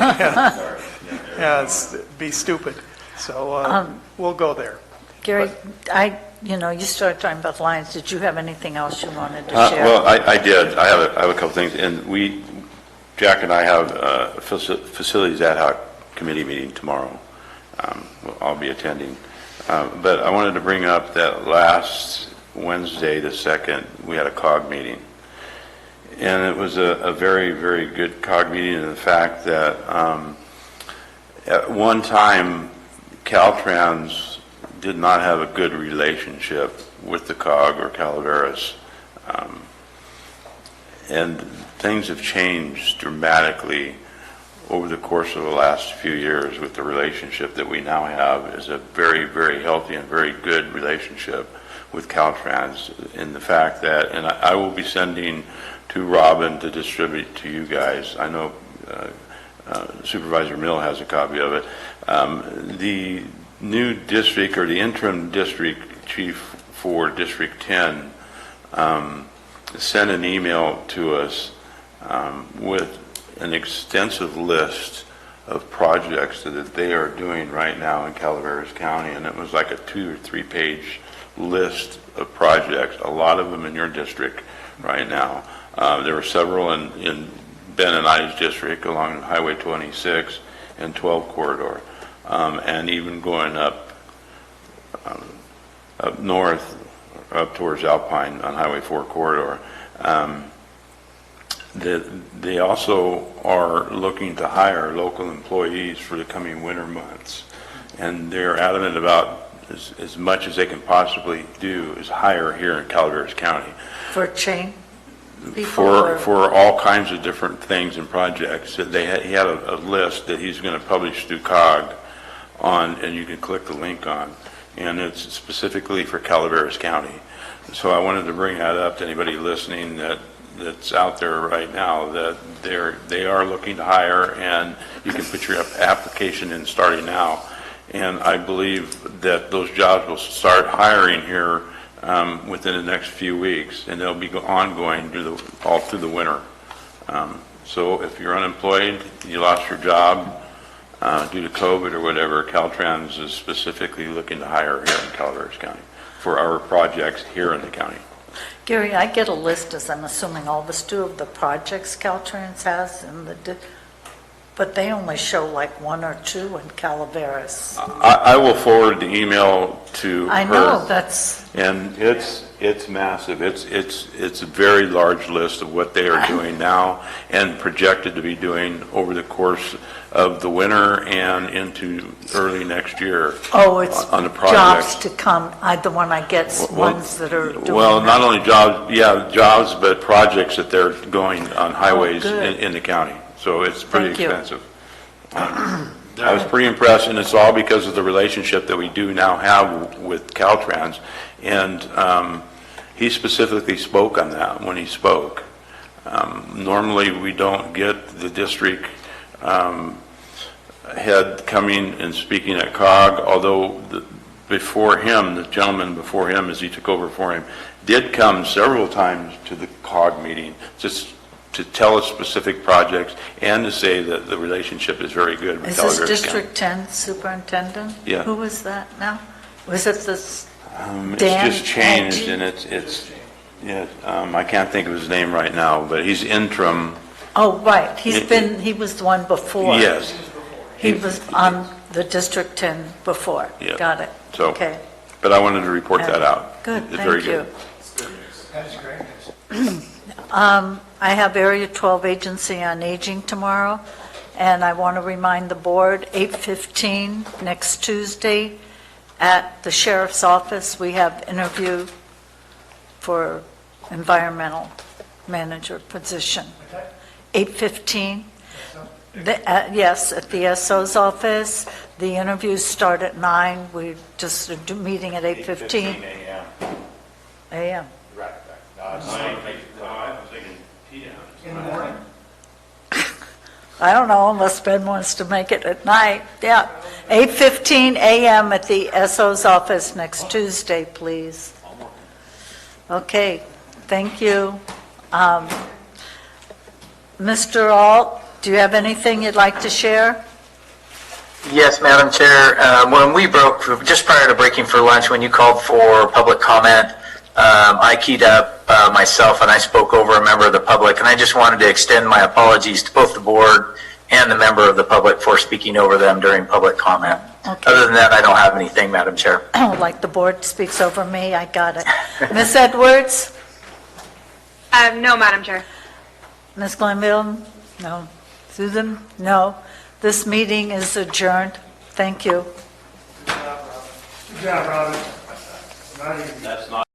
Be stupid. So we'll go there. Gary, you started talking about the Lions. Did you have anything else you wanted to share? Well, I did. I have a couple things, and Jack and I have a facilities ad hoc committee meeting tomorrow. I'll be attending. But I wanted to bring up that last Wednesday, the 2nd, we had a COG meeting. And it was a very, very good COG meeting in the fact that at one time, Caltrans did not have a good relationship with the COG or Calaveras. And things have changed dramatically over the course of the last few years with the relationship that we now have is a very, very healthy and very good relationship with Caltrans in the fact that, and I will be sending to Robin to distribute to you guys. I know Supervisor Mill has a copy of it. The new district or the interim district chief for District 10 sent an email to us with an extensive list of projects that they are doing right now in Calaveras County, and it was like a 2 or 3 page list of projects, a lot of them in your district right now. There were several in Ben and I's district along Highway 26 and 12 corridor, and even going up north, up towards Alpine on Highway 4 corridor. They also are looking to hire local employees for the coming winter months. And they're adamant about as much as they can possibly do is hire here in Calaveras County. For chain people? For all kinds of different things and projects. He had a list that he's going to publish through COG on, and you can click the link on, and it's specifically for Calaveras County. So I wanted to bring that up to anybody listening that's out there right now, that they are looking to hire, and you can put your application in starting now. And I believe that those jobs will start hiring here within the next few weeks, and they'll be ongoing all through the winter. So if you're unemployed, you lost your job due to COVID or whatever, Caltrans is specifically looking to hire here in Calaveras County for our projects here in the county. Gary, I get a list, as I'm assuming all of us do, of the projects Caltrans has, but they only show like one or two in Calaveras. I will forward the email to her. I know, that's... And it's massive. It's a very large list of what they are doing now and projected to be doing over the course of the winter and into early next year. Oh, it's on the jobs projects. to come. The one I get's ones that are doing Well, not that. only jobs, but projects that they're going on highways good. in the county. So it's pretty Thank you. expensive. I was pretty impressed, and it's all because of the relationship that we do now have with Caltrans. And he specifically spoke on that when he spoke. Normally, we don't get the district head coming and speaking at COG, although before him, the gentleman before him, as he took over for him, did come several times to the COG meeting, just to tell us specific projects and to say that the relationship is very good with Is Calaveras this County. District 10 Superintendent? Yeah. Who was that now? Was it this It's Dan just changed, Angie? and I can't think of his name right now, but he's interim. Oh, right, he was the one before. Yes. He was on the District 10 before. Yeah. Got it. So, Okay. but I wanted to report that out. Good, It's very thank you. good. That is great. I have Area 12 Agency on Aging tomorrow, and I want to remind the board, 8:15 next Tuesday at the Sheriff's Office, we have interview for environmental manager position. 8:15? Yes, at the SO's office. The interviews start at 9. We just are meeting at 8:15 a.m. In the morning? I don't know, unless Ben wants to make it at night. Yeah, 8:15 a.m. at the SO's office next Tuesday, please. Okay, thank you. Mr. Alt, do you have anything you'd like to share? Yes, Madam Chair. When we broke, just prior to breaking for lunch, when you called for public comment, I keyed up myself and I spoke over a member of the public, and I just wanted to extend my apologies to both the board and the member of the public for speaking over them during public comment. Okay. Other than that, I don't have anything, Madam Chair. Like the board speaks over me, I got it. Ms. Edwards? No, Madam Chair. Ms. Glenville? No. Susan? No. This meeting is adjourned. Thank you. Good job, Robin. That's not